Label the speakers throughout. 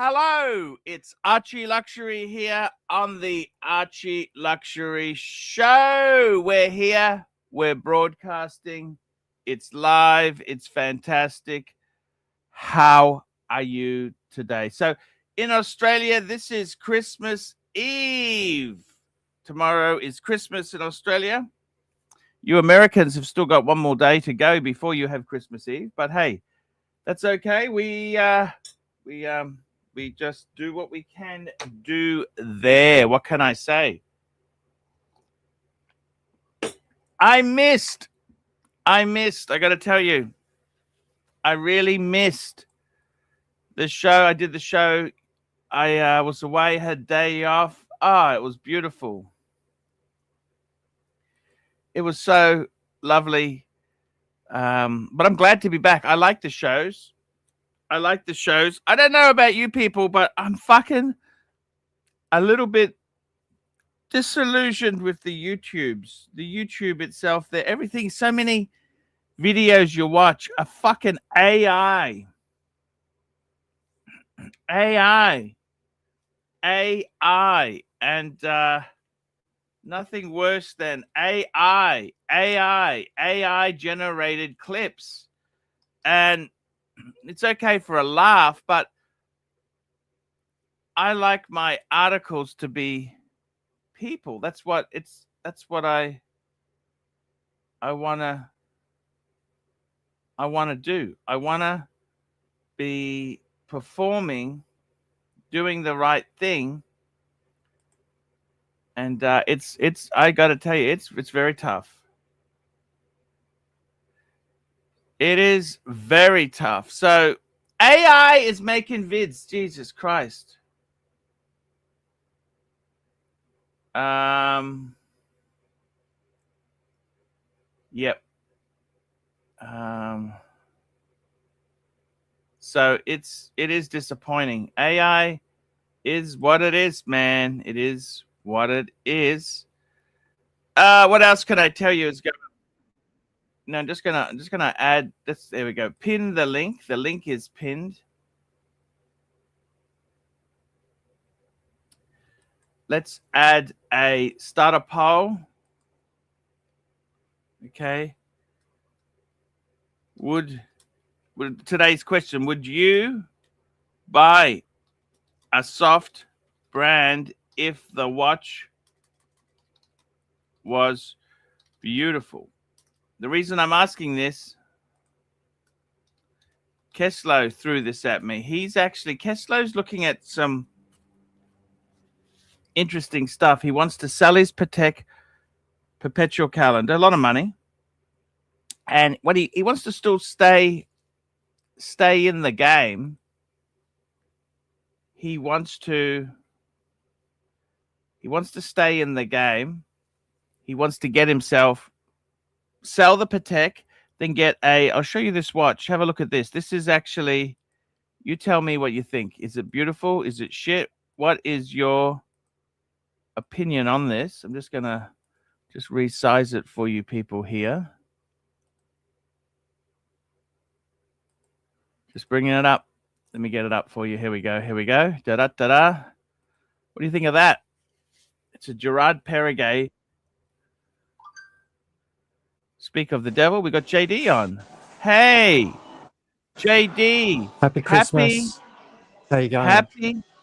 Speaker 1: Hello, it's Archie Luxury here on the Archie Luxury Show. We're here, we're broadcasting, it's live, it's fantastic. How are you today? So in Australia, this is Christmas Eve. Tomorrow is Christmas in Australia. You Americans have still got one more day to go before you have Christmas Eve, but hey, that's okay. We just do what we can do there. What can I say? I missed. I got to tell you, I really missed the show. I did the show. I was away, had a day off. It was beautiful. It was so lovely. But I'm glad to be back. I like the shows. I don't know about you people, but I'm fucking a little bit disillusioned with the YouTubes. The YouTube itself, everything, so many videos you watch are fucking AI. And nothing worse than AI generated clips. And it's okay for a laugh, but I like my articles to be people. That's what I wanna do. I wanna be performing, doing the right thing. And it's I gotta tell you, it's very tough. It is very tough. So AI is making vids. Jesus Christ. Yep. So it is disappointing. AI is what it is, man. It is what it is. What else can I tell you? I'm just gonna add this. There we go. Pin the link. The link is pinned. Let's add a starter poll. Okay. Would today's question, would you buy a soft brand if the watch was beautiful? The reason I'm asking this, Keslow threw this at me. Keslow's looking at some interesting stuff. He wants to sell his Patek perpetual calendar, a lot of money. And what he wants to still stay in the game. He wants to stay in the game. He wants to get himself, sell the Patek, then get I'll show you this watch. Have a look at this. This is actually, you tell me what you think. Is it beautiful? Is it shit? What is your opinion on this? I'm just going to resize it for you people here. Just bringing it up. Let me get it up for you. Here we go. Da-da-da-da. What do you think of that? It's a Gerard Perregay. Speak of the devil, we got JD on. Hey, JD.
Speaker 2: Happy Christmas. How you going?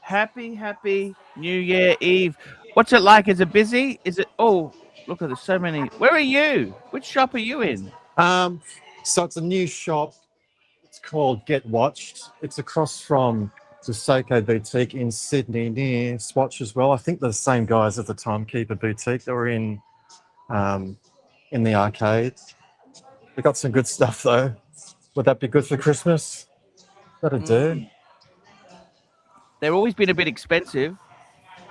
Speaker 1: Happy New Year Eve. What's it like? Is it busy? Is it? Oh, look at there's so many. Where are you? Which shop are you in?
Speaker 2: So it's a new shop. It's called Get Watched. It's across from the Soko Boutique in Sydney near Swatch as well. I think they're the same guys at the Timekeeper Boutique. They were in the arcade. We got some good stuff though. Would that be good for Christmas? That'll do.
Speaker 1: They've always been a bit expensive.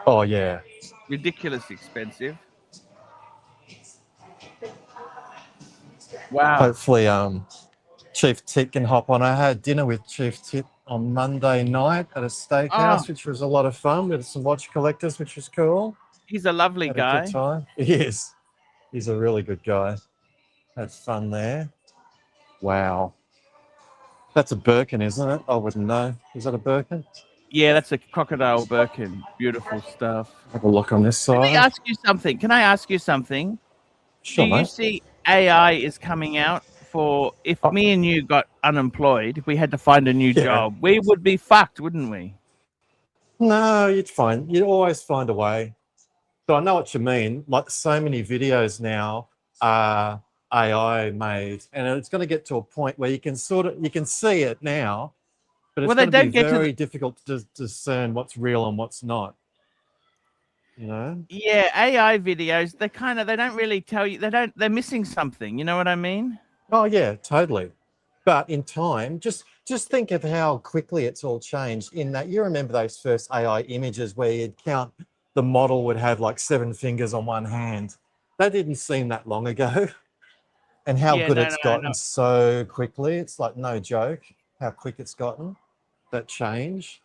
Speaker 2: Oh yeah.
Speaker 1: Ridiculous expensive. Wow.
Speaker 2: Hopefully Chief Tit can hop on. I had dinner with Chief Tit on Monday night at a steakhouse, which was a lot of fun with some watch collectors, which was cool.
Speaker 1: He's a lovely guy.
Speaker 2: A good time. He is. He's a really good guy. Had fun there. Wow. That's a Birkin, isn't it? I wouldn't know. Is that a Birkin?
Speaker 1: Yeah, that's a crocodile Birkin. Beautiful stuff.
Speaker 2: Have a look on this
Speaker 1: Can I
Speaker 2: side.
Speaker 1: ask you something? Can I ask you something? Do
Speaker 2: Sure,
Speaker 1: you
Speaker 2: mate.
Speaker 1: see AI is coming out for if
Speaker 2: Oh.
Speaker 1: me and you got unemployed, if we had to find a new
Speaker 2: Yeah.
Speaker 1: job, we would be fucked, wouldn't we?
Speaker 2: No, you'd always find a way. So I know what you mean. Like so many videos now are AI made, and it's going to get to a point where you can see it now, but it's
Speaker 1: Well, they
Speaker 2: going to be
Speaker 1: don't get to
Speaker 2: very difficult to discern what's real and what's not. You know?
Speaker 1: yeah, AI videos, they don't really tell you they're missing something, you know what I mean?
Speaker 2: Oh yeah, totally. But in time, just think of how quickly it's all changed. In that, you remember those first AI images where you'd count the model would have like 7 fingers on one hand. That didn't seem that long ago. And how
Speaker 1: Yeah,
Speaker 2: good
Speaker 1: no,
Speaker 2: it's
Speaker 1: no,
Speaker 2: gotten
Speaker 1: no.
Speaker 2: so quickly. It's like no joke how quick it's gotten, that change.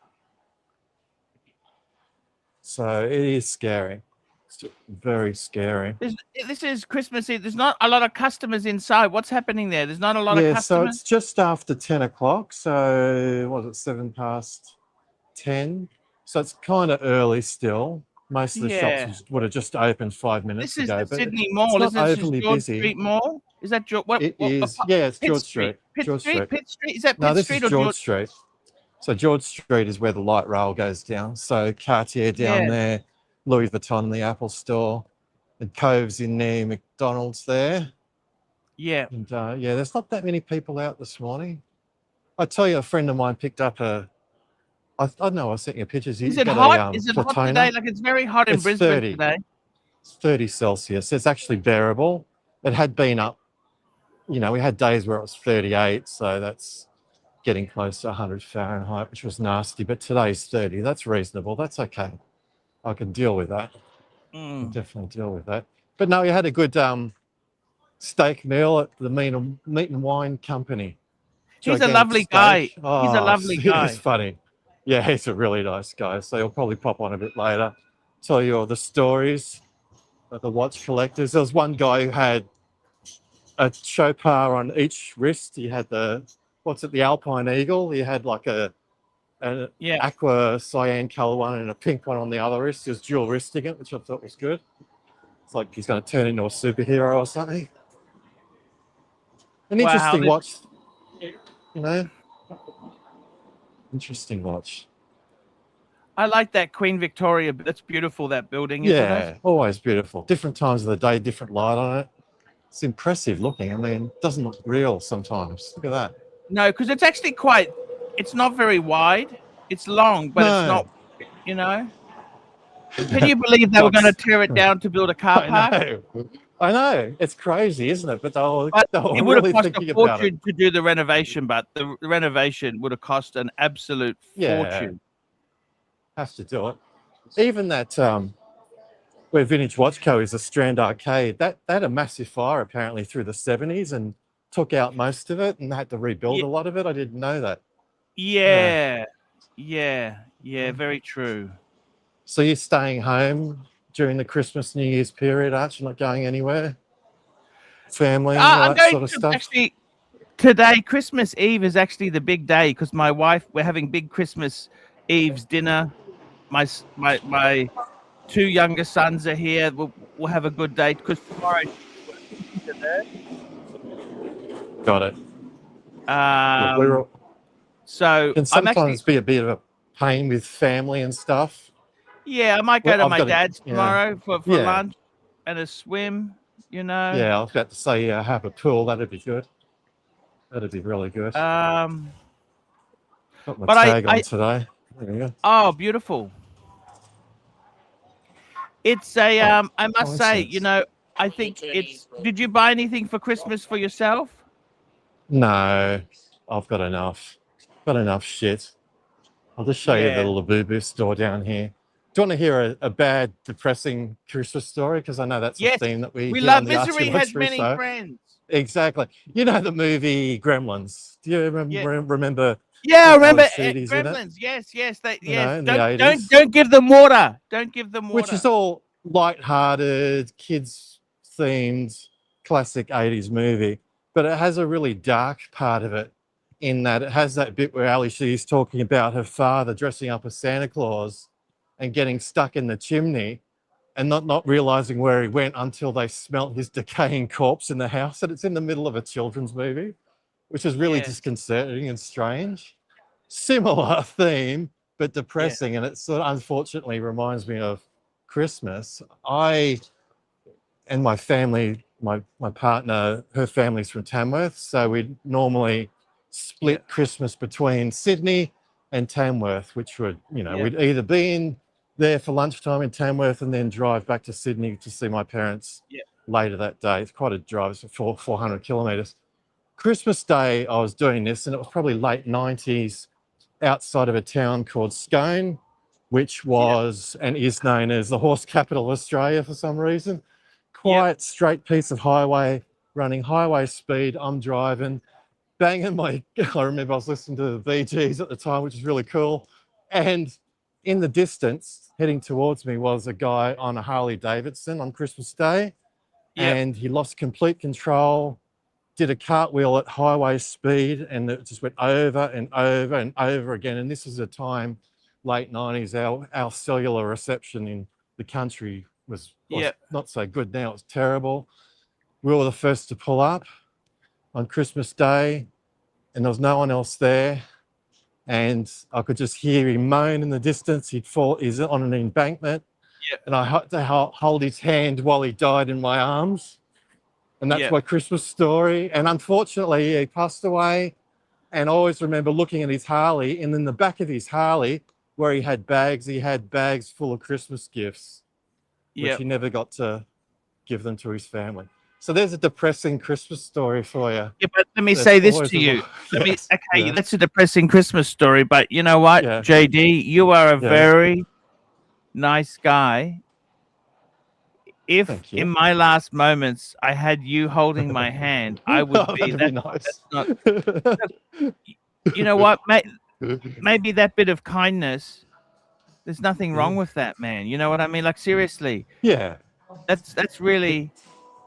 Speaker 2: So it is scary. It's very scary.
Speaker 1: This is Christmas Eve. There's not a lot of customers inside. What's happening there? There's not a lot of
Speaker 2: Yeah, so
Speaker 1: customers.
Speaker 2: it's just after 10 o'clock. So was it 7 past 10? So it's kind of early still. Most of the shops
Speaker 1: Yeah.
Speaker 2: would have just opened 5 minutes
Speaker 1: This is
Speaker 2: ago,
Speaker 1: the
Speaker 2: but
Speaker 1: Sydney
Speaker 2: it's
Speaker 1: Mall,
Speaker 2: not
Speaker 1: isn't it? This is
Speaker 2: overly
Speaker 1: George
Speaker 2: busy.
Speaker 1: Street Mall. Is that what?
Speaker 2: It is, yeah, it's
Speaker 1: Pitt
Speaker 2: George
Speaker 1: Street.
Speaker 2: Street.
Speaker 1: Pitt
Speaker 2: George
Speaker 1: Street.
Speaker 2: Street.
Speaker 1: Pitt Street. Is that
Speaker 2: No,
Speaker 1: Pitt
Speaker 2: this
Speaker 1: Street
Speaker 2: is
Speaker 1: or
Speaker 2: George
Speaker 1: George?
Speaker 2: Street. So George Street is where the light rail goes down. So Cartier down
Speaker 1: Yeah.
Speaker 2: there, Louis Vuitton, the Apple Store, and Cove's in there, McDonald's there.
Speaker 1: Yeah.
Speaker 2: And yeah, there's not that many people out this morning. I tell you, a friend of mine picked up I don't know, I sent you pictures.
Speaker 1: Is
Speaker 2: He
Speaker 1: it
Speaker 2: got
Speaker 1: hot?
Speaker 2: a
Speaker 1: Is it hot
Speaker 2: Platona.
Speaker 1: today? Like it's very hot in
Speaker 2: It's
Speaker 1: Brisbane
Speaker 2: 30.
Speaker 1: today.
Speaker 2: It's 30 Celsius. It's actually bearable. It had been up, we had days where it was 38, so that's getting close to 100 Fahrenheit, which was nasty. But today's 30. That's reasonable. That's okay. I can deal with that. I can definitely deal with that. But no, we had a good steak meal at the Meat and Wine Company.
Speaker 1: He's a
Speaker 2: Gigantic
Speaker 1: lovely
Speaker 2: steak.
Speaker 1: guy. He's a
Speaker 2: Oh,
Speaker 1: lovely
Speaker 2: it
Speaker 1: guy.
Speaker 2: is funny. Yeah, he's a really nice guy. So he'll probably pop on a bit later, tell you all the stories of the watch collectors. There was one guy who had a chopar on each wrist. He had the Alpine Eagle. He had like an
Speaker 1: Yeah.
Speaker 2: aqua cyan color one and a pink one on the other wrist. He was dual wristing it, which I thought was good. It's like he's going to turn into a superhero or something. An interesting watch, Interesting watch.
Speaker 1: I like that Queen Victoria. That's beautiful, that building, isn't it?
Speaker 2: Yeah, always beautiful. Different times of the day, different light on it. It's impressive looking. I mean, it doesn't look real sometimes. Look at that.
Speaker 1: No, because it's actually it's not very wide. It's long, but it's not, Can you believe they were going to tear it down to build a car park?
Speaker 2: I know. It's crazy, isn't it? But
Speaker 1: it would have cost a fortune to do the renovation, but the renovation would have cost an absolute fortune.
Speaker 2: Have to do it. Even that where Vintage Watch Co is, a Strand Arcade, that had a massive fire apparently through the 70s and took out most of it and had to rebuild a lot of it. I didn't know that.
Speaker 1: Yeah, very true.
Speaker 2: So you're staying home during the Christmas, New Year's period, Archie? Not going anywhere? Family, all that sort of stuff?
Speaker 1: Actually, today, Christmas Eve is actually the big day because my wife, we're having big Christmas Eve's dinner. My 2 younger sons are here. We'll have a good day because tomorrow she's there.
Speaker 2: Got it.
Speaker 1: So
Speaker 2: can sometimes be a bit of a pain with family and stuff.
Speaker 1: Yeah, I might go to my dad's tomorrow for lunch and a swim,
Speaker 2: Yeah, I was about to say have a pool. That'd be good. That'd be really good. Got my tag on today. There we go.
Speaker 1: Oh, beautiful. It's a I must say, I think did you buy anything for Christmas for yourself?
Speaker 2: No, I've got enough. Got enough shit. I'll just show you the Labubu store down here. Do you want to hear a bad, depressing Christmas story? Because I know that's a theme that we
Speaker 1: love. Misery has many friends.
Speaker 2: Exactly. You know the movie Gremlins? Do you remember?
Speaker 1: Yeah, I remember Gremlins. Yes.
Speaker 2: In the 80s.
Speaker 1: Don't give them water. Don't give them water.
Speaker 2: Which is all light-hearted, kids-themed, classic 80s movie. But it has a really dark part of it in that it has that bit where Ali she's talking about her father dressing up as Santa Claus and getting stuck in the chimney and not realizing where he went until they smelt his decaying corpse in the house. And it's in the middle of a children's movie, which is really
Speaker 1: Yeah.
Speaker 2: disconcerting and strange. Similar theme, but depressing. And it sort of unfortunately reminds me of Christmas. I and my family, my partner, her family's from Tamworth. So we normally split Christmas between Sydney and Tamworth, which would, we'd either be in there for lunchtime in Tamworth and then drive back to Sydney to see my parents later that day. It's quite a drive, it's 400 kilometres. Christmas Day, I was doing this, and it was probably late 90s outside of a town called Scone, which was and is known as the horse capital of Australia for some reason. Quiet, straight piece of highway, running highway speed. I'm driving, banging my, I remember I was listening to the VGs at the time, which is really cool. And in the distance, heading towards me was a guy on a Harley Davidson on Christmas Day. And he lost complete control, did a cartwheel at highway speed, and it just went over and over and over again. And this is a time, late 90s, our cellular reception in the country was not so good now. It was terrible. We were the first to pull up on Christmas Day, and there was no one else there. And I could just hear him moan in the distance. He's on an embankment. And I had to hold his hand while he died in my arms. And that's my Christmas story. And unfortunately, he passed away. And I always remember looking at his Harley, and in the back of his Harley, where he had bags full of Christmas gifts, which he never got to give them to his family. So there's a depressing Christmas story for you.
Speaker 1: Yeah, but let me say this to you. That's a depressing Christmas story, but you know what, JD, you are a very nice guy. If in my last moments I had you holding my hand, I would be.
Speaker 2: That'd be nice.
Speaker 1: You know what? Maybe that bit of kindness. There's nothing wrong with that, man. You know what I mean? Like seriously.
Speaker 2: Yeah.
Speaker 1: That's really.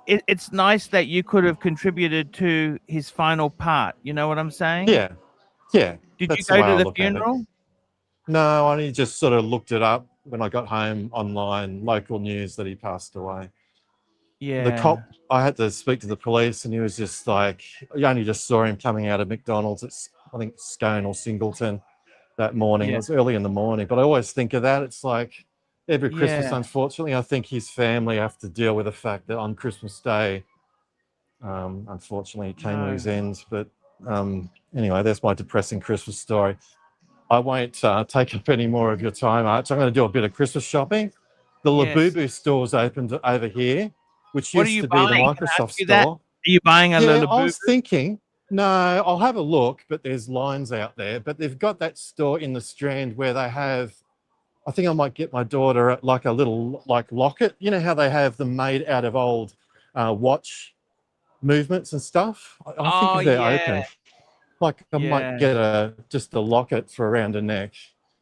Speaker 1: It's nice that you could have contributed to his final part. You know what I'm saying?
Speaker 2: Yeah. Yeah.
Speaker 1: Did you go to the funeral?
Speaker 2: No, I only just sort of looked it up when I got home online, local news that he passed away.
Speaker 1: Yeah.
Speaker 2: The cop, I had to speak to the police, and he was just like, you only just saw him coming out of McDonald's. It's, I think, Scone or Singleton that morning. It was early in the morning. But I always think of that. It's like every Christmas, unfortunately, I think his family have to deal with the fact that on Christmas Day, unfortunately, he came to his end. But anyway, there's my depressing Christmas story. I won't take up any more of your time, Arch. I'm going to do a bit of Christmas shopping. The Labubu store's opened over here, which used to be the Microsoft store.
Speaker 1: Are you buying a Labubu?
Speaker 2: I was thinking, no, I'll have a look, but there's lines out there. But they've got that store in the Strand where they have, I think I might get my daughter like a little locket. You know how they have them made out of old watch movements and stuff? I think they're open. Like I might get just a locket for around her neck,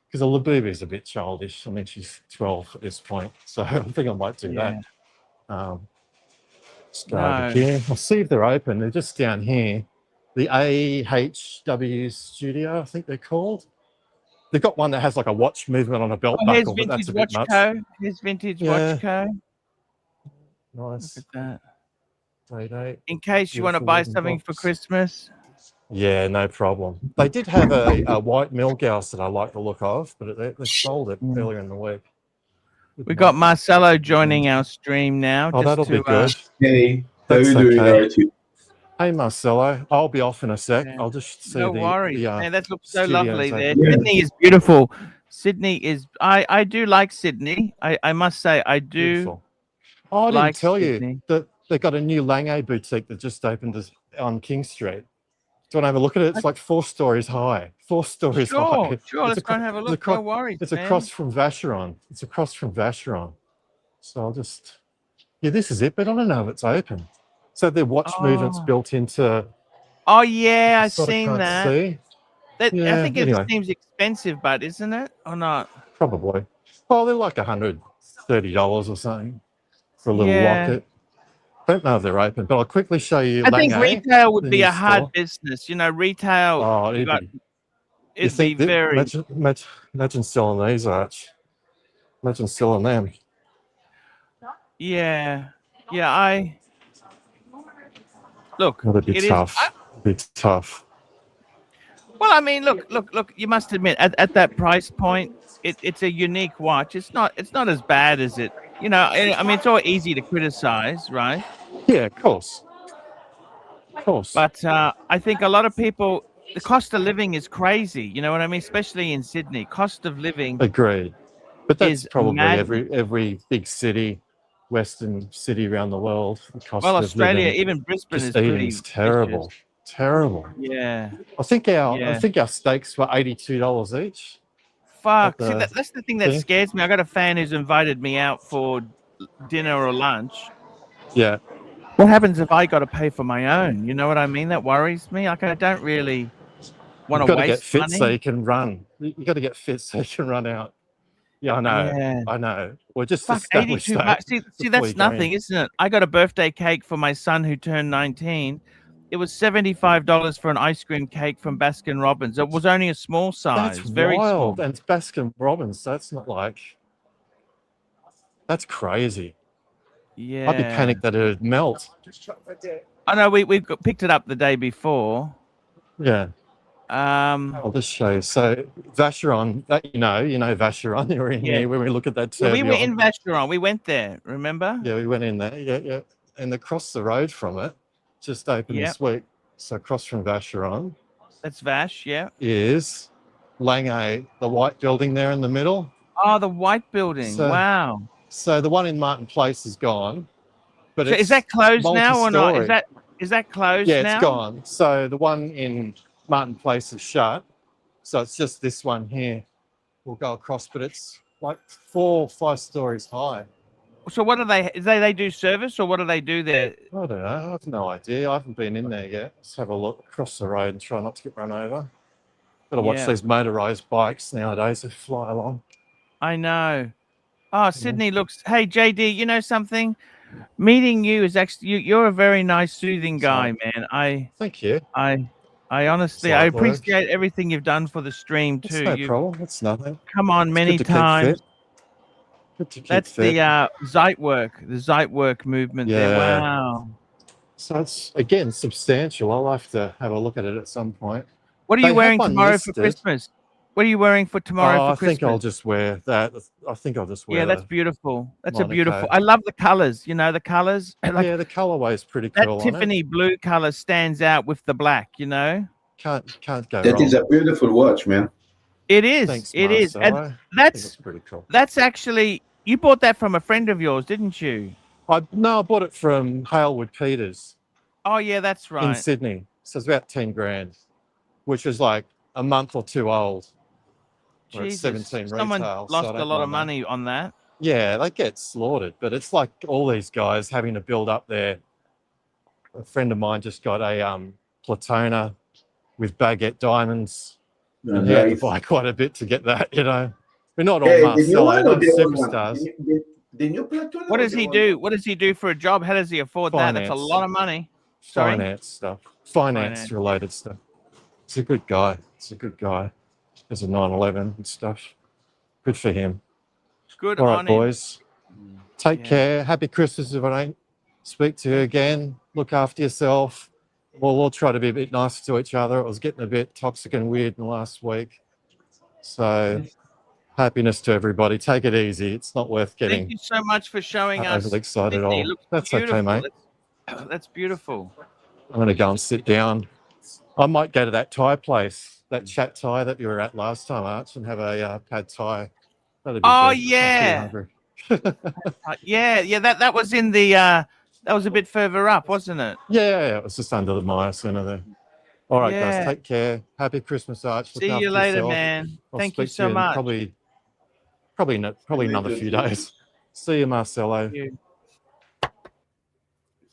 Speaker 2: because a Labubu's a bit childish. I mean, she's 12 at this point, so I think I might do that. Just over here. I'll see if they're open. They're just down here. The AHW Studio, I think they're called. They've got one that has like a watch movement on a belt buckle, but that's a bit much.
Speaker 1: Here's Vintage Watch Co.
Speaker 2: Nice.
Speaker 1: Look at that.
Speaker 2: Day.
Speaker 1: In case you want to buy something for Christmas.
Speaker 2: Yeah, no problem. They did have a white Milgauss that I like the look of, but they sold it earlier in the week.
Speaker 1: We got Marcelo joining our stream now.
Speaker 2: Oh, that'll be good.
Speaker 3: Hey, how are you doing, Archie?
Speaker 2: Hey, Marcelo. I'll be off in a sec. I'll just see
Speaker 1: no worries. Man, that looks so lovely there.
Speaker 2: Yeah.
Speaker 1: Sydney is beautiful. Sydney is. I do like Sydney. I must say I do.
Speaker 2: Beautiful. Oh, I didn't tell you that they got a new Lange boutique that just opened on King Street. Do you want to have a look at it? It's like 4 stories high. 4 stories high.
Speaker 1: Sure, let's go and have a look. No worries,
Speaker 2: It's across from Vacheron. So I'll just... Yeah, this is it, but I don't know if it's open. So the watch movements built into...
Speaker 1: Oh, yeah, I've seen that.
Speaker 2: See.
Speaker 1: I think it seems expensive, but isn't it? Or not?
Speaker 2: Probably. Well, they're like $130 or something for a little locket. Don't know if they're open, but I'll quickly show you.
Speaker 1: I think
Speaker 2: Lange,
Speaker 1: retail would
Speaker 2: the
Speaker 1: be
Speaker 2: new
Speaker 1: a hard
Speaker 2: store.
Speaker 1: business. You know, retail.
Speaker 2: Oh,
Speaker 1: You got,
Speaker 2: you
Speaker 1: it'd be
Speaker 2: think that,
Speaker 1: very.
Speaker 2: imagine selling these, Arch. Imagine selling them.
Speaker 1: Yeah, yeah. Look.
Speaker 2: That'd be
Speaker 1: It is.
Speaker 2: tough. It'd be tough.
Speaker 1: Well, I mean, look. You must admit, at that price point, it's a unique watch. It's not as bad as it. You know, I mean, it's all easy to criticize, right?
Speaker 2: Yeah, of course. Of course.
Speaker 1: But I think a lot of people, the cost of living is crazy. You know what I mean? Especially in Sydney, cost of living
Speaker 2: Agreed. But that's
Speaker 1: is
Speaker 2: probably
Speaker 1: madness.
Speaker 2: every big city, Western city around the world. The
Speaker 1: Well,
Speaker 2: cost of
Speaker 1: Australia,
Speaker 2: living,
Speaker 1: even Brisbane
Speaker 2: just
Speaker 1: is pretty
Speaker 2: eating's
Speaker 1: vicious.
Speaker 2: terrible. Terrible.
Speaker 1: Yeah,
Speaker 2: I think
Speaker 1: yeah.
Speaker 2: our steaks were $82 each. At
Speaker 1: Fuck. See,
Speaker 2: the
Speaker 1: that's the thing that
Speaker 2: thing.
Speaker 1: scares me. I got a fan who's invited me out for dinner or lunch.
Speaker 2: Yeah.
Speaker 1: What happens if I got to pay for my own? You know what I mean? That worries me. Like, I don't really want
Speaker 2: You've
Speaker 1: to
Speaker 2: got to get
Speaker 1: waste
Speaker 2: fit so
Speaker 1: money.
Speaker 2: you can run. You've got to get fit so you can run out. Yeah, I know.
Speaker 1: Yeah.
Speaker 2: I know. We're just
Speaker 1: Fuck,
Speaker 2: established
Speaker 1: 82
Speaker 2: that.
Speaker 1: bucks. See,
Speaker 2: before
Speaker 1: that's
Speaker 2: you go in.
Speaker 1: nothing, isn't it? I got a birthday cake for my son who turned 19. It was $75 for an ice cream cake from Baskin Robbins. It was only a small size,
Speaker 2: That's
Speaker 1: very
Speaker 2: wild.
Speaker 1: small.
Speaker 2: And it's Baskin Robbins. That's not like. That's crazy.
Speaker 1: Yeah.
Speaker 2: I'd be panicked that it'd melt.
Speaker 1: I know we picked it up the day before.
Speaker 2: Yeah.
Speaker 1: Um,
Speaker 2: I'll just show you. So Vacheron, that you know Vacheron. You were in
Speaker 1: Yeah.
Speaker 2: here when we look at that
Speaker 1: yeah, we were
Speaker 2: tourbillon.
Speaker 1: in Vacheron. We went there, remember?
Speaker 2: Yeah, we went in there. Yeah. And across the road from it, just opened
Speaker 1: Yep.
Speaker 2: this week. So across from Vacheron
Speaker 1: That's Vash, yeah.
Speaker 2: is Lange, the white building there in the middle.
Speaker 1: Oh, the white building.
Speaker 2: So-
Speaker 1: Wow.
Speaker 2: So the one in Martin Place is gone. But
Speaker 1: So is that closed now or not?
Speaker 2: multi-storey.
Speaker 1: Is that closed
Speaker 2: Yeah,
Speaker 1: now?
Speaker 2: it's gone. So the one in Martin Place is shut. So it's just this one here. We'll go across, but it's like 4 or 5 stories high.
Speaker 1: So what do they do service or what do they do there?
Speaker 2: I don't know. I have no idea. I haven't been in there yet. Let's have a look across the road and try not to get run over. Gotta watch
Speaker 1: Yeah.
Speaker 2: these motorized bikes nowadays that fly along.
Speaker 1: I know. Oh, Sydney looks. Hey, JD, you know something? Meeting you is actually you're a very nice, soothing guy, man.
Speaker 2: Thank you.
Speaker 1: I honestly,
Speaker 2: Slight
Speaker 1: I
Speaker 2: work.
Speaker 1: appreciate everything you've done for the stream
Speaker 2: It's
Speaker 1: too.
Speaker 2: no
Speaker 1: You've
Speaker 2: problem. It's nothing.
Speaker 1: come on
Speaker 2: It's
Speaker 1: many
Speaker 2: good to keep
Speaker 1: times.
Speaker 2: fit. Good to keep
Speaker 1: That's
Speaker 2: fit.
Speaker 1: the Zeitwerk movement there.
Speaker 2: Yeah.
Speaker 1: Wow.
Speaker 2: So it's again substantial. I'll have to have a look at it at some point.
Speaker 1: What are
Speaker 2: They
Speaker 1: you
Speaker 2: have
Speaker 1: wearing
Speaker 2: one
Speaker 1: tomorrow for
Speaker 2: listed.
Speaker 1: Christmas? What are you wearing for tomorrow
Speaker 2: I
Speaker 1: for Christmas?
Speaker 2: think I'll just wear that. I think I'll just wear
Speaker 1: Yeah, that's
Speaker 2: the-
Speaker 1: beautiful. That's a
Speaker 2: Monaco.
Speaker 1: beautiful. I love the colors. You know the colors. Like
Speaker 2: yeah, the colorway is pretty
Speaker 1: that
Speaker 2: cool. on it.
Speaker 1: Tiffany blue color stands out with the black. You know,
Speaker 2: Can't go
Speaker 3: That
Speaker 2: wrong.
Speaker 3: is a beautiful watch, man.
Speaker 1: it is.
Speaker 2: Thanks,
Speaker 1: It is, and
Speaker 2: Marcelo. I think
Speaker 1: that's
Speaker 2: it's pretty cool.
Speaker 1: actually you bought that from a friend of yours, didn't you?
Speaker 2: I bought it from Halewood Peters
Speaker 1: Oh yeah, that's
Speaker 2: in
Speaker 1: right.
Speaker 2: Sydney. So it's about 10 grand, which is like a month or two old. Or it's
Speaker 1: Jesus,
Speaker 2: 17
Speaker 1: someone
Speaker 2: retail, so
Speaker 1: lost
Speaker 2: I
Speaker 1: a
Speaker 2: don't
Speaker 1: lot of
Speaker 2: mind that.
Speaker 1: money on that.
Speaker 2: Yeah, they get slaughtered, but it's like all these guys having to build up their. A friend of mine just got a Platona with baguette diamonds. And he had to
Speaker 3: Nice.
Speaker 2: buy quite a bit to get that, you know. We're not all
Speaker 3: Hey, the new
Speaker 2: Marcelo,
Speaker 3: one or
Speaker 2: not
Speaker 3: the old one?
Speaker 2: superstars.
Speaker 3: The new Platona.
Speaker 1: What
Speaker 3: or
Speaker 1: does
Speaker 3: the
Speaker 1: he
Speaker 3: old
Speaker 1: do?
Speaker 3: one?
Speaker 1: What does he do for a job? How does he afford that? That's a
Speaker 2: Finance.
Speaker 1: lot of money. Sorry?
Speaker 2: Finance stuff. Finance related stuff. It's a good guy. There's a 911 and stuff. Good for him.
Speaker 1: Good
Speaker 2: All
Speaker 1: on
Speaker 2: right,
Speaker 1: him.
Speaker 2: boys. Take
Speaker 1: Yeah.
Speaker 2: care. Happy Christmas if I don't speak to you again. Look after yourself. We'll all try to be a bit nicer to each other. It was getting a bit toxic and weird in the last week. So happiness to everybody. Take it easy. It's not worth
Speaker 1: Thank
Speaker 2: getting
Speaker 1: you so much for showing us.
Speaker 2: overly excited at
Speaker 1: Sydney.
Speaker 2: all.
Speaker 1: Looks
Speaker 2: That's
Speaker 1: beautiful.
Speaker 2: okay, mate.
Speaker 1: That's beautiful.
Speaker 2: I'm going to go and sit down. I might go to that Thai place, that chat Thai that you were at last time, Arch, and have a pad Thai. That'd be
Speaker 1: Oh,
Speaker 2: good.
Speaker 1: yeah.
Speaker 2: I'm pretty hungry.
Speaker 1: Yeah. That was in the. That was a bit further up, wasn't it?
Speaker 2: Yeah, it was just under the Maya Center there. All right,
Speaker 1: Yeah.
Speaker 2: guys, take care. Happy Christmas, Arch. Look
Speaker 1: See
Speaker 2: after
Speaker 1: you later,
Speaker 2: yourself.
Speaker 1: man.
Speaker 2: I'll
Speaker 1: Thank you
Speaker 2: speak to
Speaker 1: so
Speaker 2: in
Speaker 1: much.
Speaker 2: Probably another few days. See you, Marcelo.
Speaker 1: Thank you.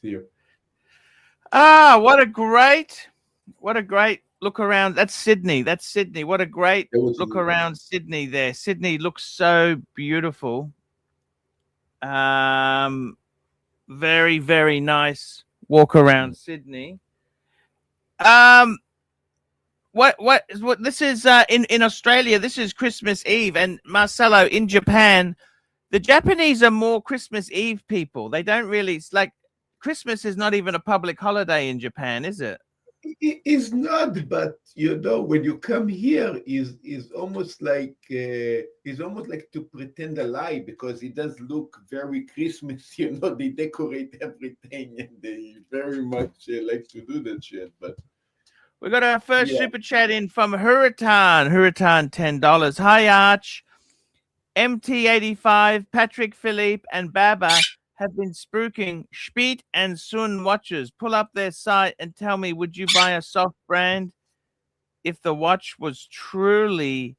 Speaker 3: See you.
Speaker 1: Ah, what a great look around. That's Sydney. What a great
Speaker 3: It was
Speaker 1: look around Sydney there. Sydney looks so beautiful. Very, very nice walk around Sydney. What this is in Australia, this is Christmas Eve, and Marcelo, in Japan, the Japanese are more Christmas Eve people. They don't really, it's like Christmas is not even a public holiday in Japan, is it?
Speaker 3: It is not, but you know, when you come here, is almost like to pretend a lie, because it does look very Christmas. You know, they decorate everything, and they very much like to do that shit. But
Speaker 1: We got our first
Speaker 3: yeah,
Speaker 1: super chat in from Hurritan. Hurritan, $10. Hi, Arch. MT85, Patrick, Philippe, and Baba have been spruiking Speed and Sun watches. Pull up their site and tell me, would you buy a soft brand if the watch was truly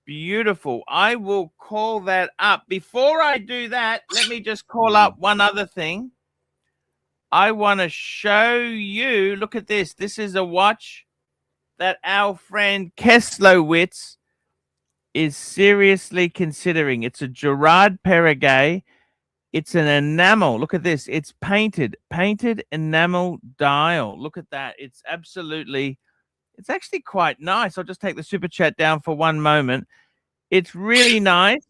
Speaker 1: beautiful? I will call that up. Before I do that, let me just call up one other thing. I want to show you, look at this. This is a watch that our friend Keslowitz is seriously considering. It's a Gerard Perregay. It's an enamel. Look at this. It's painted enamel dial. Look at that. It's absolutely, it's actually quite nice. I'll just take the super chat down for one moment. It's really nice.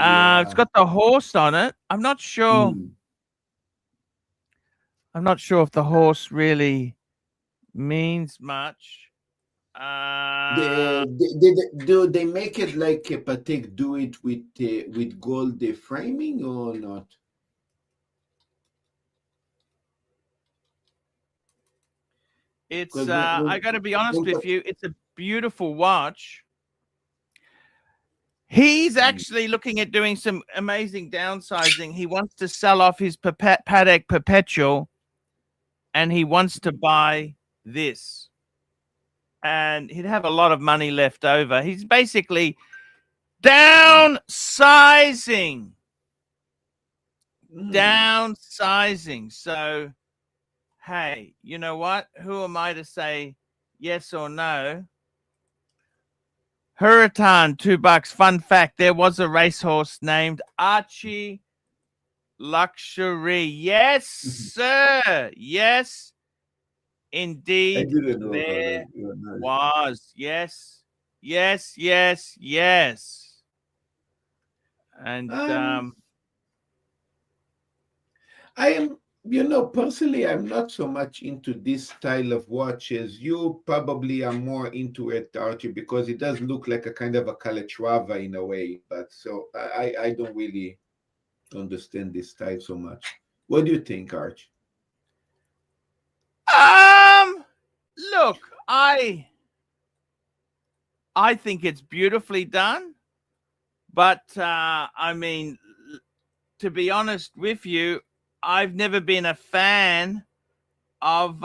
Speaker 1: It's got the horse on it. I'm not sure. I'm not sure if the horse really means much.
Speaker 3: do they make it like Patek do it with gold framing or not?
Speaker 1: It's
Speaker 3: 'Cause
Speaker 1: I got to be honest with you, it's a beautiful watch. He's actually looking at doing some amazing downsizing. He wants to sell off his Patek Perpetual, and he wants to buy this. And he'd have a lot of money left over. He's basically downsizing. Downsizing. So, hey, you know what? Who am I to say yes or no? Hurritan, $2. Fun fact, there was a racehorse named Archie Luxury. Yes, sir. Yes, indeed. There was. Yes. Yes, yes, yes. And
Speaker 3: I am, you know, personally, I'm not so much into this style of watches. You probably are more into it, Archie, because it does look like a kind of a Calatrava in a way. But so I don't really understand this style so much. What do you think, Archie?
Speaker 1: Look, I think it's beautifully done, but I mean, to be honest with you, I've never been a fan of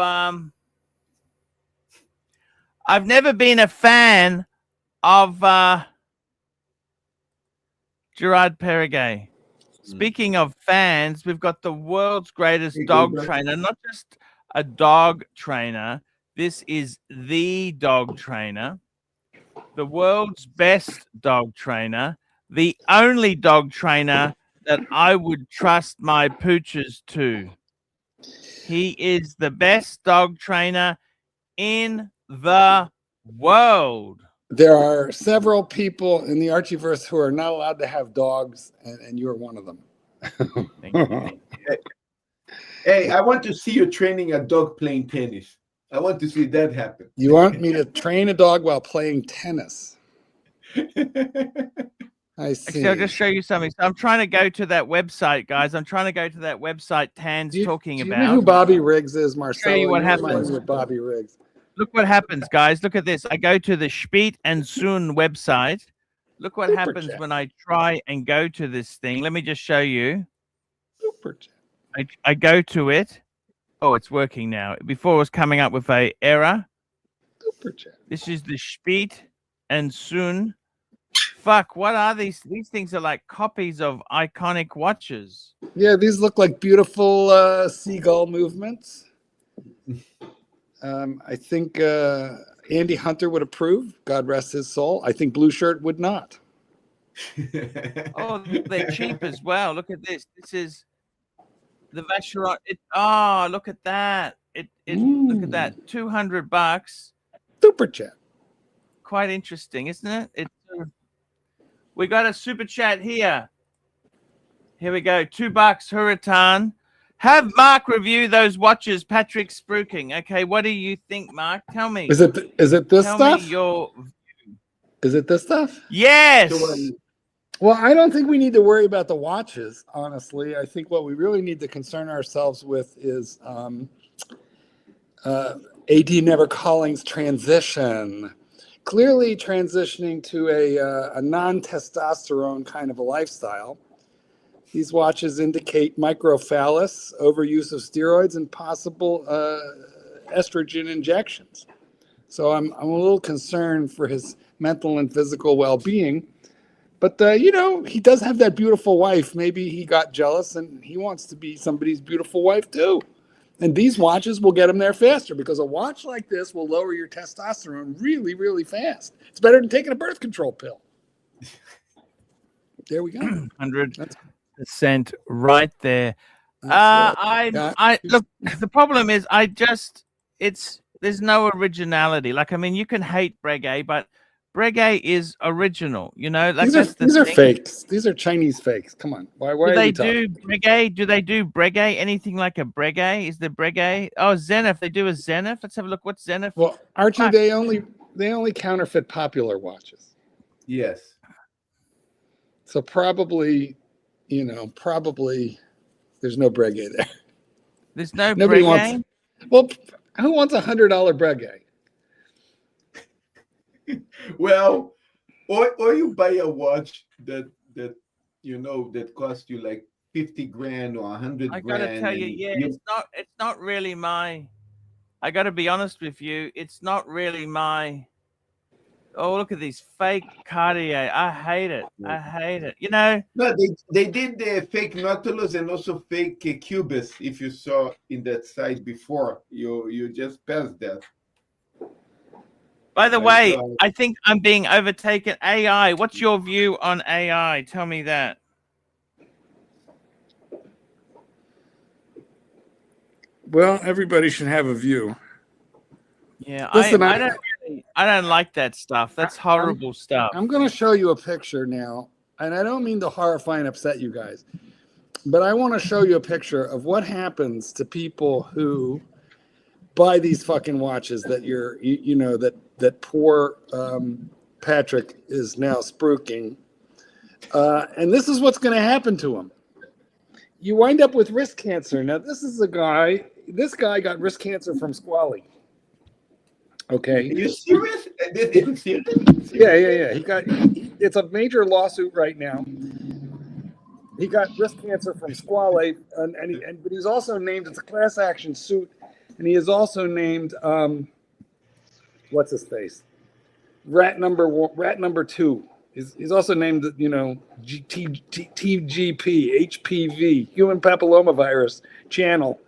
Speaker 1: Gerard Perregay. Speaking of fans, we've got the world's greatest dog trainer, not just a dog trainer. This is the dog trainer, the world's best dog trainer, the only dog trainer that I would trust my pooches to. He is the best dog trainer in the world.
Speaker 4: There are several people in the Archieverse who are not allowed to have dogs, and you're one of them.
Speaker 3: Hey, I want to see you training a dog playing tennis. I want to see that happen.
Speaker 4: You want me to train a dog while playing tennis? I see.
Speaker 1: Actually, I'll just show you something. So I'm trying to go to that website, guys. I'm trying to go to that website Tan's talking about.
Speaker 4: Do you know who Bobby Riggs is, Marcelo?
Speaker 1: Show you what happens
Speaker 4: with Bobby Riggs.
Speaker 1: Look what happens, guys. Look at this. I go to the Speed and Sun website. Look what happens when I try and go to this thing. Let me just show you.
Speaker 4: Super chat.
Speaker 1: I go to it. Oh, it's working now. Before it was coming up with a error.
Speaker 4: Super chat.
Speaker 1: This is the Speed and Sun. Fuck, what are these? These things are like copies of iconic watches.
Speaker 4: Yeah, these look like beautiful seagull movements. I think Andy Hunter would approve. God rest his soul. I think Blue Shirt would not.
Speaker 1: Oh, they're cheap as well. Look at this. The Vacheron. Oh, look at that. Look at that. $200.
Speaker 4: Super chat.
Speaker 1: Quite interesting, isn't it? We got a super chat here. Here we go. $2, Hurritan. Have Mark review those watches Patrick's spruiking. Okay, what do you think, Mark? Tell me.
Speaker 4: Is it this
Speaker 1: Tell
Speaker 4: stuff?
Speaker 1: me your...
Speaker 4: Is it this stuff?
Speaker 1: Yes.
Speaker 4: Well, I don't think we need to worry about the watches, honestly. I think what we really need to concern ourselves with is AD Never Calling's transition. Clearly transitioning to a non-testosterone kind of a lifestyle. These watches indicate microphallus, overuse of steroids, and possible estrogen injections. So I'm a little concerned for his mental and physical well-being. But, you know, he does have that beautiful wife. Maybe he got jealous and he wants to be somebody's beautiful wife too. And these watches will get him there faster because a watch like this will lower your testosterone really, really fast. It's better than taking a birth control pill. There we go.
Speaker 1: 100% right there. Look, the problem is there's no originality. Like, I mean, you can hate Breguet, but Breguet is original, you know. Like,
Speaker 4: these are fakes. These are Chinese fakes. Come on. Why
Speaker 1: do they do Breguet? Do they do Breguet? Anything like a Breguet? Is the Breguet? Oh, Zenith. They do a Zenith. Let's have a look. What's Zenith?
Speaker 4: Well, Archie, they only counterfeit popular watches.
Speaker 3: Yes.
Speaker 4: So probably there's no Breguet there.
Speaker 1: There's no
Speaker 4: Nobody
Speaker 1: Breguet?
Speaker 4: Well, who wants $100 Breguet?
Speaker 3: Well, or you buy a watch that costs you like 50 grand or 100
Speaker 1: I
Speaker 3: grand.
Speaker 1: gotta tell you, it's not really my. I gotta be honest with you, it's not really my. Oh, look at these fake Cartier. I hate it. I hate it. You know.
Speaker 3: No, they did the fake Nautilus and also fake Cubus. If you saw in that site before, you just passed that.
Speaker 1: By the way, I think I'm being overtaken. AI. What's your view on AI? Tell me that.
Speaker 4: Well, everybody should have a view.
Speaker 1: Yeah,
Speaker 4: Listen,
Speaker 1: I don't like that stuff. That's horrible stuff.
Speaker 4: I'm going to show you a picture now, and I don't mean to horrify and upset you guys, but I want to show you a picture of what happens to people who buy these fucking watches that that poor Patrick is now spruiking. And this is what's going to happen to him. You wind up with wrist cancer. Now, this guy got wrist cancer from squally. Okay.
Speaker 3: Are you serious?
Speaker 4: Yeah. It's a major lawsuit right now. He got wrist cancer from squally, but he's also named, it's a class action suit, and he is also named what's his face? Rat number 2. He's also named, TGP, HPV, human papillomavirus channel,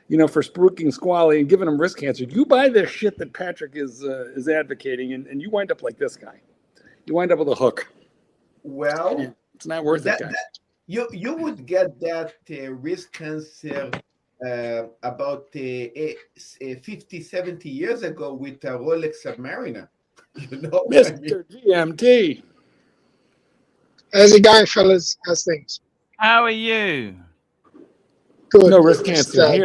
Speaker 4: for spruiking squally and giving him wrist cancer. You buy this shit that Patrick is advocating, and you wind up like this guy. You wind up with a hook.
Speaker 3: Well,
Speaker 4: it's not worth it, guys.
Speaker 3: You would get that wrist cancer about 50, 70 years ago with a Rolex Submariner.
Speaker 4: Mr. GMT.
Speaker 5: How's it going, fellas? How's things?
Speaker 1: How are you?
Speaker 5: Good.
Speaker 4: No wrist cancer here.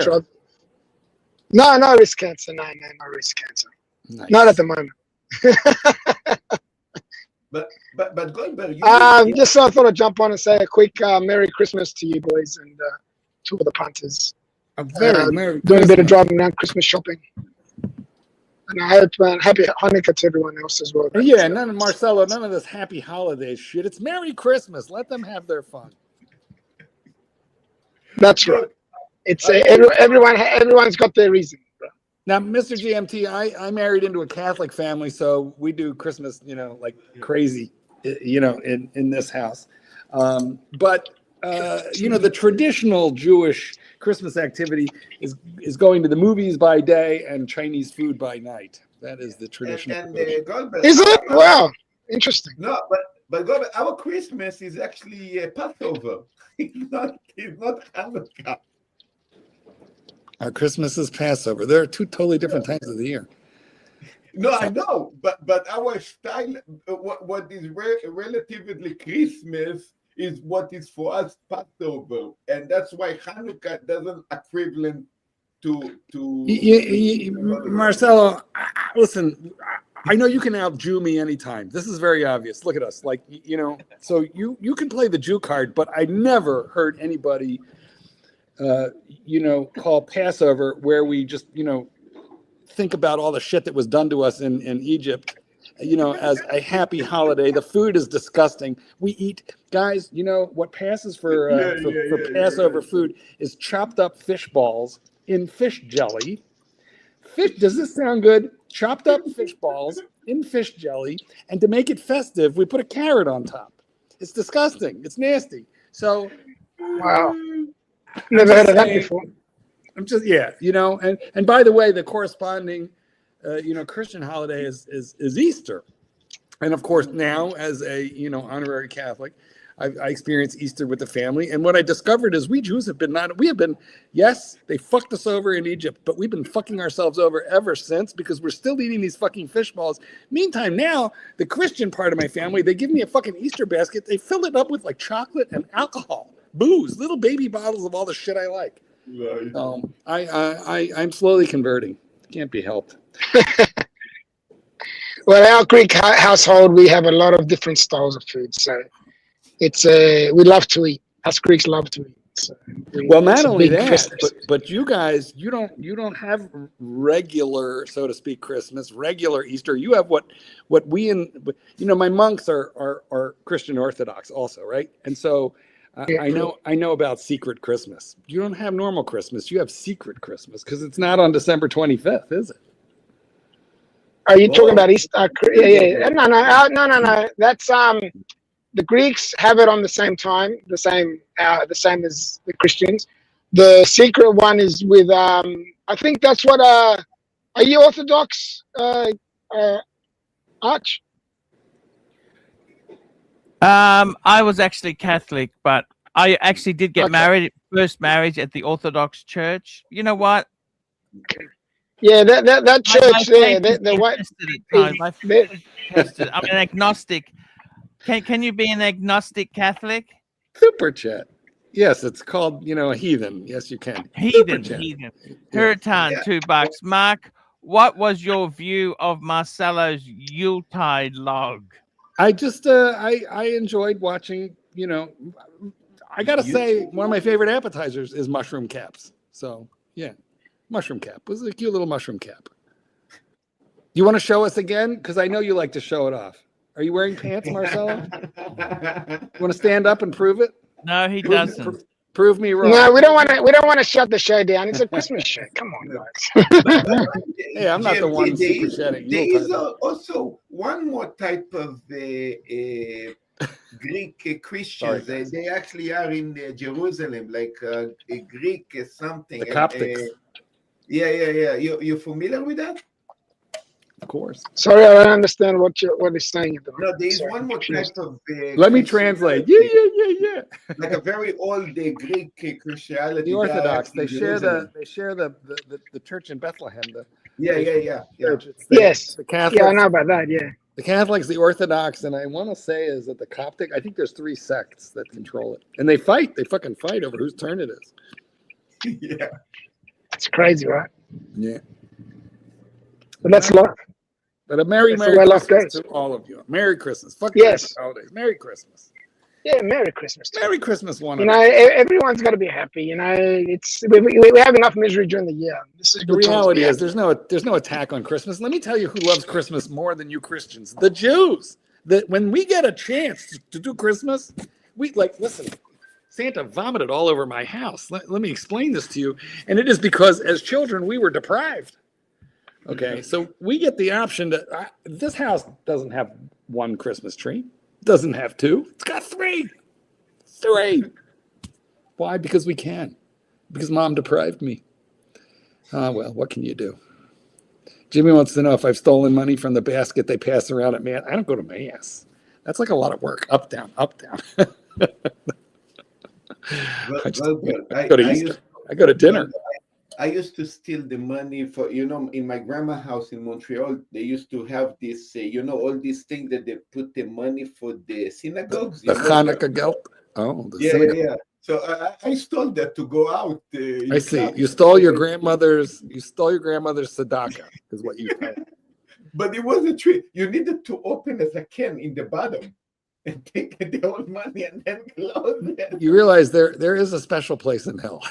Speaker 5: No wrist cancer. No wrist cancer.
Speaker 4: Nice.
Speaker 5: Not at the moment.
Speaker 3: But going back,
Speaker 5: just so I thought I'd jump on and say a quick Merry Christmas to you boys and to all the punters.
Speaker 4: Merry
Speaker 5: doing a bit of driving around, Christmas shopping. And I hope happy Hanukkah to everyone else as well.
Speaker 4: Yeah, none of this happy holidays shit. It's Merry Christmas. Let them have their fun.
Speaker 5: That's right. It's everyone's got their reason.
Speaker 4: Now, Mr. GMT, I married into a Catholic family, so we do Christmas, like crazy, in this house. But the traditional Jewish Christmas activity is going to the movies by day and Chinese food by night. That is the traditional.
Speaker 5: Is it? Wow, interesting.
Speaker 3: No, but God, our Christmas is actually Passover. It's not Hanukkah.
Speaker 4: Our Christmas is Passover. There are two totally different times of the year.
Speaker 3: No, I know, but our style, what is relatively Christmas is what is for us Passover, and that's why Hanukkah doesn't equivalent to.
Speaker 4: Marcelo, listen. I know you can out-Jew me anytime. This is very obvious. Look at us, like So you can play the Jew card, but I never heard anybody, call Passover where we just think about all the shit that was done to us in Egypt, as a happy holiday. The food is disgusting. We eat, guys, what passes for Passover food is chopped up fish balls in fish jelly. Does this sound good? Chopped up fish balls in fish jelly. And to make it festive, we put a carrot on top. It's disgusting. It's nasty. So,
Speaker 5: Wow. Never heard of that before.
Speaker 4: I'm just, and by the way, the corresponding, Christian holiday is Easter. And of course, now as a, honorary Catholic, I experience Easter with the family. And what I discovered is we Jews have been, yes, they fucked us over in Egypt, but we've been fucking ourselves over ever since because we're still eating these fucking fish balls. Meantime, now the Christian part of my family, they give me a fucking Easter basket. They fill it up with like chocolate and alcohol, booze, little baby bottles of all the shit I like. Right. I'm slowly converting. Can't be helped.
Speaker 5: Well, our Greek household, we have a lot of different styles of food. So it's we love to eat. Us Greeks love to eat. So
Speaker 4: not only that, but you guys, you don't have regular, so to speak, Christmas, regular Easter. You have what we my monks are Christian Orthodox also, right? And so I know about secret Christmas. You don't have normal Christmas. You have secret Christmas because it's not on December 25th, is it?
Speaker 5: Are you talking about Easter? Yeah. No. That's the Greeks have it on the same time, the same as the Christians. The secret one is with I think that's what. Are you Orthodox, Arch?
Speaker 1: I was actually Catholic, but I actually did get married, first marriage at the Orthodox Church. You know what?
Speaker 5: Yeah, that church there, the white.
Speaker 1: I'm an agnostic. Can you be an agnostic Catholic?
Speaker 4: Super chat. Yes, it's called, a heathen. Yes, you can.
Speaker 1: Heathen. Hurritan, $2. Mark, what was your view of Marcelo's Yuletide log?
Speaker 4: I just I enjoyed watching, I gotta say one of my favorite appetizers is mushroom caps. So yeah, mushroom cap. It was a cute little mushroom cap. You want to show us again? Because I know you like to show it off. Are you wearing pants, Marcelo? You want to stand up and prove it?
Speaker 1: No, he doesn't.
Speaker 4: Prove me wrong.
Speaker 5: No, we don't want to shut the show down. It's a Christmas show. Come on, guys.
Speaker 4: Hey, I'm not the one super shedding.
Speaker 3: There is also one more type of Greek Christians. They actually are in Jerusalem, like a Greek something.
Speaker 4: The Coptics.
Speaker 3: Yeah. You familiar with that?
Speaker 4: Of course.
Speaker 5: Sorry, I don't understand what he's saying.
Speaker 3: No, there is one more type of.
Speaker 4: Let me translate. Yeah.
Speaker 3: Like a very old Greek Christianity.
Speaker 4: The Orthodox. They share the church in Bethlehem.
Speaker 3: Yeah.
Speaker 5: Yes.
Speaker 4: The Catholics.
Speaker 5: Yeah, I know about that. Yeah.
Speaker 4: The Catholics, the Orthodox, and I want to say is that the Coptic. I think there's 3 sects that control it, and they fight. They fucking fight over whose turn it is.
Speaker 3: Yeah.
Speaker 5: It's crazy, right?
Speaker 4: Yeah.
Speaker 5: But that's love.
Speaker 4: But a Merry Christmas to all of you. Merry Christmas. Fuck
Speaker 5: yes.
Speaker 4: Holidays. Merry Christmas.
Speaker 5: Yeah, Merry Christmas.
Speaker 4: Merry Christmas, one.
Speaker 5: Everyone's got to be happy. It's we have enough misery during the year.
Speaker 4: The reality is there's no attack on Christmas. Let me tell you who loves Christmas more than you Christians. The Jews. That when we get a chance to do Christmas, listen. Santa vomited all over my house. Let me explain this to you. And it is because as children we were deprived. Okay, so we get the option to. This house doesn't have 1 Christmas tree. Doesn't have 2. It's got 3. 3. Why? Because we can. Because Mom deprived me. Well, what can you do? Jimmy wants to know if I've stolen money from the basket they pass around at Mass. I don't go to Mass. That's like a lot of work. Up, down, up, down. I go to Easter. I go to dinner.
Speaker 3: I used to steal the money for, in my grandma house in Montreal, they used to have this, all these things that they put the money for the synagogues.
Speaker 4: The Hanukkah gelt. Oh, the
Speaker 3: Yeah,
Speaker 4: synagogue.
Speaker 3: yeah, yeah. So I stole that to go out.
Speaker 4: I see. You stole your grandmother's. You stole your grandmother's tzedakah, is what you.
Speaker 3: But it was a trick. You needed to open as a can in the bottom and take the whole money and then close it.
Speaker 4: You realize there is a special place in hell.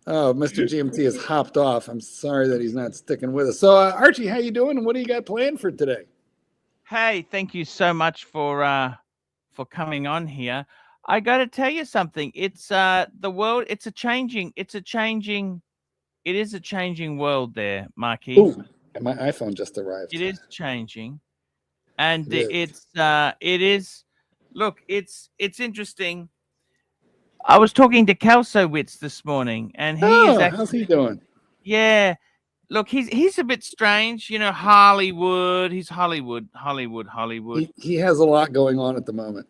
Speaker 4: Oh, Mr. GMT has hopped off. I'm sorry that he's not sticking with us. So, Archie, how you doing? And what do you got planned for today?
Speaker 1: Hey, thank you so much for coming on here. I got to tell you something. It's the world. It is a changing world there, Marky.
Speaker 4: Ooh, my iPhone just arrived.
Speaker 1: It is changing, and
Speaker 4: It
Speaker 1: it's look, it's interesting. I was talking to Kelsowitz this morning, and
Speaker 4: how's he doing?
Speaker 1: Yeah, look, he's a bit strange, Hollywood. He's Hollywood.
Speaker 4: He has a lot going on at the moment.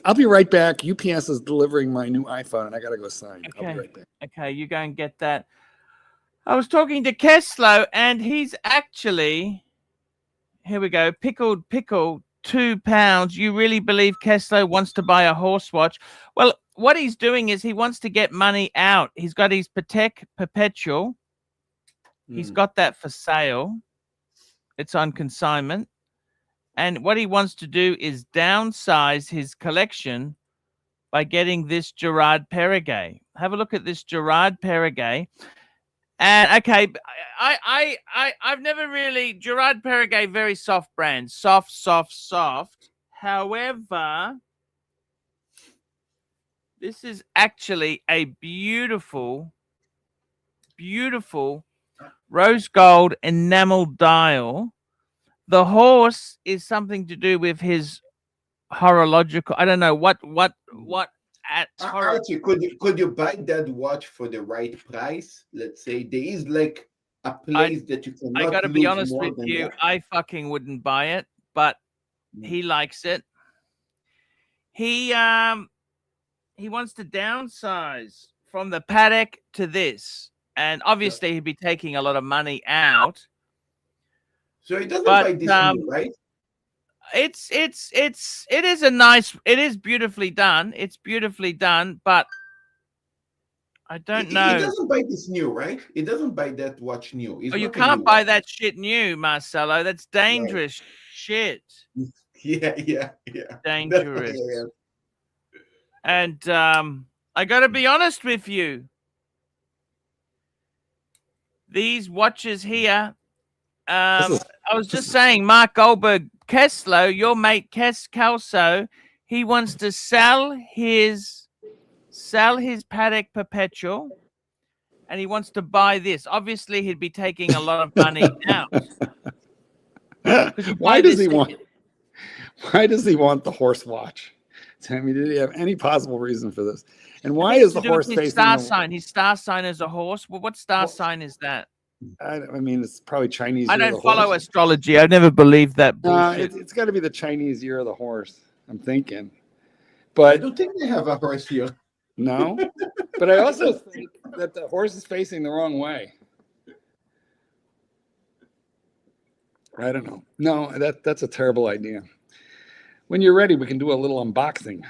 Speaker 4: I'll be right back. UPS is delivering my new iPhone, and I gotta go sign.
Speaker 1: Okay.
Speaker 4: I'll be right back.
Speaker 1: Okay, you go and get that. I was talking to Keslow, and he's actually, here we go, pickle, £2. You really believe Keslow wants to buy a horse watch? Well, what he's doing is he wants to get money out. He's got his Patek Perpetual. He's got that for sale. It's on consignment. And what he wants to do is downsize his collection by getting this Gerard Perregay. Have a look at this Gerard Perregay. And okay, I've never really Gerard Perregay, very soft brand, soft. However, this is actually a beautiful rose gold enamel dial. The horse is something to do with his horological. I don't know what
Speaker 3: Archie, could you buy that watch for the right price? Let's say there is like a place that you cannot.
Speaker 1: I gotta be honest with you, I fucking wouldn't buy it, but he likes it. He wants to downsize from the Patek to this, and obviously he'd be taking a lot of money out.
Speaker 3: So he doesn't buy this new, right?
Speaker 1: It is beautifully done. It's beautifully done, but I don't know.
Speaker 3: He doesn't buy this new, right? He doesn't buy that watch new.
Speaker 1: Oh, you can't buy that shit new, Marcelo. That's dangerous shit.
Speaker 3: Yeah.
Speaker 1: Dangerous. And I got to be honest with you. These watches here, I was just saying, Mark Goldberg, Keslow, your mate Kelso, he wants to sell his Patek Perpetual, and he wants to buy this. Obviously, he'd be taking a lot of money out.
Speaker 4: Why does he want the horse watch? Tell me, did he have any possible reason for this? And why is the horse facing
Speaker 1: star sign? His star sign is a horse. Well, what star sign is that?
Speaker 4: I mean, it's probably Chinese.
Speaker 1: I don't follow astrology. I never believed that.
Speaker 4: It's got to be the Chinese year of the horse. I'm thinking, but
Speaker 3: I don't think they have a horse here.
Speaker 4: No, but I also think that the horse is facing the wrong way. I don't know. No, that's a terrible idea. When you're ready, we can do a little unboxing.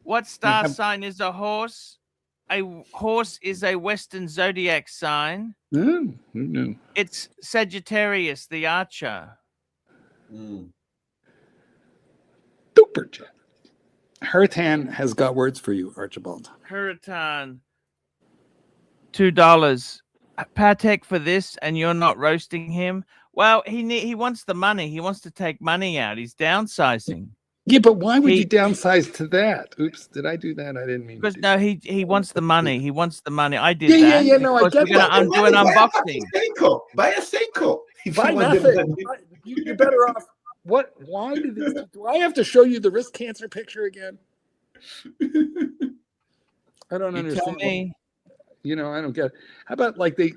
Speaker 1: What star sign is a horse? A horse is a Western zodiac sign.
Speaker 4: Who knew?
Speaker 1: It's Sagittarius, the archer.
Speaker 4: Super chat. Hurricane has got words for you, Archibald.
Speaker 1: Hurricane, $2. Patek for this, and you're not roasting him. Well, he wants the money. He wants to take money out. He's downsizing.
Speaker 4: Yeah, but why would you downsize to that? Oops, did I do that? I didn't mean
Speaker 1: because
Speaker 4: to.
Speaker 1: No, he wants the money. He wants the money. I did
Speaker 4: that.
Speaker 1: Yeah,
Speaker 4: no, I get that.
Speaker 1: I'm doing unboxing.
Speaker 3: Buy a Seiko.
Speaker 4: Buy nothing. You're better off. What? Why do I have to show you the wrist cancer picture again? I don't understand.
Speaker 1: Tell me.
Speaker 4: I don't get it. How about I'd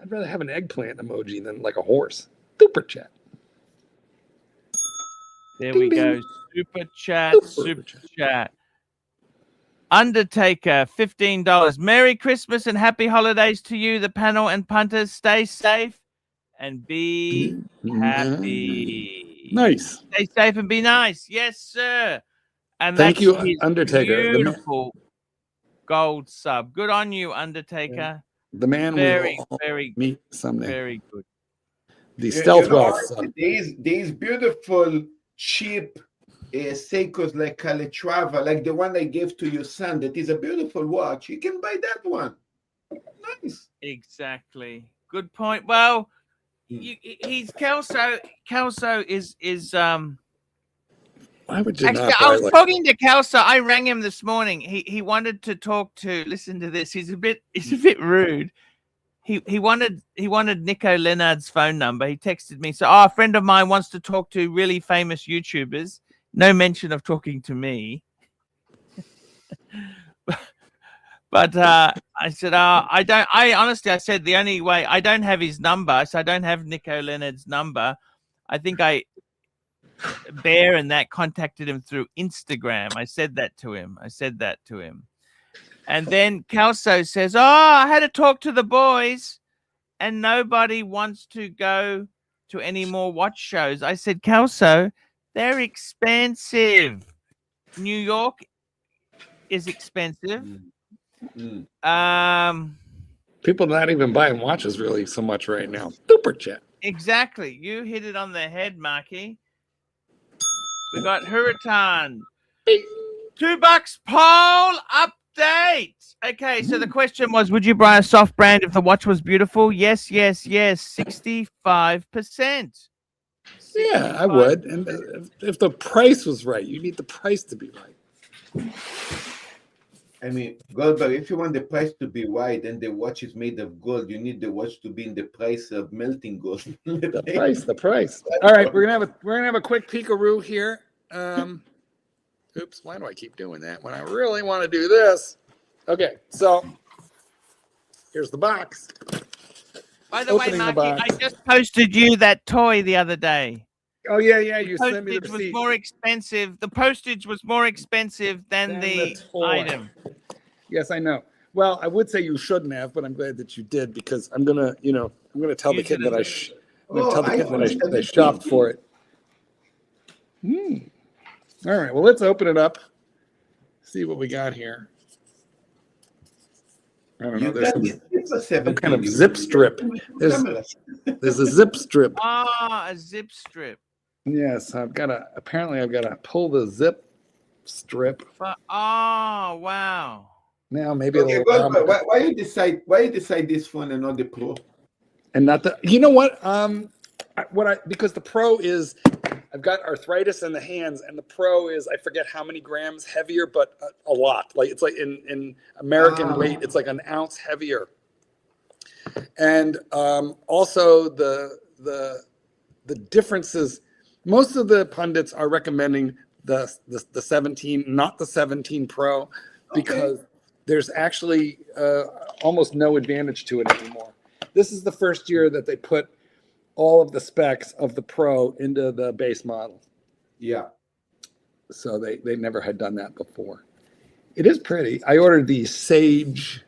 Speaker 4: rather have an eggplant emoji than like a horse. Super chat.
Speaker 1: There
Speaker 4: Ding,
Speaker 1: we
Speaker 4: ding.
Speaker 1: go. Super chat. Undertaker, $15. Merry Christmas and happy holidays to you, the panel and punters. Stay safe and be happy.
Speaker 4: Nice.
Speaker 1: Stay safe and be nice. Yes, sir. And
Speaker 4: Thank
Speaker 1: that's
Speaker 4: you,
Speaker 1: his
Speaker 4: Undertaker.
Speaker 1: beautiful gold sub. Good on you, Undertaker.
Speaker 4: The man
Speaker 1: Very,
Speaker 4: we will
Speaker 1: very,
Speaker 4: meet someday.
Speaker 1: very good.
Speaker 4: The stealth wealth
Speaker 3: Archie,
Speaker 4: sub.
Speaker 3: These beautiful, cheap Seikos like Calatrava, like the one I gave to your son, that is a beautiful watch. You can buy that one. Nice.
Speaker 1: Exactly. Good point. Well, he's Kelso. Kelso is
Speaker 4: Why would you
Speaker 1: actually,
Speaker 4: not
Speaker 1: I
Speaker 4: buy
Speaker 1: was
Speaker 4: like
Speaker 1: talking to Kelso. I rang him this morning. He wanted to talk to. Listen to this. He's a bit rude. He wanted Nico Leonard's phone number. He texted me. So, a friend of mine wants to talk to really famous YouTubers. No mention of talking to me. But I said, I don't. I honestly, I said the only way I don't have his number, so I don't have Nico Leonard's number. I think Bear and that contacted him through Instagram. I said that to him. And then Kelso says, I had to talk to the boys and nobody wants to go to any more watch shows. I said, Kelso, they're expensive. New York is expensive.
Speaker 4: people not even buying watches really so much right now? Super chat.
Speaker 1: Exactly. You hit it on the head, Marky. We got Hurritan. $2 poll update. Okay, so the question was, would you buy a soft brand if the watch was beautiful? Yes, yes, yes. 65%.
Speaker 4: Yeah, I would. And if the price was right, you need the price to be right.
Speaker 3: I mean, Goldberg, if you want the price to be right and the watch is made of gold, you need the watch to be in the price of melting gold.
Speaker 4: The price. All right, we're gonna have a quick peekaroo here. Oops, why do I keep doing that when I really want to do this? Okay, so here's the box.
Speaker 1: By the way,
Speaker 4: Opening the
Speaker 1: Marky,
Speaker 4: box.
Speaker 1: I just posted you that toy the other day.
Speaker 4: Oh yeah, you sent me the
Speaker 1: Postage was
Speaker 4: receipt.
Speaker 1: more expensive. The postage was more expensive than the
Speaker 4: toy.
Speaker 1: item.
Speaker 4: Yes, I know. Well, I would say you shouldn't have, but I'm glad that you did because I'm gonna tell the kid that I shopped for it. All right, well, let's open it up. See what we got here. I don't know. There's some kind of zip strip. There's a zip strip.
Speaker 1: A zip strip.
Speaker 4: Yes, apparently I've got to pull the zip strip.
Speaker 1: Oh, wow.
Speaker 4: Now maybe
Speaker 3: Okay, why you decide this phone and not the Pro?
Speaker 4: And not the, you know what? Because the Pro is, I've got arthritis in the hands, and the Pro is, I forget how many grams heavier, but a lot. Like it's like in American weight, it's like an ounce heavier. And also the differences. Most of the pundits are recommending the 17, not the 17 Pro, because there's actually almost no advantage to it anymore. This is the first year that they put all of the specs of the Pro into the base model.
Speaker 3: Yeah.
Speaker 4: So they never had done that before. It is pretty. I ordered the Sage.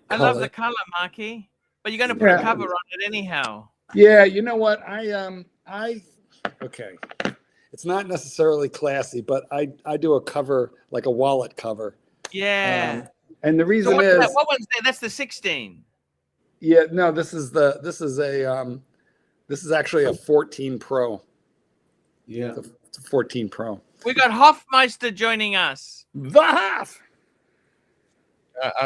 Speaker 1: I love the color, Marky. But you're going to put a cover on it anyhow.
Speaker 4: Yeah, you know what? Okay. It's not necessarily classy, but I do a cover, like a wallet cover.
Speaker 1: Yeah.
Speaker 4: And the reason
Speaker 1: what
Speaker 4: is
Speaker 1: what one's there? That's the 16.
Speaker 4: Yeah, no, this is actually a 14 Pro.
Speaker 3: Yeah.
Speaker 4: It's a 14 Pro.
Speaker 1: We got Hofmeister joining us.
Speaker 4: The Hoff.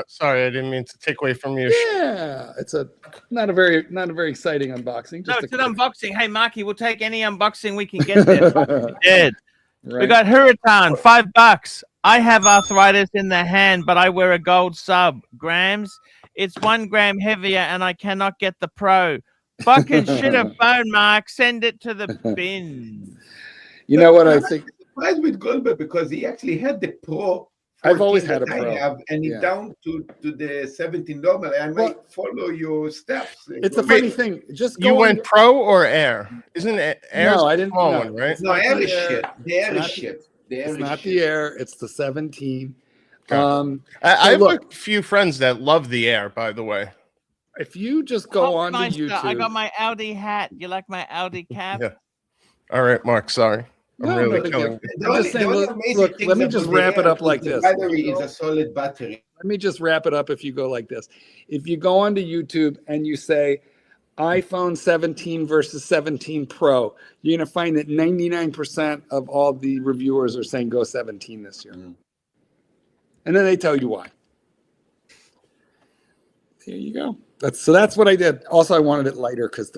Speaker 6: Sorry, I didn't mean to take away from you.
Speaker 4: Yeah, it's not a very exciting unboxing.
Speaker 1: No, it's an unboxing. Hey, Marky, we'll take any unboxing we can get there. Dead.
Speaker 4: Right.
Speaker 1: We got Hurritan, $5. I have arthritis in the hand, but I wear a gold sub. Grams. It's 1 gram heavier, and I cannot get the Pro. Fucking shit a phone, Mark. Send it to the bin.
Speaker 4: You know what I think?
Speaker 3: I'm surprised with Goldberg because he actually had the Pro.
Speaker 4: I've always had a
Speaker 3: that I
Speaker 4: Pro.
Speaker 3: have, and he down to the 17 normal. I might follow your steps.
Speaker 4: It's a funny thing.
Speaker 6: You went Pro or Air? Isn't it Air?
Speaker 4: No, I didn't.
Speaker 6: One, right?
Speaker 3: No, Air is shit. The Air is shit.
Speaker 4: It's not the Air. It's the 17.
Speaker 6: I have
Speaker 4: look,
Speaker 6: a few friends that love the Air, by the way.
Speaker 4: if you just go on to
Speaker 1: Hofmeister,
Speaker 4: YouTube,
Speaker 1: I got my Audi hat. You like my Audi cap?
Speaker 6: Yeah. All right, Mark. Sorry, I'm
Speaker 4: No,
Speaker 6: really
Speaker 4: no big
Speaker 6: killing
Speaker 4: deal.
Speaker 6: you.
Speaker 4: I'm just saying, look, let me just wrap it up like this.
Speaker 3: The battery is a solid battery.
Speaker 4: Let me just wrap it up if you go like this. If you go onto YouTube and you say iPhone 17 versus 17 Pro, you're going to find that 99% of all the reviewers are saying go 17 this year. And then they tell you why. There you go. That's what I did. Also, I wanted it lighter because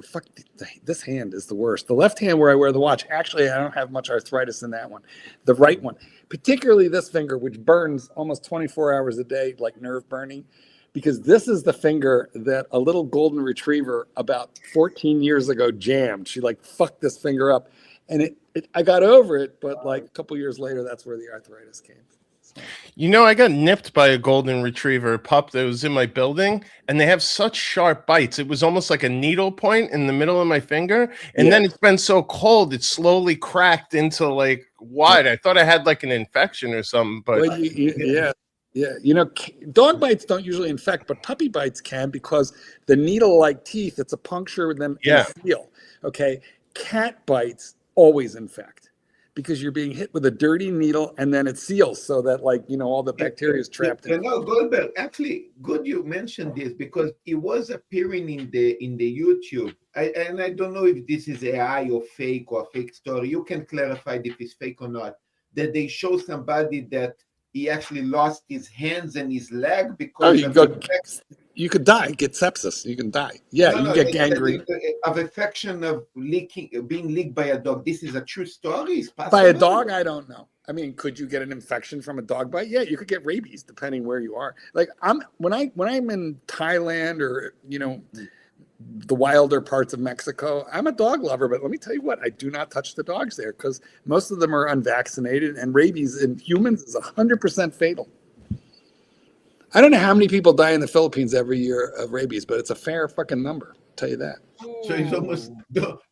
Speaker 4: this hand is the worst. The left hand where I wear the watch, actually, I don't have much arthritis in that one. The right one, particularly this finger, which burns almost 24 hours a day, like nerve burning, because this is the finger that a little golden retriever about 14 years ago jammed. She like fucked this finger up, and I got over it, but like a couple years later, that's where the arthritis came. So.
Speaker 6: You know, I got nipped by a golden retriever pup that was in my building, and they have such sharp bites. It was almost like a needle point in the middle of my finger, and then it's been so cold, it slowly cracked into like wide. I thought I had like an infection or something, but
Speaker 4: well, yeah. You know, dog bites don't usually infect, but puppy bites can because the needle-like teeth, it's a puncture with them in the heel. Okay, cat bites always infect. Because you're being hit with a dirty needle and then it seals so that, like, you know, all the bacteria is trapped in.
Speaker 3: You know, Goldberg, actually, good you mentioned this because it was appearing in the YouTube. And I don't know if this is AI or a fake story. You can clarify if it's fake or not. That they show somebody that he actually lost his hands and his leg because
Speaker 4: you could die, get sepsis. You can die. Yeah, you get gangrene.
Speaker 3: Of infection of being leaked by a dog. This is a true story.
Speaker 4: By a dog, I don't know. I mean, could you get an infection from a dog bite? Yeah, you could get rabies depending where you are. Like when I'm in Thailand or, you know, the wilder parts of Mexico, I'm a dog lover, but let me tell you what, I do not touch the dogs there because most of them are unvaccinated, and rabies in humans is 100% fatal. I don't know how many people die in the Philippines every year of rabies, but it's a fair fucking number. I'll tell you that.
Speaker 3: So it's almost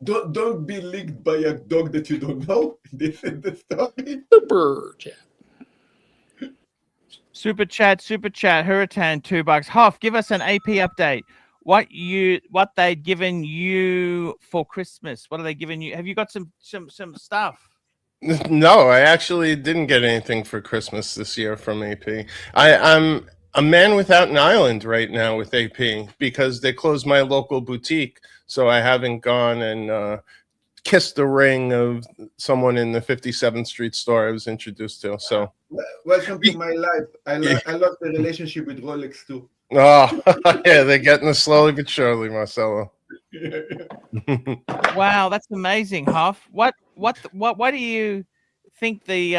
Speaker 3: don't be licked by a dog that you don't know. This is the story.
Speaker 4: Super chat.
Speaker 1: Super chat. Hurricane $2. Hoff, give us an AP update. What they'd given you for Christmas? What are they giving you? Have you got some stuff?
Speaker 6: No, I actually didn't get anything for Christmas this year from AP. I'm a man without an island right now with AP because they closed my local boutique, so I haven't gone and kissed the ring of someone in the 57th Street store I was introduced to. So,
Speaker 3: welcome to my life. I lost the relationship with Rolex too.
Speaker 6: Oh, yeah, they're getting it slowly but surely, Marcelo.
Speaker 1: Wow, that's amazing, Huff. What do you think the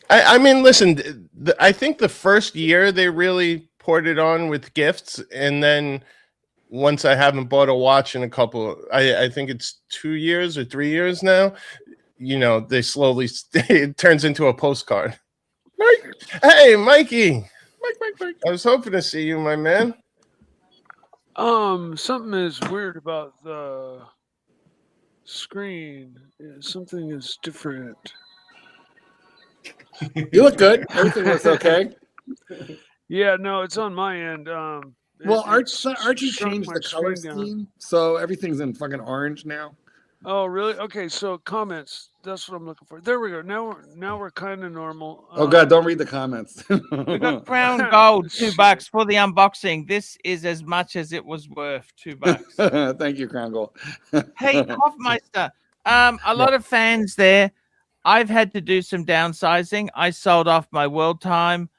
Speaker 6: I mean, listen, I think the first year they really poured it on with gifts, and then once I haven't bought a watch in a couple, I think it's 2 years or 3 years now, you know, they slowly, it turns into a postcard. Mike. Hey, Mikey. Mike. I was hoping to see you, my man.
Speaker 7: Something is weird about the screen. Something is different.
Speaker 4: You look good. Everything looks okay.
Speaker 7: Yeah, no, it's on my end.
Speaker 4: Well, Archie changed the color scheme, so everything's in fucking orange now.
Speaker 7: Oh, really? Okay, so comments. That's what I'm looking for. There we go. Now we're kind of normal.
Speaker 4: Oh God, don't read the comments.
Speaker 1: We got Crown Gold $2 for the unboxing. This is as much as it was worth. $2.
Speaker 4: Thank you, Crown Gold.
Speaker 1: Hey, Hoffmeister. A lot of fans there. I've had to do some downsizing. I sold off my World Time,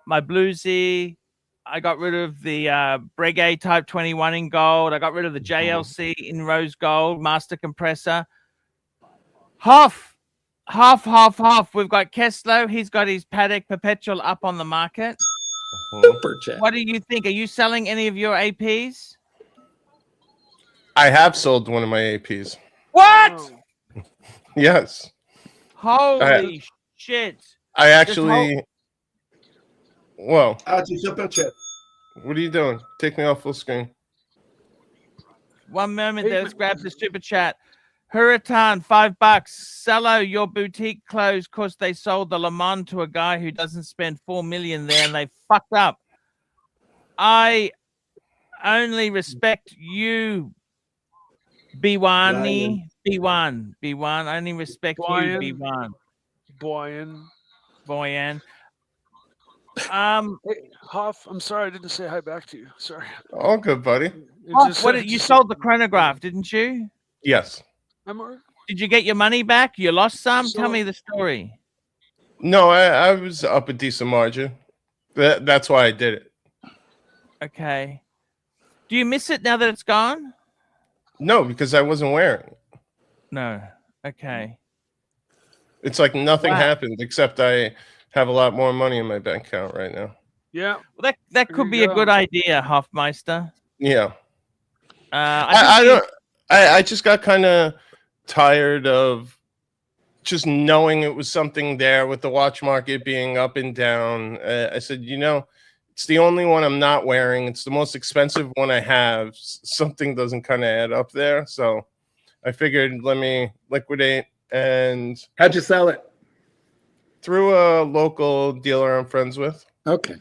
Speaker 1: my Bluesy. I got rid of the Breguet Type 21 in gold. I got rid of the JLC in rose gold, master compressor. Hoff. We've got Keslow. He's got his Paddock Perpetual up on the market.
Speaker 4: Super chat.
Speaker 1: What do you think? Are you selling any of your APs?
Speaker 6: I have sold one of my APs.
Speaker 1: What?
Speaker 7: Oh.
Speaker 6: Yes.
Speaker 1: Holy shit.
Speaker 6: I actually... Whoa.
Speaker 3: Archie, super chat.
Speaker 6: What are you doing? Take me off full screen.
Speaker 1: One moment there. Let's grab the super chat. Hurritan, $5. Sello, your boutique closed because they sold the Le Mans to a guy who doesn't spend $4 million there, and they fucked up. I only respect you, B1. B1. I only respect you, B1. Boyan.
Speaker 7: Hey, Hoff, I'm sorry I didn't say hi back to you. Sorry.
Speaker 6: All good, buddy.
Speaker 1: You sold the chronograph, didn't you?
Speaker 6: Yes.
Speaker 1: Did you get your money back? You lost some? Tell me the story.
Speaker 6: No, I was up a decent margin. That's why I did it.
Speaker 1: Okay. Do you miss it now that it's gone?
Speaker 6: No, because I wasn't wearing it.
Speaker 1: No. Okay.
Speaker 6: It's like nothing happened except I have a lot more money in my bank account right now.
Speaker 7: Yeah.
Speaker 1: Well, that could be a good idea, Hofmeister.
Speaker 6: Yeah. I just got kind of tired of just knowing it was something there with the watch market being up and down. I said, it's the only one I'm not wearing. It's the most expensive one I have. Something doesn't kind of add up there. So I figured, let me liquidate. And
Speaker 4: how'd you sell it?
Speaker 6: Through a local dealer I'm friends with.
Speaker 4: Okay.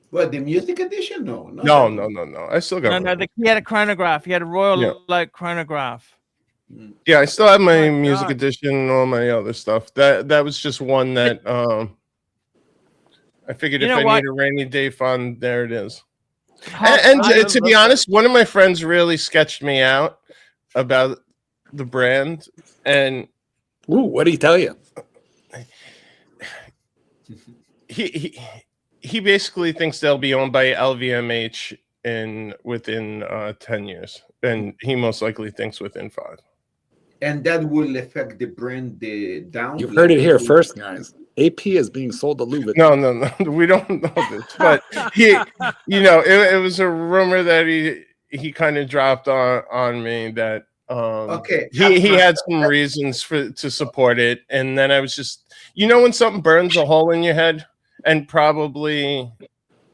Speaker 3: What, the music edition? No.
Speaker 6: I still got
Speaker 1: he had a chronograph. He had a Royal Oak chronograph.
Speaker 6: Yeah, I still have my music edition and all my other stuff. That was just one that I figured if I need a rainy day fund, there it is. And to be honest, one of my friends really sketched me out about the brand. And
Speaker 4: what did he tell you?
Speaker 6: He basically thinks they'll be owned by LVMH within 10 years, and he most likely thinks within 5.
Speaker 3: And that will affect the brand down.
Speaker 4: You've heard it here first, guys. AP is being sold to Louis Vuitton.
Speaker 6: No, we don't know this, but it was a rumor that he kind of dropped on me that he had some reasons to support it, and then I was just when something burns a hole in your head. And probably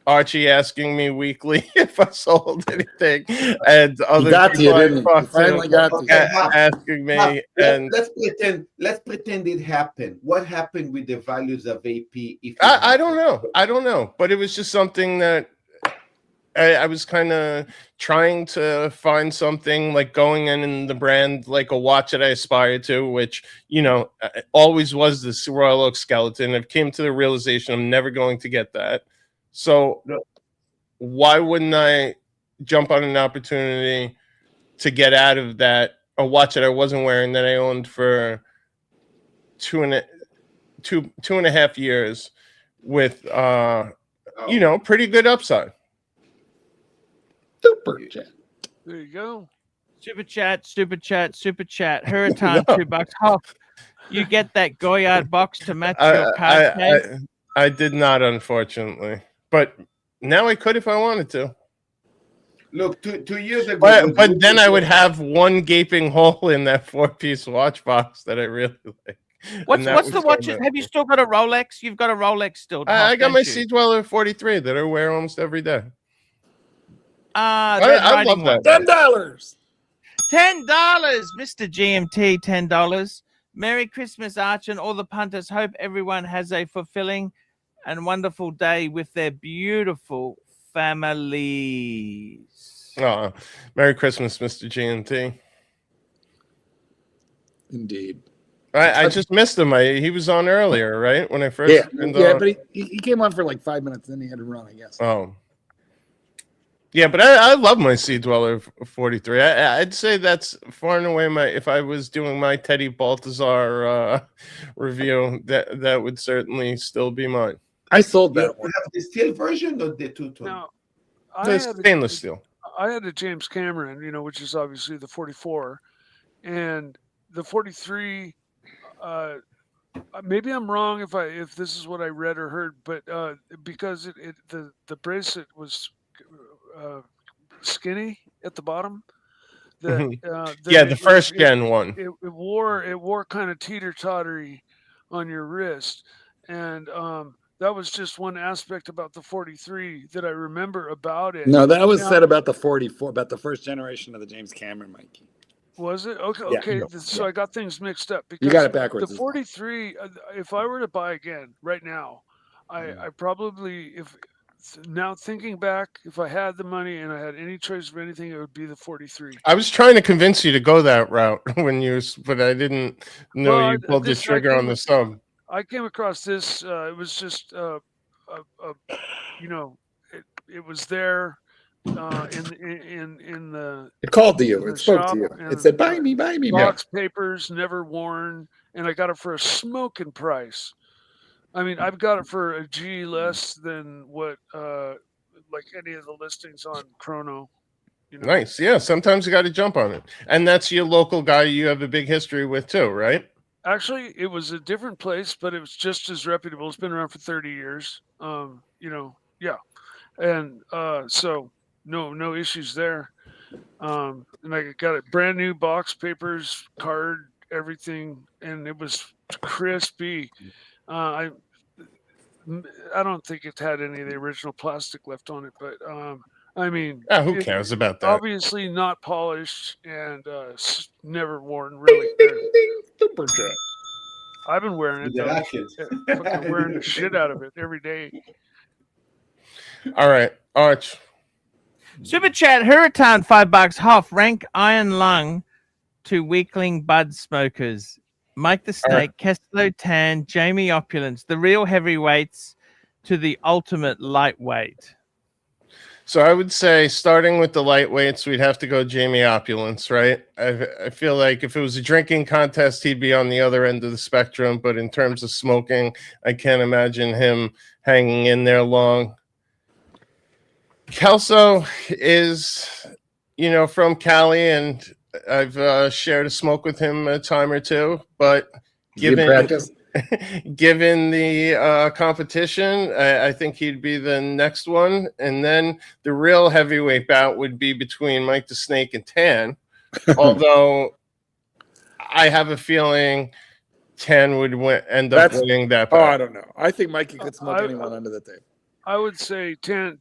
Speaker 6: Archie asking me weekly if I sold anything, and other people
Speaker 4: finally got to
Speaker 6: asking me.
Speaker 3: Let's pretend it happened. What happened with the values of AP?
Speaker 6: I don't know, but it was just something that I was kind of trying to find something like going in the brand, like a watch that I aspired to, which, always was this Royal Oak skeleton. I've came to the realization I'm never going to get that. So why wouldn't I jump on an opportunity to get out of that, a watch that I wasn't wearing that I owned for two and a half years with, pretty good upside.
Speaker 4: Super chat.
Speaker 7: There you go.
Speaker 1: Super chat. Hurritan, $2. Hoff, you get that Goyard box to match your card case?
Speaker 6: I did not, unfortunately, but now I could if I wanted to.
Speaker 3: Look, 2 years ago,
Speaker 6: but then I would have one gaping hole in that 4-piece watch box that I really like.
Speaker 1: What's the watches? Have you still got a Rolex? You've got a Rolex still.
Speaker 6: I got my Sea Dweller 43 that I wear almost every day.
Speaker 1: I love that.
Speaker 4: $10.
Speaker 1: Mr. GMT, $10. Merry Christmas, Arch, and all the punters. Hope everyone has a fulfilling and wonderful day with their beautiful families.
Speaker 6: Oh, Merry Christmas, Mr. GMT.
Speaker 4: Indeed.
Speaker 6: I just missed him. He was on earlier, right? When I first
Speaker 4: but he came on for like 5 minutes, then he had to run, I guess.
Speaker 6: Oh. Yeah, but I love my Sea Dweller 43. I'd say that's far and away if I was doing my Teddy Baltazar review, that would certainly still be mine.
Speaker 4: I sold that one.
Speaker 3: Have the steel version or the two-tone?
Speaker 7: No,
Speaker 6: stainless steel.
Speaker 7: I had a James Cameron, which is obviously the 44, and the 43. Maybe I'm wrong if this is what I read or heard, but because the bracelet was skinny at the bottom.
Speaker 6: The first gen one.
Speaker 7: It wore kind of teeter-tottery on your wrist, and that was just one aspect about the 43 that I remember about it.
Speaker 4: No, that was said about the 44, about the first generation of the James Cameron, Mikey.
Speaker 7: Was it? Okay.
Speaker 4: Yeah,
Speaker 7: Okay.
Speaker 4: yeah.
Speaker 7: So I got things mixed up
Speaker 4: You
Speaker 7: because
Speaker 4: got it backwards.
Speaker 7: the 43, if I were to buy again right now, I probably, if now thinking back, if I had the money and I had any choice of anything, it would be the 43.
Speaker 6: I was trying to convince you to go that route but I didn't know
Speaker 7: Well,
Speaker 6: you pulled the trigger on the sub.
Speaker 7: I came across this. It was just, you know, it was there in the
Speaker 4: It called to you.
Speaker 7: in the
Speaker 4: It spoke
Speaker 7: shop,
Speaker 4: to you.
Speaker 7: and
Speaker 4: It said, "Buy me, buy me."
Speaker 7: box papers, never worn, and I got it for a smoking price. I mean, I've got it for a G less than what like any of the listings on Chrono. You know?
Speaker 6: Nice. Yeah, sometimes you got to jump on it. And that's your local guy you have a big history with too, right?
Speaker 7: Actually, it was a different place, but it was just as reputable. It's been around for 30 years. You know, yeah. And so no issues there. And I got it brand new, box papers, card, everything, and it was crispy. I don't think it had any of the original plastic left on it, but I mean,
Speaker 6: Who cares about that?
Speaker 7: Obviously not polished and never worn. Really good.
Speaker 4: Super chat.
Speaker 7: I've been wearing it. Fucking wearing the shit out of it every day.
Speaker 6: All right, Arch.
Speaker 1: Super chat, Hurritan, $5. Hoff, rank Iron Lung to weakling bud smokers. Mike the Snake, Kessler Tan, Jamie Opulence, the real heavyweights to the ultimate lightweight.
Speaker 6: So I would say, starting with the lightweights, we'd have to go Jamie Opulence, right? I feel like if it was a drinking contest, he'd be on the other end of the spectrum. But in terms of smoking, I can't imagine him hanging in there long. Kelso is, from Cali, and I've shared a smoke with him a time or two. But given the competition, I think he'd be the next one. And then the real heavyweight bout would be between Mike the Snake and Tan. Although I have a feeling Tan would end up winning that bout.
Speaker 4: Oh, I don't know. I think Mikey could smoke anyone under the table.
Speaker 7: I would say Tan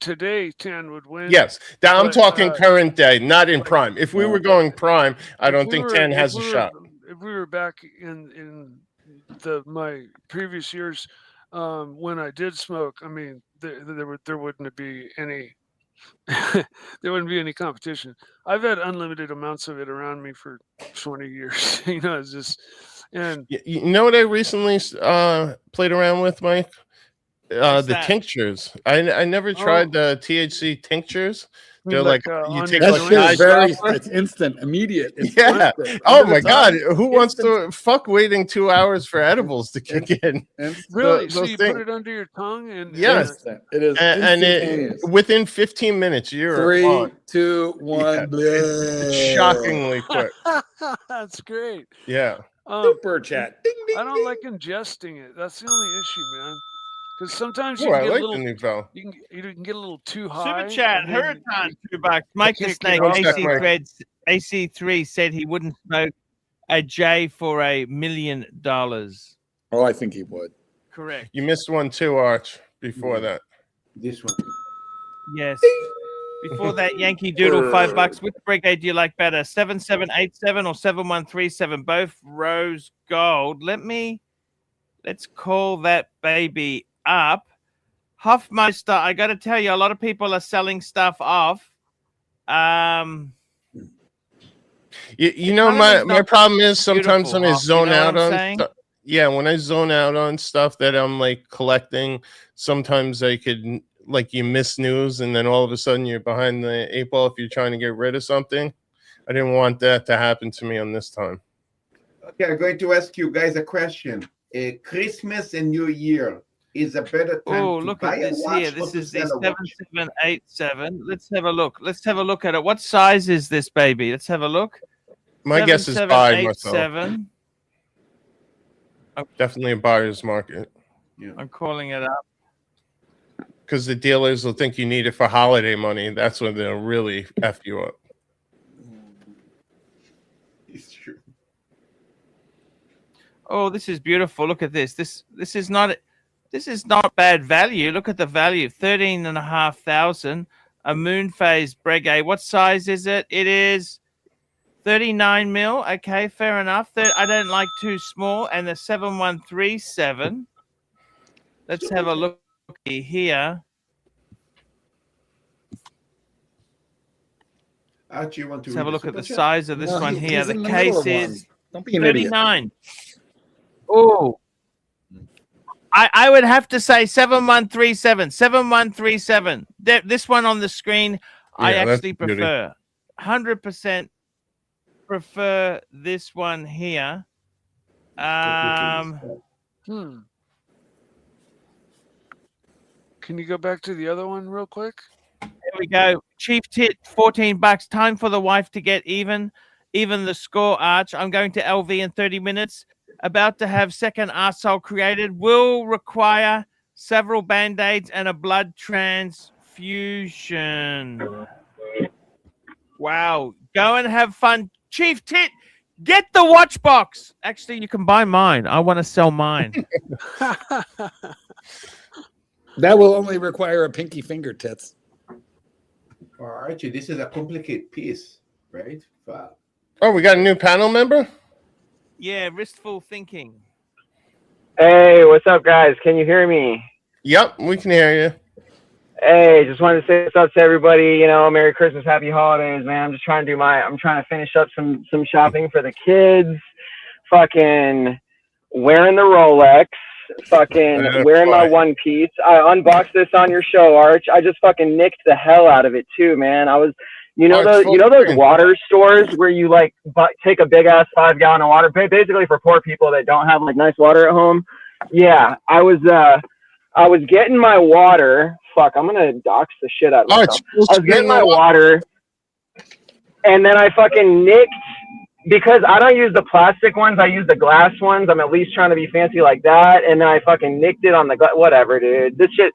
Speaker 7: would win.
Speaker 6: Yes, I'm talking current day, not in prime. If we were going prime, I don't think Tan has a shot.
Speaker 7: If we were back in my previous years, when I did smoke, I mean, there wouldn't be any there wouldn't be any competition. I've had unlimited amounts of it around me for 20 years. It's just, and
Speaker 6: you know what I recently played around with, Mike? The tinctures. I never tried the THC tinctures. They're like you take
Speaker 4: it's instant, immediate. It's
Speaker 6: instant. Oh my god, who wants to fuck waiting 2 hours for edibles to kick in?
Speaker 7: Really? So you put it under your tongue and
Speaker 6: yes,
Speaker 4: it is,
Speaker 6: and within 15 minutes you're
Speaker 4: 3, 2, 1.
Speaker 6: It's shockingly quick.
Speaker 7: That's great.
Speaker 6: Yeah.
Speaker 4: Super chat. Ding, ding,
Speaker 7: I don't like ingesting it. That's the only issue, man. Because sometimes you
Speaker 6: can
Speaker 7: get
Speaker 6: a little,
Speaker 7: you can get a little too high.
Speaker 1: Super chat, Hurritan, $2. Mike the Snake, AC3 said he wouldn't smoke a J for $1 million.
Speaker 4: Oh, I think he would.
Speaker 1: Correct.
Speaker 6: You missed one too, Arch. Before that,
Speaker 3: this one.
Speaker 1: Yes. Before that, Yankee Doodle, $5. Which brigade do you like better, 7787 or 7137? Both rose gold. Let's call that baby up. Hoffmeister, I got to tell you, a lot of people are selling stuff off. My
Speaker 6: problem is sometimes when I zone out on
Speaker 1: stuff.
Speaker 6: Yeah, when I zone out on stuff that I'm like collecting, sometimes I could you miss news and then all of a sudden you're behind the 8 ball if you're trying to get rid of something. I didn't want that to happen to me on this time.
Speaker 3: Okay, I'm going to ask you guys a question. Christmas and New Year is a better time to buy a watch.
Speaker 1: Here. This is the 7787. Let's have a look. Let's have a look at it. What size is this baby? Let's have a look.
Speaker 6: My guess is buy myself. Definitely a buyer's market.
Speaker 1: Yeah. I'm calling it up.
Speaker 6: Because the dealers will think you need it for holiday money. That's when they'll really F you up.
Speaker 3: It's true.
Speaker 1: Oh, this is beautiful. Look at this. This is not bad value. Look at the value. 13,500. A moon phase Breguet. What size is it? It is 39 mil. Okay, fair enough. I don't like too small. And the 7137. Let's have a look here.
Speaker 3: Archie, you want to
Speaker 1: Let's have a
Speaker 3: read
Speaker 1: look at the
Speaker 3: super chat?
Speaker 1: size of this
Speaker 4: No,
Speaker 1: one here.
Speaker 4: he's
Speaker 1: The
Speaker 4: in the middle
Speaker 1: case
Speaker 4: of one.
Speaker 1: is
Speaker 4: Don't be an idiot.
Speaker 1: 39. Oh, I would have to say 7137. 7137. This one on the screen, I
Speaker 6: Yeah, that's
Speaker 1: actually
Speaker 6: a beauty.
Speaker 1: prefer. 100% prefer this one here.
Speaker 7: Hmm. Can you go back to the other one real quick?
Speaker 1: There we go. Chief Tit, $14. Time for the wife to get even. Even the score, Arch. I'm going to LV in 30 minutes. About to have second arsehole created. Will require several band-aids and a blood transfusion. Wow. Go and have fun. Chief Tit, get the watch box. Actually, you can buy mine. I want to sell mine.
Speaker 4: That will only require a pinky finger, Tits.
Speaker 3: Oh, Archie, this is a complicated piece, right? Wow.
Speaker 6: Oh, we got a new panel member?
Speaker 1: Yeah, wistful thinking.
Speaker 8: Hey, what's up, guys? Can you hear me?
Speaker 6: Yep, we can hear you.
Speaker 8: Hey, just wanted to say what's up to everybody. You know, Merry Christmas, Happy Holidays, man. I'm just trying to I'm trying to finish up some shopping for the kids. Fucking wearing the Rolex. Fucking wearing my One Piece. I unboxed this on your show, Arch. I just fucking nicked the hell out of it too, man. I was, you know those water stores where you like take a big ass 5-gallon of water, basically for poor people that don't have like nice water at home. Yeah, I was getting my water. Fuck, I'm gonna dox the shit out of myself. I was getting my water, and then I fucking nicked, because I don't use the plastic ones, I use the glass ones. I'm at least trying to be fancy like that. And then I fucking nicked it on the whatever, dude. This shit's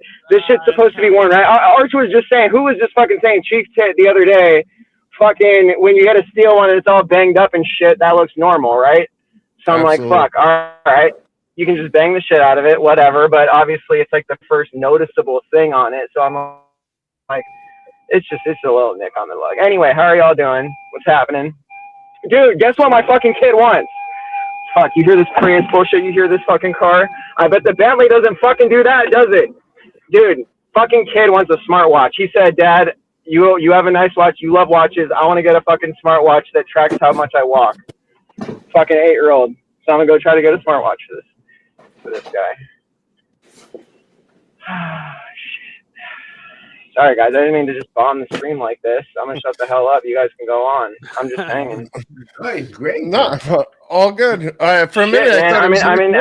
Speaker 8: supposed to be worn, right? Arch was just saying, who was just fucking saying Chief Tit the other day? Fucking when you get a steel one and it's all banged up and shit, that looks normal, right? So I'm like, fuck, all right. You can just bang the shit out of it, whatever. But obviously it's like the first noticeable thing on it. So I'm like, it's a little nick on the lug. Anyway, how are y'all doing? What's happening? Dude, guess what my fucking kid wants? Fuck, you hear this Prius bullshit? You hear this fucking car? I bet the Bentley doesn't fucking do that, does it? Dude, fucking kid wants a smartwatch. He said, Dad, you have a nice watch. You love watches. I want to get a fucking smartwatch that tracks how much I walk. Fucking 8-year-old. So I'm going to go try to get a smartwatch for this guy. Sorry, guys. I didn't mean to just bomb the stream like this. I'm gonna shut the hell up. You guys can go on. I'm just hanging.
Speaker 3: Oh, it's great.
Speaker 6: No, all good. For a minute,
Speaker 8: man, I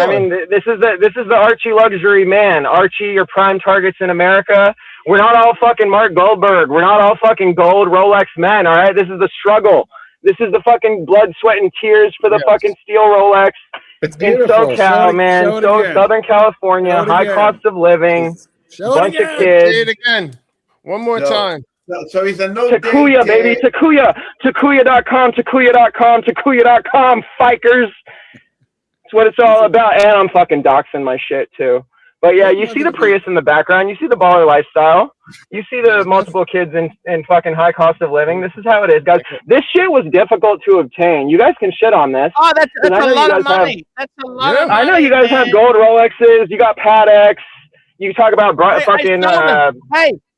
Speaker 8: mean, this is the Archie luxury man. Archie, your prime targets in America. We're not all fucking Mark Goldberg. We're not all fucking gold Rolex men. All right, this is the struggle. This is the fucking blood, sweat, and tears for the fucking steel Rolex.
Speaker 4: It's
Speaker 8: in
Speaker 4: beautiful.
Speaker 8: SoCal, man. Southern California, high cost of living, bunch of kids.
Speaker 6: Say it again. One more time.
Speaker 3: So it's a no
Speaker 8: Takuya, baby. Takuya. Takuya.com. Takuya.com. Fikers. That's what it's all about. And I'm fucking doxing my shit too. But yeah, you see the Prius in the background. You see the baller lifestyle. You see the multiple kids in fucking high cost of living. This is how it is, guys. This shit was difficult to obtain. You guys can shit on this.
Speaker 1: Oh, that's a lot of money. That's a lot of money.
Speaker 8: I know you guys have gold Rolexes. You got Pateks. You talk about fucking.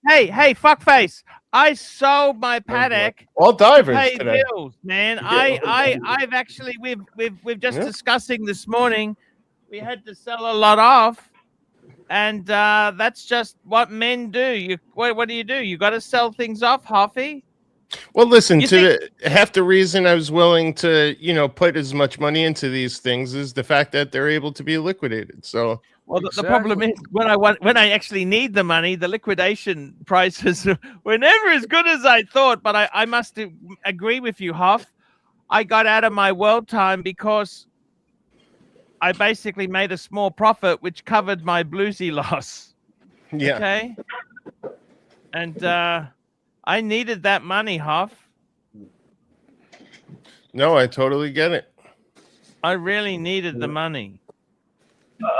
Speaker 1: Hey, fuckface! I sold my Patek.
Speaker 6: All divers
Speaker 1: to pay
Speaker 6: today.
Speaker 1: bills, man. I've actually we've just discussing this morning. We had to sell a lot off, and that's just what men do. What do? You got to sell things off, Hoffy.
Speaker 6: Well, listen, half the reason I was willing to, put as much money into these things is the fact that they're able to be liquidated. So.
Speaker 1: Well, the problem is when I actually need the money, the liquidation prices were never as good as I thought. But I must agree with you, Hoff. I got out of my world time because I basically made a small profit, which covered my bluesy loss.
Speaker 6: Yeah.
Speaker 1: Okay. And I needed that money, Hoff.
Speaker 6: No, I totally get it.
Speaker 1: I really needed the money.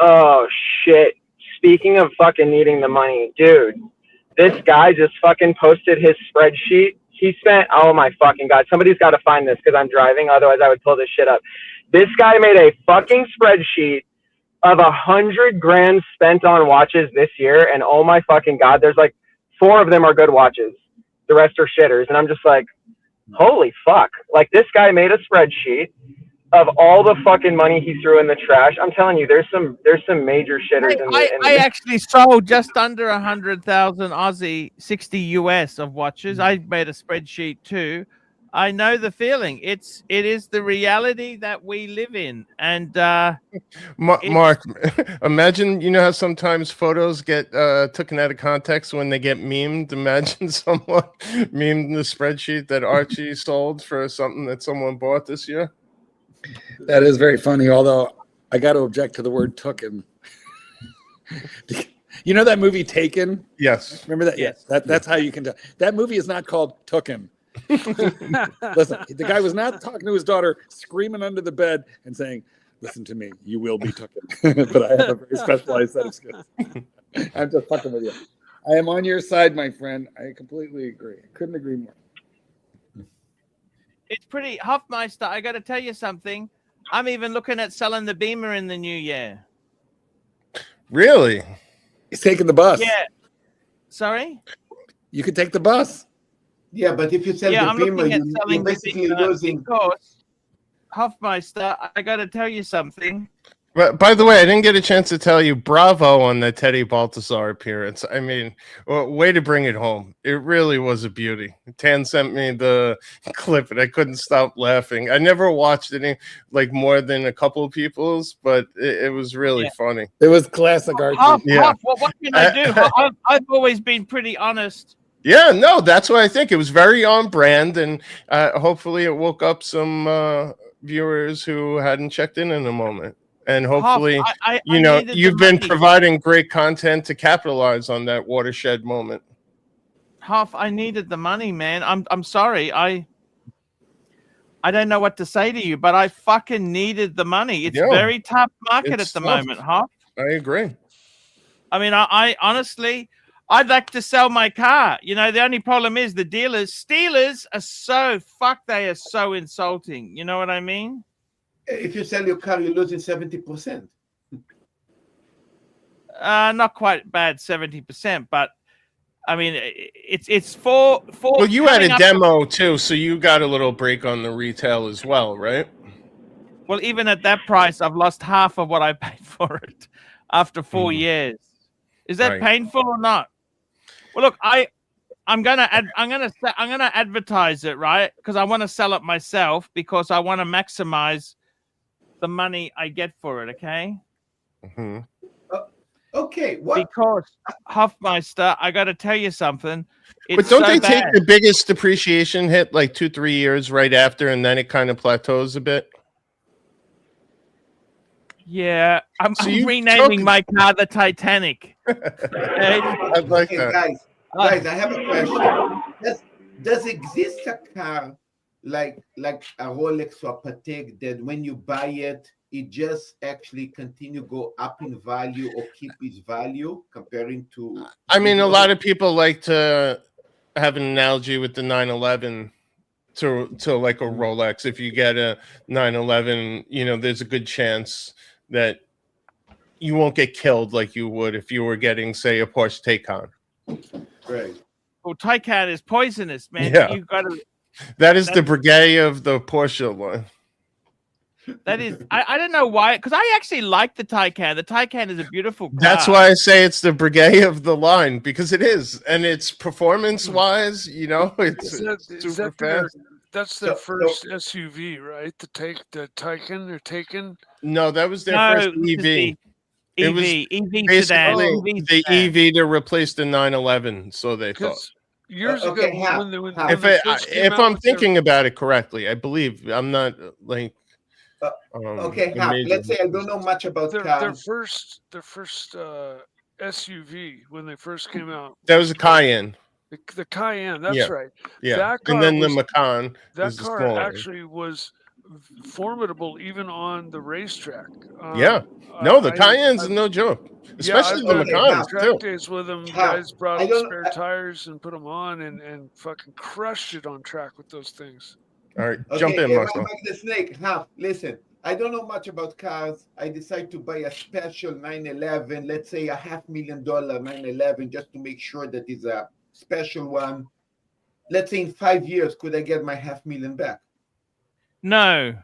Speaker 8: Oh shit. Speaking of fucking needing the money, dude, this guy just fucking posted his spreadsheet He spent, oh my fucking God, somebody's got to find this because I'm driving. Otherwise I would pull this shit up. This guy made a fucking spreadsheet of 100 grand spent on watches this year. And oh my fucking God, there's like 4 of them are good watches. The rest are shitters. And I'm just like, holy fuck. Like, this guy made a spreadsheet of all the fucking money he threw in the trash. I'm telling you, there's some major shitters in the.
Speaker 1: I actually sold just under 100,000 Aussie, 60 US of watches. I made a spreadsheet too. I know the feeling. It is the reality that we live in, and
Speaker 6: Mark, imagine, you know how sometimes photos get taken out of context when they get memed. Imagine someone memed the spreadsheet that Archie sold for something that someone bought this year.
Speaker 4: That is very funny, although I got to object to the word "tooken." You know that movie Taken?
Speaker 6: Yes.
Speaker 4: Remember that? Yes. That's how you can tell. That movie is not called Tooken. Listen, the guy was not talking to his daughter, screaming under the bed and saying, "Listen to me, you will be tooken." But I have a very specialized set of skills. I'm just fucking with you. I am on your side, my friend. I completely agree. I couldn't agree more.
Speaker 1: it's pretty Hofmeister. I got to tell you something. I'm even looking at selling the Beamer in the new year.
Speaker 6: Really?
Speaker 4: He's taking the bus.
Speaker 1: Yeah. Sorry?
Speaker 4: You could take the bus.
Speaker 3: Yeah, but if you sell
Speaker 1: Yeah,
Speaker 3: the
Speaker 1: I'm
Speaker 3: Beamer,
Speaker 1: looking at
Speaker 3: you're
Speaker 1: selling the
Speaker 3: basically
Speaker 1: Beamer
Speaker 3: losing.
Speaker 1: because Hofmeister, I got to tell you something.
Speaker 6: But by the way, I didn't get a chance to tell you, bravo on the Teddy Baltazar appearance. I mean, way to bring it home. It really was a beauty. Tan sent me the clip, and I couldn't stop laughing. I never watched any, like, more than a couple of people's, but it was really funny.
Speaker 4: It was classic Archie.
Speaker 1: Huff,
Speaker 6: Yeah.
Speaker 1: Huff, what can I do? I've always been pretty honest.
Speaker 6: Yeah, no, that's what I think. It was very on brand, and hopefully it woke up some viewers who hadn't checked in a moment. And hopefully,
Speaker 1: I
Speaker 6: you've been
Speaker 1: money.
Speaker 6: providing great content to capitalize on that watershed moment.
Speaker 1: Huff, I needed the money, man. I'm sorry. I don't know what to say to you, but I fucking needed the money. It's very tough market at the moment, Huff.
Speaker 6: I agree.
Speaker 1: I mean, I honestly, I'd like to sell my car. You know, the only problem is the stealers are they are so insulting. You know what I mean?
Speaker 3: If you sell your car, you're losing 70%.
Speaker 1: Not quite bad, 70%, but I mean, it's for.
Speaker 6: Well, you had a demo too, so you got a little break on the retail as well, right?
Speaker 1: Well, even at that price, I've lost half of what I paid for it after 4 years. Is that painful or not? Well, look, I'm gonna advertise it, right? Because I want to sell it myself because I want to maximize the money I get for it. Okay.
Speaker 6: Mm-hmm.
Speaker 3: Okay. What?
Speaker 1: Because Hofmeister, I got to tell you something.
Speaker 6: But don't they take the biggest depreciation hit like 2-3 years right after, and then it kind of plateaus a bit?
Speaker 1: Yeah, I'm renaming my car the Titanic. Okay?
Speaker 6: I like that.
Speaker 3: Guys, I have a question. Does exist a car like a Rolex or a Patek that when you buy it, it just actually continue go up in value or keep its value comparing to?
Speaker 6: I mean, a lot of people like to have an analogy with the 911 to like a Rolex. If you get a 911, you know, there's a good chance that you won't get killed like you would if you were getting, say, a Porsche Taycan.
Speaker 3: Right.
Speaker 1: Well, Taycan is poisonous, man.
Speaker 6: Yeah.
Speaker 1: You've got to.
Speaker 6: That is the Breguet of the Porsche line.
Speaker 1: That is, I don't know why, because I actually like the Taycan. The Taycan is a beautiful car.
Speaker 6: That's why I say it's the Breguet of the line, because it is, and it's performance-wise, you know, it's super fast.
Speaker 7: That's their first SUV, right? The Taycan or Taken?
Speaker 6: No, that was their first EV. It was
Speaker 1: EV
Speaker 6: basically
Speaker 1: sedan.
Speaker 6: the EV to replace the 911, so they thought.
Speaker 7: Years ago,
Speaker 6: if I'm thinking about it correctly, I believe I'm not like.
Speaker 3: Let's say I don't know much about cars.
Speaker 7: Their first SUV when they first came out.
Speaker 6: That was a Cayenne.
Speaker 7: The Cayenne, that's right.
Speaker 6: Yeah,
Speaker 7: That car
Speaker 6: and then the Macan.
Speaker 7: That car actually was formidable even on the racetrack.
Speaker 6: Yeah. No, the
Speaker 7: I-
Speaker 6: Cayenne's
Speaker 7: I've-
Speaker 6: no joke,
Speaker 7: yeah,
Speaker 6: especially
Speaker 7: I've
Speaker 6: the
Speaker 7: done
Speaker 3: Okay,
Speaker 6: Macans
Speaker 7: track
Speaker 6: too.
Speaker 7: days with them.
Speaker 3: Huh.
Speaker 7: Guys brought
Speaker 3: I don't-
Speaker 7: spare tires and put them on and fucking crushed it on track with those things.
Speaker 6: All right,
Speaker 3: Okay,
Speaker 6: jump in,
Speaker 3: Mike
Speaker 6: Marcel.
Speaker 3: the Snake. Huh? Listen, I don't know much about cars. I decide to buy a special 911, let's say $500,000 911, just to make sure that it's a special one. Let's say in 5 years, could I get my $500,000 back?
Speaker 1: No.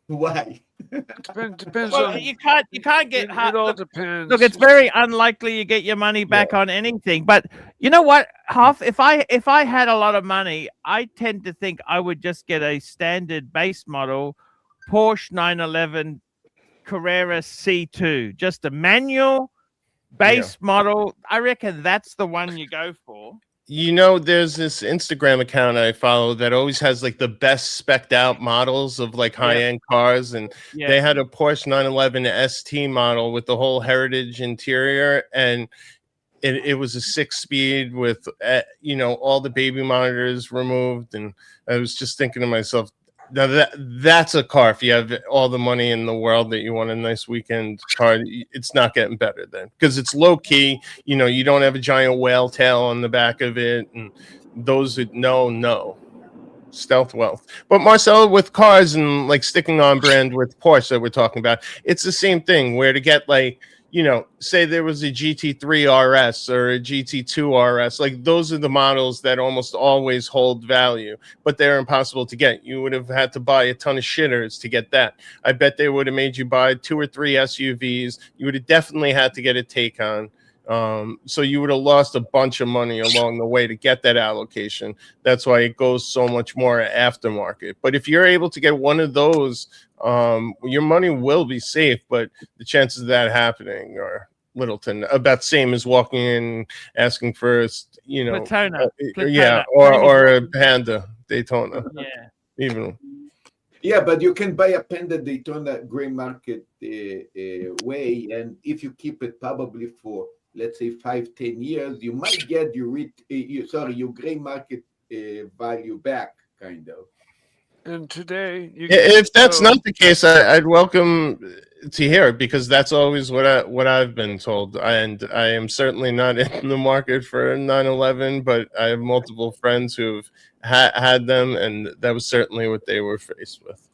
Speaker 3: Why?
Speaker 7: Depends
Speaker 1: Well,
Speaker 7: on.
Speaker 1: you can't get.
Speaker 7: It all
Speaker 1: Look,
Speaker 7: depends.
Speaker 1: look, it's very unlikely you get your money back on anything. But you know what, Huff? If I had a lot of money, I tend to think I would just get a standard base model Porsche 911 Carrera C2, just a manual base model. I reckon that's the one you go for.
Speaker 6: You know, there's this Instagram account I follow that always has like the best specced out models of like high-end cars, and they had a Porsche 911 ST model with the whole heritage interior, and it was a 6-speed with you know, all the baby monitors removed. And I was just thinking to myself, now that's a car. If you have all the money in the world that you want a nice weekend car, it's not getting better then, because it's low key. You know, you don't have a giant whale tail on the back of it, and those that no stealth wealth. But Marcel, with cars and like sticking on brand with Porsche that we're talking about, it's the same thing. Where to get, like, you know, say there was a GT3 RS or a GT2 RS, like those are the models that almost always hold value, but they're impossible to get. You would have had to buy a ton of shitters to get that. I bet they would have made you buy 2 or 3 SUVs. You would have definitely had to get a Taycan. So you would have lost a bunch of money along the way to get that allocation. That's why it goes so much more aftermarket. But if you're able to get one of those, your money will be safe, but the chances of that happening are little to about same as walking in asking for, you know,
Speaker 1: Platona.
Speaker 6: yeah, or a Panda Daytona.
Speaker 1: Yeah.
Speaker 6: Even.
Speaker 3: Yeah, but you can buy a Panda Daytona gray market way, and if you keep it probably for, let's say, 5-10 years, you might get your gray market value back, kind of.
Speaker 7: And today,
Speaker 6: If that's not the case, I'd welcome to hear it, because that's always what I've been told, and I am certainly not in the market for 911, but I have multiple friends who've had them, and that was certainly what they were faced with.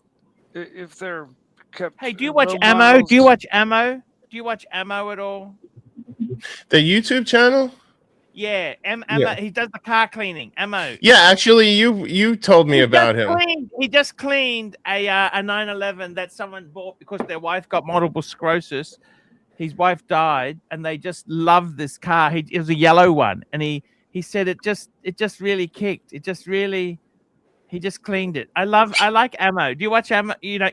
Speaker 7: If they're kept.
Speaker 1: Hey, do you watch
Speaker 7: low
Speaker 1: Ammo?
Speaker 7: miles-
Speaker 1: Do you watch Ammo? Do you watch Ammo at all?
Speaker 6: The YouTube channel?
Speaker 1: Yeah, Ammo.
Speaker 6: Yeah.
Speaker 1: He does the car cleaning. Ammo.
Speaker 6: Yeah, actually, you told me about him.
Speaker 1: He just cleaned a 911 that someone bought because their wife got multiple sclerosis. His wife died, and they just loved this car. It was a yellow one, and he said it just really kicked. He just cleaned it. I like Ammo. Do you watch Ammo? You know,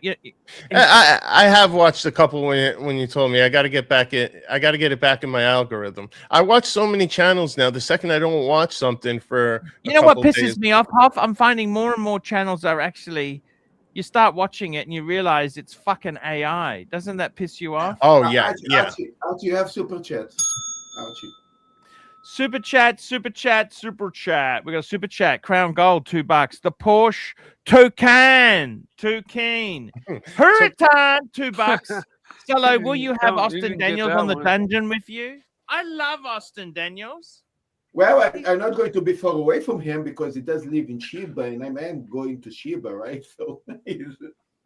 Speaker 6: I have watched a couple when you told me. I got to get it back in my algorithm. I watch so many channels now. The second I don't watch something for
Speaker 1: you know what pisses me off, Huff? I'm finding more and more channels are actually. You start watching it and you realize it's fucking AI. Doesn't that piss you off?
Speaker 6: Oh yeah, yeah.
Speaker 3: Archie, you have super chats. Archie.
Speaker 1: Super chat. We got a super chat. Crown Gold, $2. The Porsche Toucan. Hurricane, $2. Stella, will you have Austin Daniels on the dungeon with you? I love Austin Daniels.
Speaker 3: Well, I'm not going to be far away from him because he does live in Shiba, and I'm going to Shiba, right? So.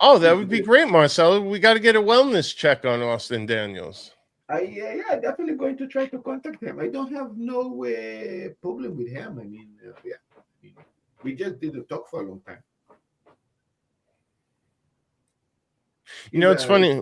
Speaker 6: Oh, that would be great, Marcelo. We got to get a wellness check on Austin Daniels.
Speaker 3: Yeah, definitely going to try to contact him. I don't have no problem with him. I mean, yeah, we just didn't talk for a long time.
Speaker 6: You know, it's funny.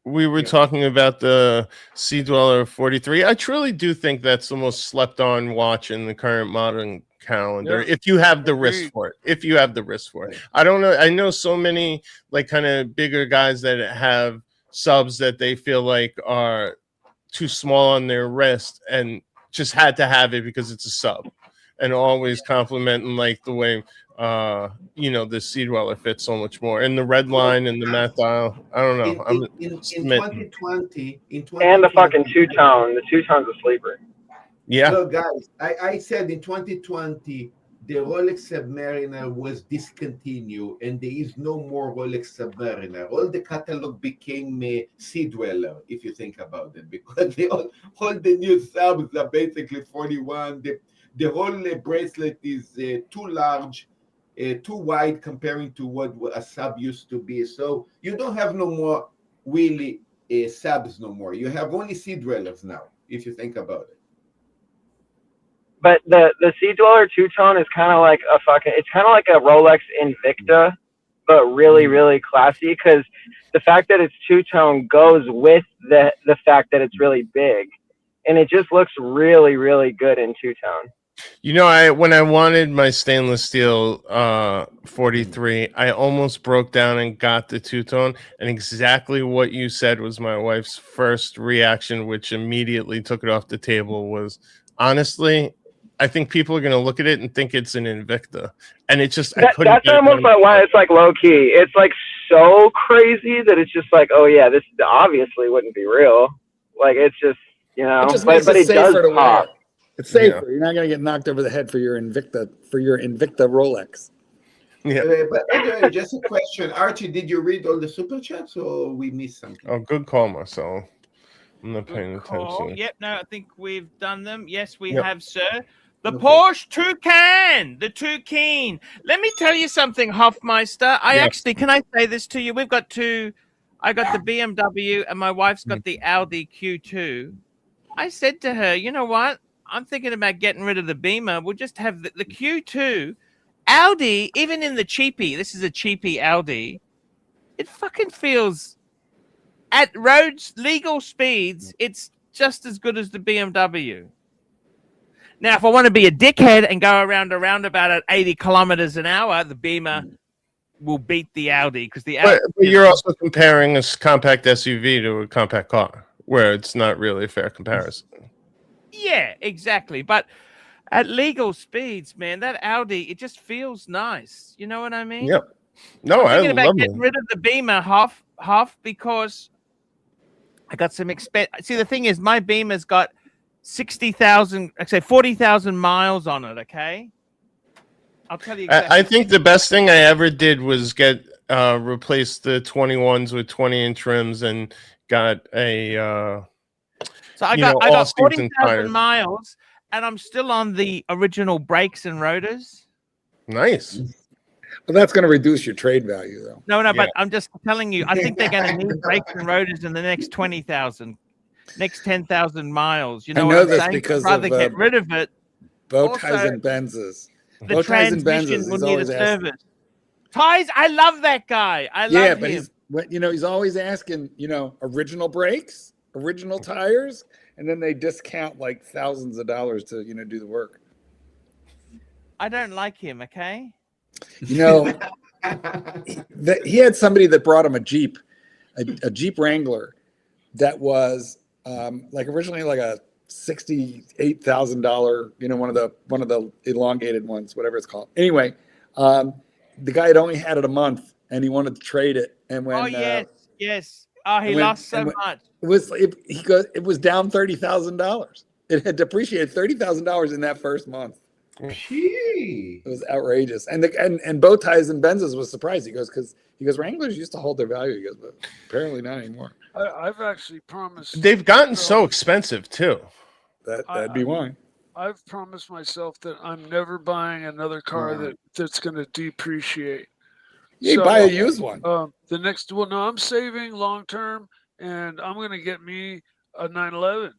Speaker 6: We were talking about the Sea Dweller 43. I truly do think that's the most slept on watch in the current modern calendar.
Speaker 7: Yeah.
Speaker 6: If you have the wrist for it. I don't know. I know so many like kind of bigger guys that have subs that they feel like are too small on their wrist and just had to have it because it's a sub, and always complimenting like the way you know, the Sea Dweller fits so much more, and the red line and the matte dial. I don't know.
Speaker 3: In 2020,
Speaker 8: and the fucking two-tone. The two-tone's a sleeper.
Speaker 6: Yeah.
Speaker 3: Look, guys, I said in 2020 the Rolex Submariner was discontinued, and there is no more Rolex Submariner. All the catalog became Sea Dweller, if you think about it, because all the new subs are basically 41. The whole bracelet is too large, too wide comparing to what a sub used to be. So you don't have no more really subs no more. You have only Sea Dwellers now, if you think about it.
Speaker 8: But the Sea Dweller two-tone is kind of like it's kind of like a Rolex Invicta, but really, really classy, because the fact that it's two-tone goes with the fact that it's really big, and it just looks really, really good in two-tone.
Speaker 6: You know, when I wanted my stainless steel 43, I almost broke down and got the two-tone, and exactly what you said was my wife's first reaction, which immediately took it off the table, was, honestly, I think people are going to look at it and think it's an Invicta, and it just
Speaker 8: that's almost like why it's like low-key. It's like so crazy that it's just like, oh yeah, this obviously wouldn't be real. Like, it's just, you know,
Speaker 4: It just makes
Speaker 8: but
Speaker 4: it
Speaker 8: it does
Speaker 4: safer to
Speaker 8: pop.
Speaker 4: wear. It's safer. You're not going to get knocked over the head for your Invicta Rolex.
Speaker 6: Yeah.
Speaker 3: But anyway, just a question. Archie, did you read all the super chats or we missed something?
Speaker 6: Oh, good call, Marcel. I'm not paying
Speaker 1: Oh,
Speaker 6: attention.
Speaker 1: yep. No, I think we've done them. Yes, we
Speaker 6: Yep.
Speaker 1: have, sir. The
Speaker 3: Okay.
Speaker 1: Porsche Toucan, the Toucan. Let me tell you something, Hofmeister. Can I say this to you? We've got two. I got the BMW and my wife's got the Audi Q2. I said to her, you know what? I'm thinking about getting rid of the Beamer. We'll just have the Q2. Audi, even in the cheapie, this is a cheapie Audi, it fucking feels, at roads, legal speeds, it's just as good as the BMW. Now, if I want to be a dickhead and go around a roundabout at 80 kilometers an hour, the Beamer will beat the Audi, because the Audi.
Speaker 6: But you're also comparing a compact SUV to a compact car, where it's not really a fair comparison.
Speaker 1: Yeah, exactly. But at legal speeds, man, that Audi, it just feels nice. You know what I mean?
Speaker 6: Yep. No,
Speaker 1: I'm
Speaker 6: I
Speaker 1: thinking about
Speaker 6: love
Speaker 1: getting
Speaker 6: it.
Speaker 1: rid of the Beamer, Huff, because I got some See, the thing is, my Beamer's got 40,000 miles on it. Okay, I'll tell you exactly.
Speaker 6: I think the best thing I ever did was replace the 21s with 20-inch rims and got a.
Speaker 1: So I got 40,000
Speaker 6: tires.
Speaker 1: miles, and I'm still on the original brakes and rotors.
Speaker 6: Nice.
Speaker 4: Well, that's going to reduce your trade value, though.
Speaker 1: No, but I'm just telling you, I think they're going to need brakes and rotors in the next 20,000, next 10,000 miles. You know,
Speaker 4: I know
Speaker 1: what I'm
Speaker 4: this
Speaker 1: saying?
Speaker 4: because
Speaker 1: I'd rather
Speaker 4: of,
Speaker 1: get rid of it.
Speaker 4: Bow ties
Speaker 1: Also,
Speaker 4: and Benzes.
Speaker 1: The transmission will need a service. Ties, I love that guy. I love him.
Speaker 4: He's always asking, original brakes, original tires, and then they discount like thousands of dollars to, do the work.
Speaker 1: I don't like him, okay?
Speaker 4: He had somebody that brought him a Jeep, a Jeep Wrangler that was originally like a $68,000, one of the elongated ones, whatever it's called. Anyway, the guy had only had it a month and he wanted to trade it. And when
Speaker 1: yes. Oh, he lost so much.
Speaker 4: It was down $30,000. It had depreciated $30,000 in that first month.
Speaker 3: Gee.
Speaker 4: It was outrageous. And bow ties and Benzes was surprised. He goes, Wranglers used to hold their value. He goes, but apparently not anymore.
Speaker 7: I've actually promised.
Speaker 6: They've gotten so expensive too.
Speaker 4: That'd be why.
Speaker 7: I've promised myself that I'm never buying another car that's going to depreciate.
Speaker 4: You buy a used one.
Speaker 7: I'm saving long term, and I'm going to get me a 911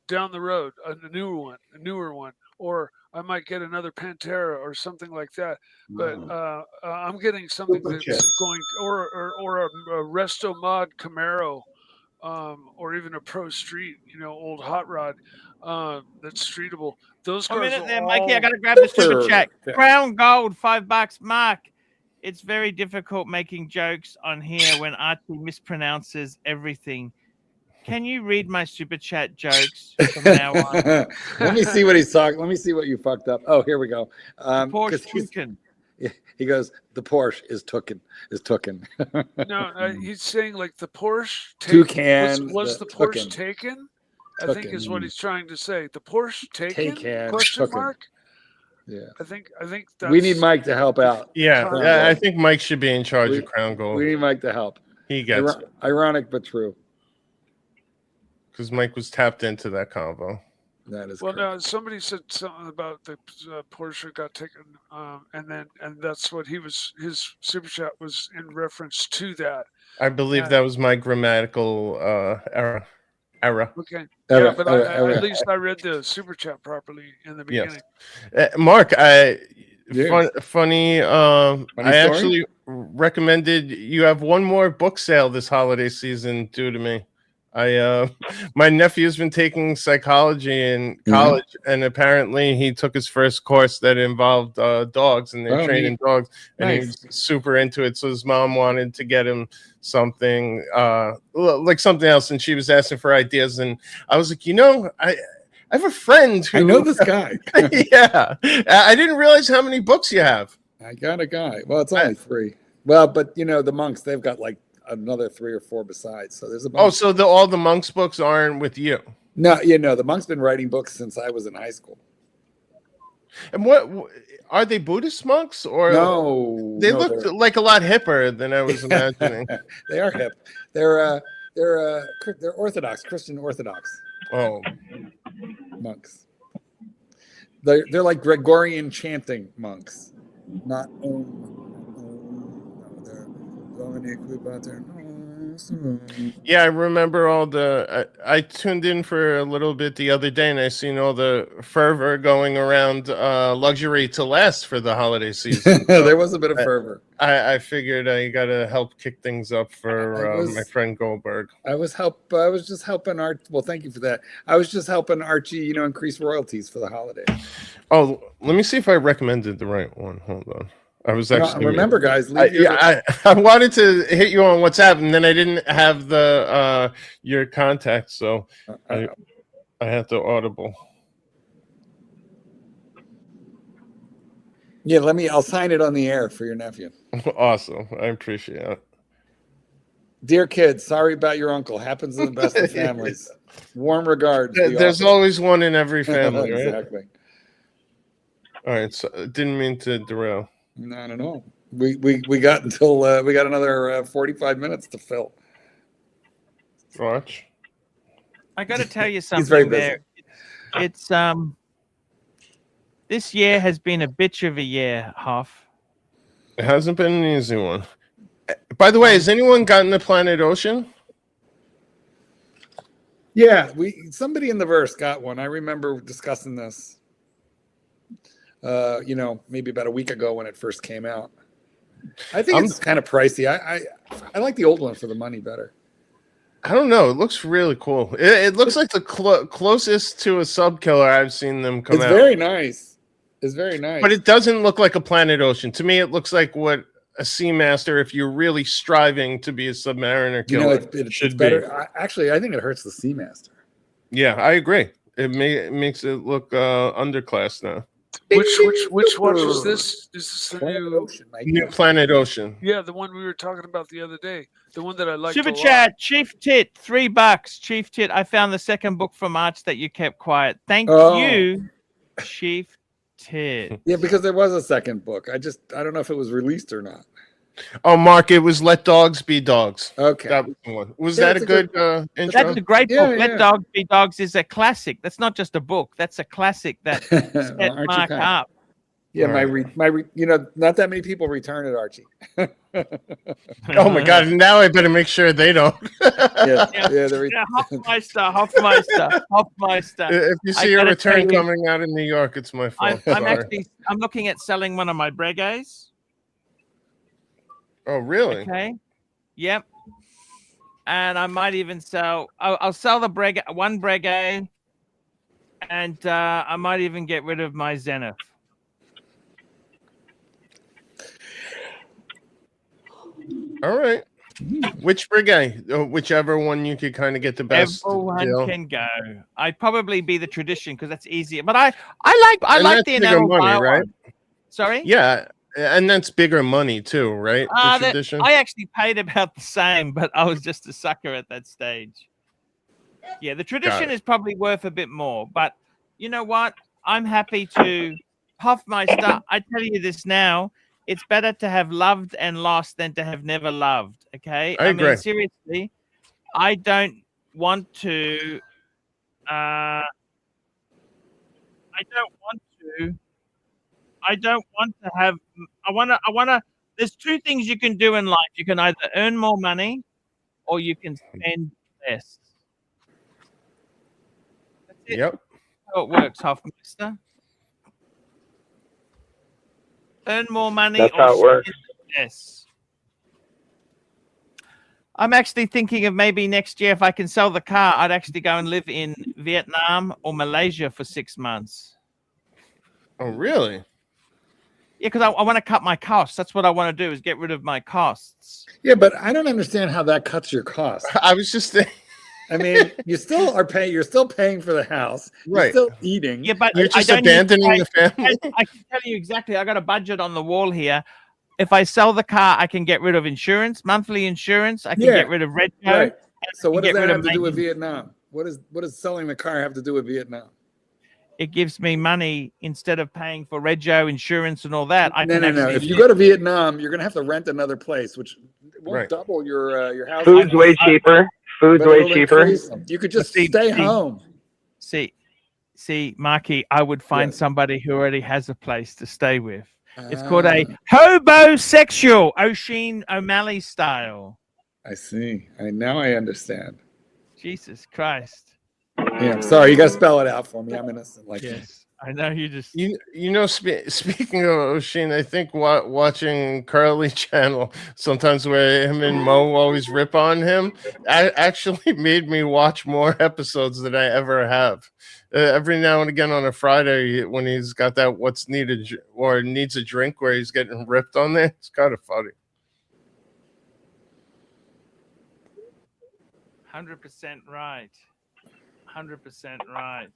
Speaker 7: down the road, a newer one, or I might get another Pantera or something like that. But I'm getting something that's going, or a Resto Mod Camaro, or even a Pro Street, old hot rod that's streetable. Those cars.
Speaker 1: A minute there, Mikey. I got to grab the super chat. Crown Gold, $5. Mark, it's very difficult making jokes on here when Archie mispronounces everything. Can you read my super chat jokes from now on?
Speaker 4: Let me see what he's talking. Let me see what you fucked up. Oh, here we go.
Speaker 1: Porsche Toucan.
Speaker 4: He goes, the Porsche is Toucan.
Speaker 7: No, he's saying like the Porsche
Speaker 4: Toucan.
Speaker 7: Was the Porsche taken? I think is what he's trying to say. The Porsche taken? Question mark?
Speaker 4: Yeah.
Speaker 7: I think
Speaker 4: We need
Speaker 7: that's
Speaker 4: Mike to help out.
Speaker 6: Yeah,
Speaker 7: Crown
Speaker 6: I
Speaker 7: Gold.
Speaker 6: think Mike should be in charge
Speaker 4: We-
Speaker 6: of Crown Gold.
Speaker 4: We need Mike to help.
Speaker 6: He gets it
Speaker 4: Ironic but true.
Speaker 6: because Mike was tapped into that convo.
Speaker 4: That is
Speaker 7: Well,
Speaker 4: correct.
Speaker 7: no, somebody said something about the Porsche got taken, and that's what his super chat was in reference to that.
Speaker 6: I believe
Speaker 7: Yeah.
Speaker 6: that was my grammatical error.
Speaker 7: Okay,
Speaker 4: Error,
Speaker 7: yeah, but
Speaker 4: error,
Speaker 7: I,
Speaker 4: error.
Speaker 7: at least I read the super chat properly in the
Speaker 6: Yes.
Speaker 7: beginning.
Speaker 6: Mark,
Speaker 4: Yes.
Speaker 6: funny.
Speaker 4: Funny
Speaker 6: I
Speaker 4: story?
Speaker 6: actually recommended you have one more book sale this holiday season due to me. My nephew's been taking psychology in college, and apparently he took his first course that involved dogs, and they're
Speaker 4: Oh,
Speaker 6: training
Speaker 4: neat.
Speaker 6: dogs, and he
Speaker 4: Nice.
Speaker 6: was super into it. So his mom wanted to get him something like something else, and she was asking for ideas, and I was like, I have a friend who
Speaker 4: I know this guy.
Speaker 6: yeah, I didn't realize how many books you have.
Speaker 4: I got a guy. Well, it's only 3. Well, but the monks, they've got like another 3 or 4 besides. So there's a bunch.
Speaker 6: Oh, so all the monks books aren't with you?
Speaker 4: No, the monk's been writing books since I was in high school.
Speaker 6: And what are they, Buddhist monks, or
Speaker 4: No,
Speaker 6: They
Speaker 4: no,
Speaker 6: looked
Speaker 4: they're-
Speaker 6: like a lot hipper than I was imagining.
Speaker 4: They are hip. They're Orthodox, Christian Orthodox
Speaker 6: Oh,
Speaker 4: monks. They're like Gregorian chanting monks, not
Speaker 6: yeah, I remember all the. I tuned in for a little bit the other day, and I seen all the fervor going around luxury to last for the holiday season.
Speaker 4: There was a bit of fervor.
Speaker 6: I figured I got to help kick things up for my friend Goldberg.
Speaker 4: I was just helping Art. Well, thank you for that. I was just helping Archie, increase royalties for the holiday.
Speaker 6: Oh, let me see if I recommended the right one. Hold on. I was actually
Speaker 4: remember, guys.
Speaker 6: I wanted to hit you on WhatsApp, and then I didn't have the your contact, so I had to audible.
Speaker 4: Yeah, I'll sign it on the air for your nephew.
Speaker 6: Awesome, I appreciate it.
Speaker 4: Dear kids, sorry about your uncle. Happens in the best of families. Warm regards.
Speaker 6: There's always one in every family, right?
Speaker 4: Exactly.
Speaker 6: All right, so didn't mean to derail.
Speaker 4: Not at all. We got until we got another 45 minutes to fill.
Speaker 6: Watch.
Speaker 1: I got to tell you
Speaker 4: He's very
Speaker 1: something there. It's this year has been a bitch of a year, Hoff.
Speaker 6: It hasn't been an easy one. By the way, has anyone gotten the Planet Ocean?
Speaker 4: Yeah, somebody in the verse got one. I remember discussing this. Maybe about a week ago when it first came out. I think it's kind of pricey. I like the old one for the money better.
Speaker 6: I don't know. It looks really cool. It looks like the closest to a sub killer I've seen them come out.
Speaker 4: It's very nice. It's very nice.
Speaker 6: But it doesn't look like a Planet Ocean. To me, it looks like what a Seamaster, if you're really striving to be a Submariner killer,
Speaker 4: it's better. Actually, I think it hurts the Seamaster.
Speaker 6: Yeah, I agree. It makes it look underclass now.
Speaker 7: Which watch is this? Is this the
Speaker 6: New Planet Ocean?
Speaker 7: Yeah, the one we were talking about the other day. The one that I liked.
Speaker 1: Super chat, Chief Tit, $3. Chief Tit, I found the second book from March that you kept quiet. Thank you, Chief Tit.
Speaker 4: Yeah, because there was a second book. I don't know if it was released or not.
Speaker 6: Oh, Mark, it was Let Dogs Be Dogs.
Speaker 4: Okay.
Speaker 6: That was the one. Was that a good intro?
Speaker 1: That's a great book. Let Dogs Be Dogs is a classic. That's not just a book. That's a classic that set Mark up.
Speaker 4: Yeah, not that many people return it, Archie.
Speaker 6: Oh my God! Now I better make sure they don't.
Speaker 1: Hoffmeister.
Speaker 6: If you see a return coming out in New York, it's my fault.
Speaker 1: I'm looking at selling one of my Breguets.
Speaker 6: Oh, really?
Speaker 1: Okay. Yep. And I might even sell. I'll sell the one Breguet, and I might even get rid of my Zenith.
Speaker 6: All right. Which Breguet? Whichever one you could kind of get the best.
Speaker 1: Everyone can go. I'd probably be the tradition because that's easier. But I like the enamel money, right? Sorry.
Speaker 6: Yeah. And that's bigger money too, right? The tradition.
Speaker 1: I actually paid about the same, but I was just a sucker at that stage. Yeah, the tradition is probably worth a bit more, but you know what? I'm happy to Hoffmeister, I tell you this now. It's better to have loved and lost than to have never loved. Okay.
Speaker 6: I agree.
Speaker 1: mean, seriously, I don't want to. I don't want to. I don't want to have. I want to. I want to. There's two things you can do in life. You can either earn more money, or you can spend less. That's it.
Speaker 6: Yep.
Speaker 1: That's how it works, Hoffmeister. Earn more money
Speaker 8: That's
Speaker 1: or
Speaker 8: how it works.
Speaker 1: spend less. I'm actually thinking of maybe next year, if I can sell the car, I'd actually go and live in Vietnam or Malaysia for 6 months.
Speaker 6: Oh, really?
Speaker 1: Yeah, because I want to cut my costs. That's what I want to do, is get rid of my costs.
Speaker 4: Yeah, but I don't understand how that cuts your costs.
Speaker 6: I was just thinking.
Speaker 4: I mean, you still are paying. You're still paying for the house. You're
Speaker 6: Right.
Speaker 4: still eating.
Speaker 1: Yeah, but
Speaker 6: You're
Speaker 1: I
Speaker 6: just
Speaker 1: don't need to
Speaker 6: abandoning
Speaker 1: pay-
Speaker 6: the family.
Speaker 1: I can tell you exactly. I got a budget on the wall here. If I sell the car, I can get rid of insurance, monthly insurance. I can get rid of red
Speaker 4: Right. So what does
Speaker 1: get
Speaker 4: that
Speaker 1: rid of
Speaker 4: have to do with
Speaker 1: maintenance.
Speaker 4: Vietnam? What does selling the car have to do with Vietnam?
Speaker 1: It gives me money instead of paying for rego, insurance, and all that. I
Speaker 4: No,
Speaker 1: can
Speaker 4: no, no.
Speaker 1: actually
Speaker 4: If you
Speaker 1: live.
Speaker 4: go to Vietnam, you're gonna have to rent another place, which won't
Speaker 6: Right.
Speaker 4: double your house.
Speaker 8: Food's way cheaper. Food's
Speaker 4: but
Speaker 8: way
Speaker 4: it'll
Speaker 8: cheaper.
Speaker 4: increase them. You could just stay home.
Speaker 1: See, Marky, I would find
Speaker 4: Yes.
Speaker 1: somebody who already has a place to stay with. It's called a hobosexual, Oisin O'Malley style.
Speaker 4: I see. Now I understand.
Speaker 1: Jesus Christ.
Speaker 4: Yeah, sorry, you got to spell it out for me. I'm innocent like
Speaker 1: Yes, I know you just.
Speaker 6: You know, speaking of Oisin, I think watching Curly Channel sometimes, where him and Mo always rip on him, actually made me watch more episodes than I ever have. Every now and again on a Friday, when he's got that what's needed or needs a drink, where he's getting ripped on there, it's kind of funny.
Speaker 1: 100% right. 100% right.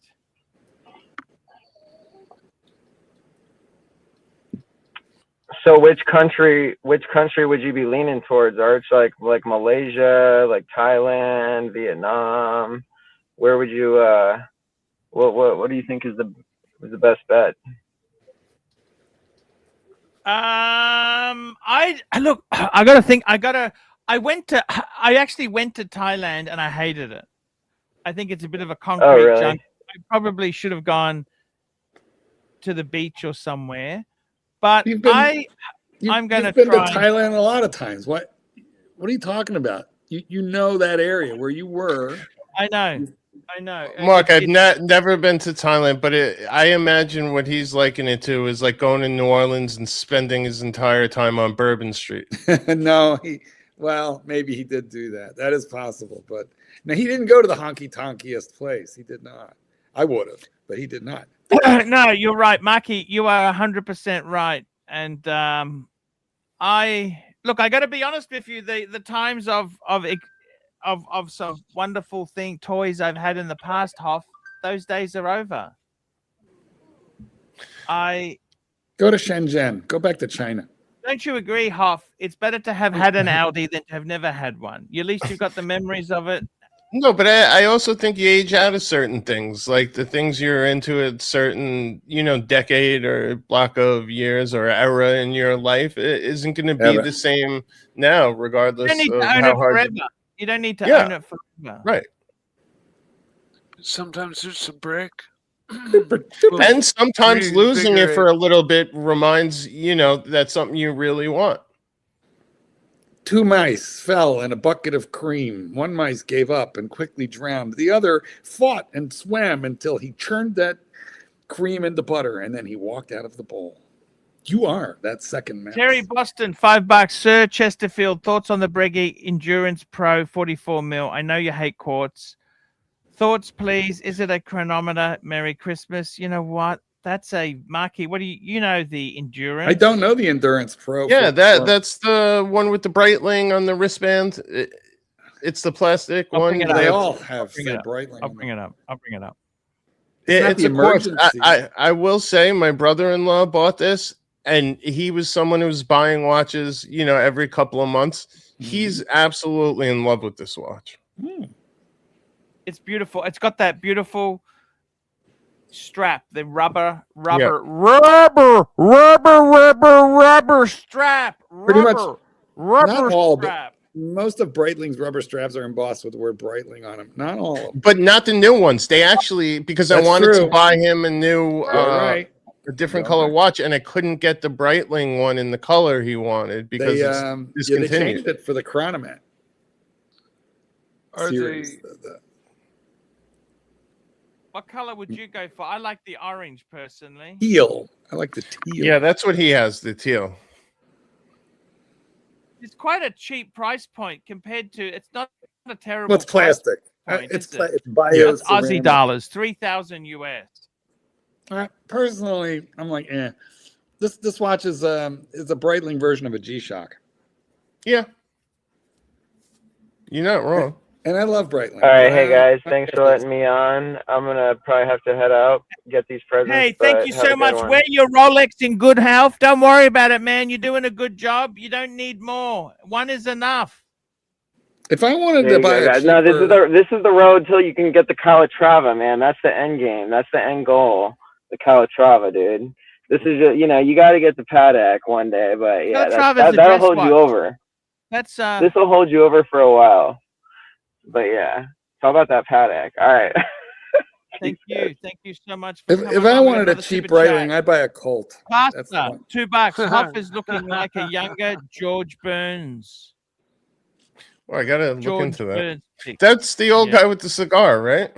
Speaker 8: So which country would you be leaning towards, Arch? Like Malaysia, like Thailand, Vietnam? Where would you what do you think is the best bet?
Speaker 1: I actually went to Thailand and I hated it. I think it's a bit of a concrete
Speaker 8: really?
Speaker 1: jungle. I probably should have gone to the beach or somewhere. But I'm going to
Speaker 4: You've been to
Speaker 1: try.
Speaker 4: Thailand a lot of times. What are you talking about? You know that area where you were.
Speaker 1: I know.
Speaker 6: Mark, I've never been to Thailand, but I imagine what he's liking it to is like going to New Orleans and spending his entire time on Bourbon Street.
Speaker 4: No, maybe he did do that. That is possible, but no, he didn't go to the honky tonkiest place. He did not. I would have, but he did not.
Speaker 1: No, you're right, Marky. You are 100% right. And I got to be honest with you. The times of some wonderful toys I've had in the past, Hoff, those days are over.
Speaker 4: Go to Shenzhen. Go back to China.
Speaker 1: Don't you agree, Hoff? It's better to have had an Audi than to have never had one. At least you've got the memories of it.
Speaker 6: No, but I also think you age out of certain things, like the things you're into at certain, decade or block of years or era in your life isn't going to be the same now, regardless
Speaker 1: you don't need
Speaker 6: of
Speaker 1: to own
Speaker 6: how
Speaker 1: it
Speaker 6: hard.
Speaker 1: forever. You don't need to own it forever.
Speaker 6: Right.
Speaker 7: Sometimes it's a brick.
Speaker 6: And sometimes losing it for a little bit reminds that's something you really want.
Speaker 4: 2 mice fell in a bucket of cream. One mice gave up and quickly drowned. The other fought and swam until he churned that cream into butter, and then he walked out of the bowl. You are that second mouse.
Speaker 1: Terry Boston, $5. Sir Chesterfield, thoughts on the Breguet Endurance Pro 44 mil? I know you hate quartz. Thoughts, please. Is it a chronometer? Merry Christmas. You know what? That's a Marky. What do you know the Endurance?
Speaker 4: I don't know the Endurance Pro.
Speaker 6: Yeah, that's the one with the Breitling on the wristband. It's the plastic one.
Speaker 4: They all have Breitling.
Speaker 1: I'll bring it up.
Speaker 6: It's a quartz. I will say my brother-in-law bought this, and he was someone who was buying watches, every couple of months. Mm-hmm. He's absolutely in love with this watch.
Speaker 1: It's beautiful. It's got that beautiful strap, the rubber strap,
Speaker 4: Pretty much
Speaker 1: rubber
Speaker 4: not all,
Speaker 1: strap.
Speaker 4: but most of Breitling's rubber straps are embossed with the word Breitling on them. Not all of them.
Speaker 6: But not the new ones. They actually, because
Speaker 4: That's
Speaker 6: I wanted
Speaker 4: true.
Speaker 6: to buy him a new,
Speaker 4: You're right.
Speaker 6: a different
Speaker 4: You're
Speaker 6: color
Speaker 4: right.
Speaker 6: watch, and I couldn't get the Breitling one in the color he wanted because
Speaker 4: They,
Speaker 6: it's
Speaker 4: they
Speaker 6: discontinued.
Speaker 4: changed it for the Chronomat
Speaker 7: Are
Speaker 4: series.
Speaker 7: they?
Speaker 1: What color would you go for? I like the orange personally.
Speaker 4: Teal. I like the teal.
Speaker 6: Yeah, that's what he has, the teal.
Speaker 1: It's quite a cheap price point compared to. It's not a terrible.
Speaker 4: Well, it's plastic.
Speaker 1: Point,
Speaker 4: It's
Speaker 1: is it?
Speaker 4: it's bio.
Speaker 1: It's Aussie dollars, 3,000 US.
Speaker 4: Personally, I'm like, eh. This watch is a Breitling version of a G-Shock.
Speaker 6: Yeah, you're not wrong.
Speaker 4: And I love Breitling.
Speaker 8: All right, hey guys, thanks for letting me on. I'm gonna probably have to head out, get these presents.
Speaker 1: Hey, thank
Speaker 8: but
Speaker 1: you
Speaker 8: have a
Speaker 1: so
Speaker 8: good
Speaker 1: much.
Speaker 8: one.
Speaker 1: Wear your Rolex in good health. Don't worry about it, man. You're doing a good job. You don't need more. One is enough.
Speaker 4: If I wanted
Speaker 8: There
Speaker 4: to
Speaker 8: you
Speaker 4: buy
Speaker 8: go,
Speaker 4: a
Speaker 8: guys.
Speaker 4: cheaper,
Speaker 8: No, this is the road till you can get the Calatrava, man. That's the end game. That's the end goal. The Calatrava, dude. This is just, you got to get the Patek one day, but yeah,
Speaker 1: Calatrava's a
Speaker 8: that'll
Speaker 1: dress
Speaker 8: hold you
Speaker 1: watch.
Speaker 8: over.
Speaker 1: That's
Speaker 8: This will hold you over for a while. But yeah, how about that Patek? All right.
Speaker 1: Thank you so much. For
Speaker 4: if
Speaker 1: coming
Speaker 4: I
Speaker 1: on. We got
Speaker 4: wanted a
Speaker 1: another
Speaker 4: cheap
Speaker 1: super chat.
Speaker 4: Breitling, I'd buy a Colt. That's the
Speaker 1: Pasta,
Speaker 4: one.
Speaker 1: $2. Huff is looking like a younger George Burns.
Speaker 6: Well, I gotta look
Speaker 1: George
Speaker 6: into that.
Speaker 1: Burns.
Speaker 6: That's the old guy with the cigar, right?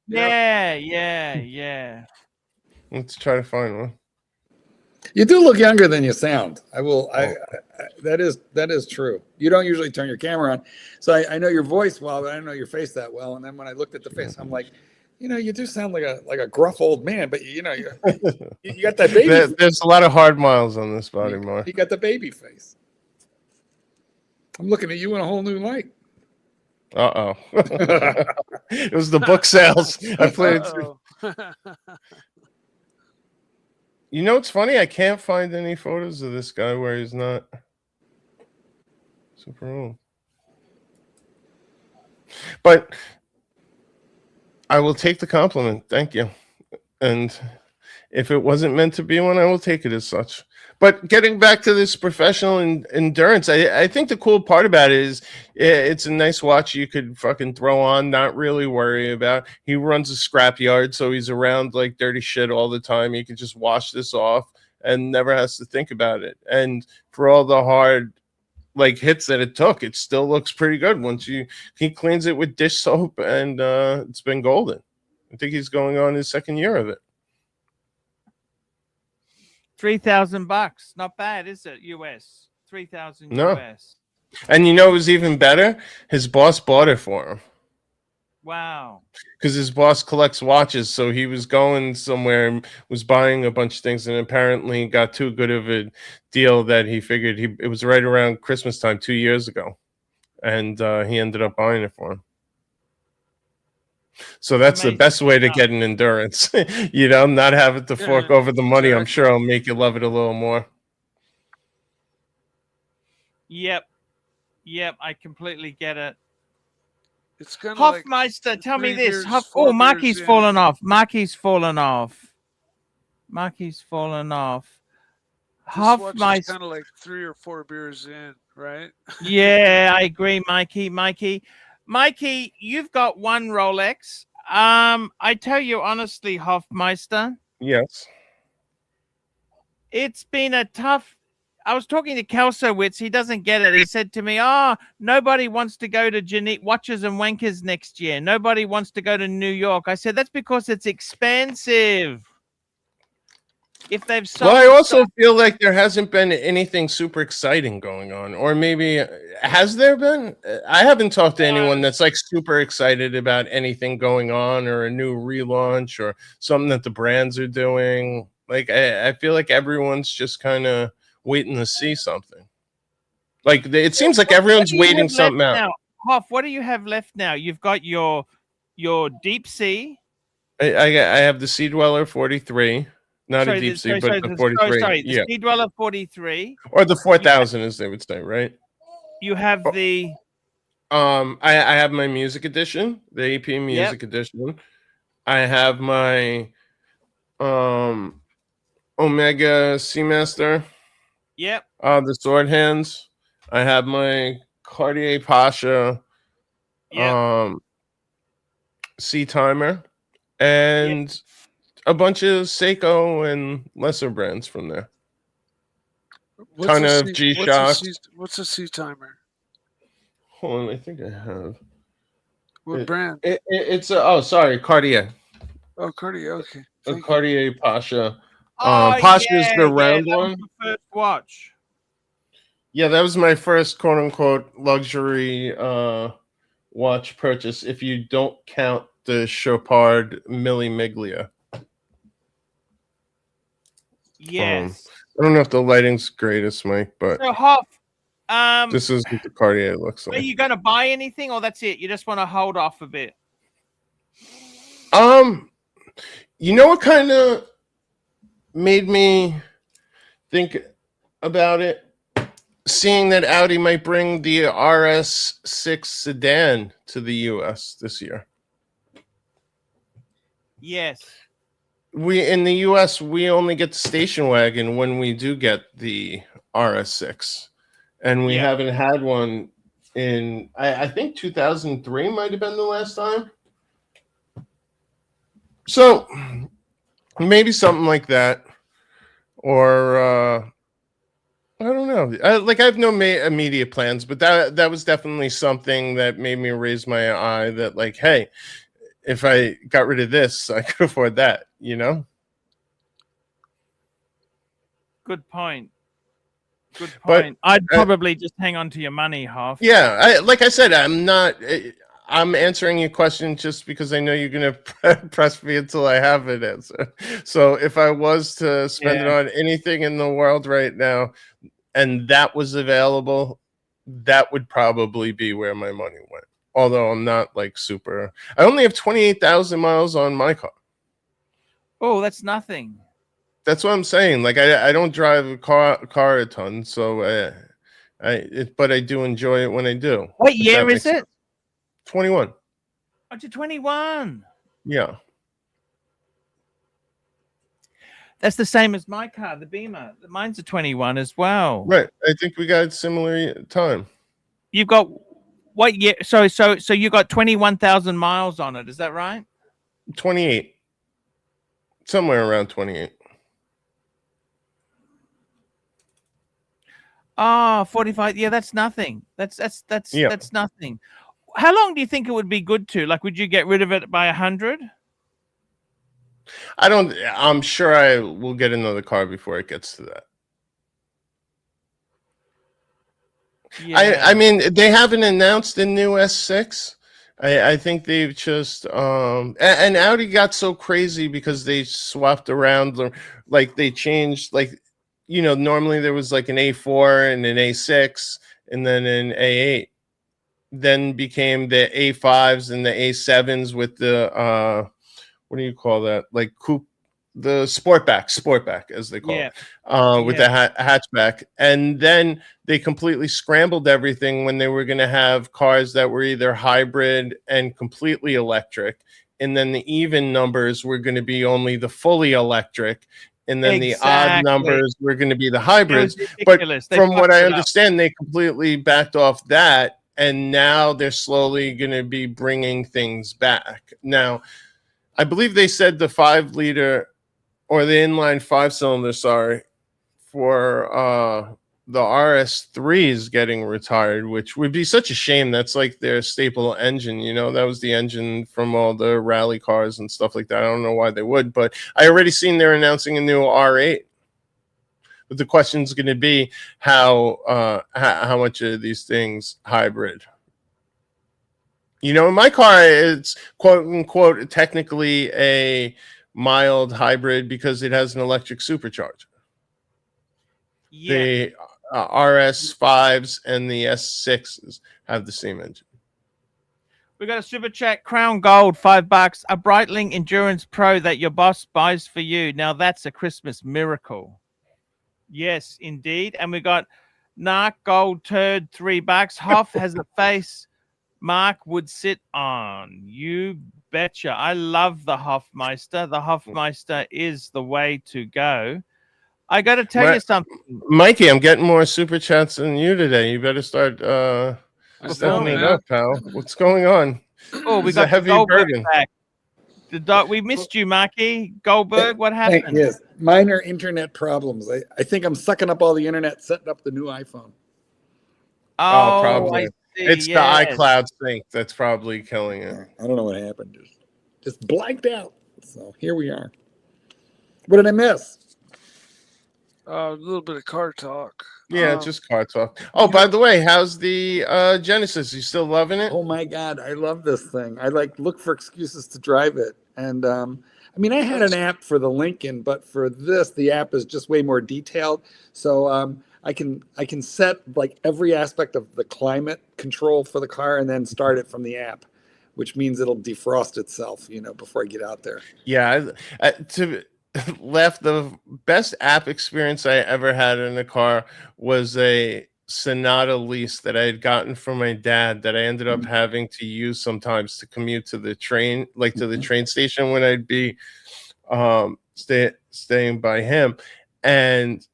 Speaker 1: Yeah.
Speaker 6: Let's try to find one.
Speaker 4: You do look younger than you sound. I will. That is true. You don't usually turn your camera on, so I know your voice well, but I don't know your face that well. And then when I looked at the face, I'm like, you do sound like a gruff old man, but you got that baby.
Speaker 6: There's a lot of hard miles on this body, Mark.
Speaker 4: You got the baby face. I'm looking at you in a whole new light.
Speaker 6: Uh-oh. It was the book sales. I played. You know, it's funny. I can't find any photos of this guy where he's not super old. But I will take the compliment. Thank you. And if it wasn't meant to be one, I will take it as such. But getting back to this professional endurance, I think the cool part about it is it's a nice watch you could fucking throw on, not really worry about. He runs a scrapyard, so he's around like dirty shit all the time. He can just wash this off and never has to think about it. And for all the hard like hits that it took, it still looks pretty good once he cleans it with dish soap, and it's been golden. I think he's going on his second year of it.
Speaker 1: $3,000. Not bad, is it? US. 3,000
Speaker 6: No.
Speaker 1: US.
Speaker 6: And you know it was even better? His boss bought it for him.
Speaker 1: Wow.
Speaker 6: Because his boss collects watches, so he was going somewhere and was buying a bunch of things, and apparently got too good of a deal that he figured it was right around Christmas time 2 years ago, and he ended up buying it for him. So that's
Speaker 1: Amazing.
Speaker 6: the best way to get an endurance. Not having to fork over the money. I'm sure I'll make you love it a little more.
Speaker 1: Yep, I completely get it.
Speaker 7: It's kind of like
Speaker 1: Hofmeister, tell me
Speaker 7: 3
Speaker 1: this.
Speaker 7: beers,
Speaker 1: Huff,
Speaker 7: 4
Speaker 1: Marky's
Speaker 7: beers
Speaker 1: fallen
Speaker 7: in.
Speaker 1: off. Marky's fallen off.
Speaker 7: This watch is
Speaker 1: Hofmeister.
Speaker 7: kind of like 3 or 4 beers in, right?
Speaker 1: Yeah, I agree, Mikey, you've got one Rolex. I tell you honestly, Hofmeister,
Speaker 6: Yes.
Speaker 1: it's been a tough. I was talking to Kelsowitz. He doesn't get it. He said to me, nobody wants to go to Watches and Wankers next year. Nobody wants to go to New York. I said, that's because it's expensive. If they've sold,
Speaker 6: Well, I also feel like there hasn't been anything super exciting going on, or maybe has there been? I haven't talked to anyone that's like super excited about anything going on, or a new relaunch, or something that the brands are doing. Like I feel like everyone's just kind of waiting to see something. Like it seems like everyone's waiting something out.
Speaker 1: Now? Hoff, what do you have left now? You've got your Deep Sea.
Speaker 6: I have the Sea Dweller 43. Not a deep sea, but the 43.
Speaker 1: The Sea Dweller 43.
Speaker 6: Or the 4000, as they would say, right?
Speaker 1: You have the...
Speaker 6: I have my music edition, the AP music edition. I have my Omega Seamaster,
Speaker 1: Yep.
Speaker 6: the sword hands. I have my Cartier Pasha
Speaker 1: Yep.
Speaker 6: C timer, and a bunch of Seiko and lesser brands from there. Ton of G Shocks.
Speaker 7: What's a C timer?
Speaker 6: Hold on, I think I have.
Speaker 7: What brand?
Speaker 6: It's Cartier.
Speaker 7: Oh, Cartier. Okay.
Speaker 6: A
Speaker 7: Thank you.
Speaker 6: Cartier Pasha.
Speaker 1: Oh,
Speaker 6: Pasha's
Speaker 1: yeah,
Speaker 6: the round
Speaker 1: that was
Speaker 6: one.
Speaker 1: the first watch.
Speaker 6: Yeah, that was my first quote unquote luxury watch purchase. If you don't count the Chopard Milli Miglia.
Speaker 1: Yes.
Speaker 6: I don't know if the lighting's greatest, Mike, but
Speaker 1: So Hoff,
Speaker 6: this is what the Cartier looks
Speaker 1: are
Speaker 6: like.
Speaker 1: you going to buy anything, or that's it? You just want to hold off a bit?
Speaker 6: You know what kind of made me think about it? Seeing that Audi might bring the RS6 sedan to the US this year.
Speaker 1: Yes.
Speaker 6: We in the US we only get the station wagon when we do get the RS6. And we haven't had one in I think 2003 might have been the last time. So maybe something like that. Or I don't know. I have no immediate plans, but that was definitely something that made me raise my eye that like, hey, if I got rid of this, I could afford that, you know?
Speaker 1: Good point. Good point. I'd probably just hang on to your money, Hoff.
Speaker 6: Yeah, like I said, I'm answering your question just because I know you're going to press me until I have an answer. So if I was to spend it on anything in the world right now, and that was available, that would probably be where my money went. Although I'm not like super. I only have 28,000 miles on my car.
Speaker 1: Oh, that's nothing.
Speaker 6: That's what I'm saying. Like I don't drive a car a ton, so but I do enjoy it when I do.
Speaker 1: What year is it?
Speaker 6: 21.
Speaker 1: Oh, to 21.
Speaker 6: Yeah.
Speaker 1: That's the same as my car, the Beamer. Mine's a 21 as well.
Speaker 6: Right. I think we got similar time.
Speaker 1: You've got what year? So you got 21,000 miles on it. Is that right?
Speaker 6: 28. Somewhere around 28.
Speaker 1: Oh, 45. Yeah, that's nothing. That's nothing. How long do you think it would be good to? Like, would you get rid of it by 100?
Speaker 6: I'm sure I will get another car before it gets to that. Yeah. I mean, they haven't announced a new S6. I think they've just and Audi got so crazy because they swapped around, like they changed, like, you know, normally there was like an A4 and an A6 and then an A8, then became the A5s and the A7s with the what do you call that? Like coupe, the sportback as they call it, with the hatchback. And then they completely scrambled everything when they were going to have cars that were either hybrid and completely electric. And then the even numbers were going to be only the fully electric. And then the odd numbers were going to be the hybrids. But from what I understand, they completely backed off that. And now they're slowly going to be bringing things back. Now, I believe they said the 5-liter or the inline 5-cylinder, for the RS3 is getting retired, which would be such a shame. That's like their staple engine, you know, that was the engine from all the rally cars and stuff like that. I don't know why they would, but I already seen they're announcing a new R8. But the question is going to be how much of these things hybrid. You know, in my car, it's quote unquote technically a mild hybrid because it has an electric supercharger. Yeah. The RS5s and the S6s have the same engine.
Speaker 1: We got a super chat, Crown Gold, $5. A Breitling Endurance Pro that your boss buys for you. Now that's a Christmas miracle. Yes, indeed. And we got Narc Gold Turd, $3. Hoff has a face Mark would sit on. You betcha. I love the Hofmeister. The Hofmeister is the way to go. I got to tell you something.
Speaker 6: Mikey, I'm getting more super chats than you today. You better start stepping it up, pal. What's going on?
Speaker 1: Oh, we
Speaker 6: It's a
Speaker 1: got
Speaker 6: heavy
Speaker 1: Goldberg
Speaker 6: burden.
Speaker 1: back. We missed you, Marky. Goldberg, what happened?
Speaker 4: Yes, minor internet problems. I think I'm sucking up all the internet, setting up the new iPhone.
Speaker 1: Oh,
Speaker 6: probably.
Speaker 1: I see.
Speaker 6: It's
Speaker 1: yes.
Speaker 6: the iCloud sync that's probably killing it.
Speaker 4: I don't know what happened. Just blanked out. So here we are. What did I miss?
Speaker 7: A little bit of car talk.
Speaker 6: Yeah, just car talk. Oh, by the way, how's the Genesis? You still loving it?
Speaker 4: Oh my God, I love this thing. I look for excuses to drive it. And I mean, I had an app for the Lincoln, but for this, the app is just way more detailed. So I can set like every aspect of the climate control for the car and then start it from the app, which means it'll defrost itself, before I get out there.
Speaker 6: Yeah, the best app experience I ever had in a car was a Sonata lease that I had gotten from my dad that I ended up having to use sometimes to commute to the train, like to the train station when I'd be staying by him. And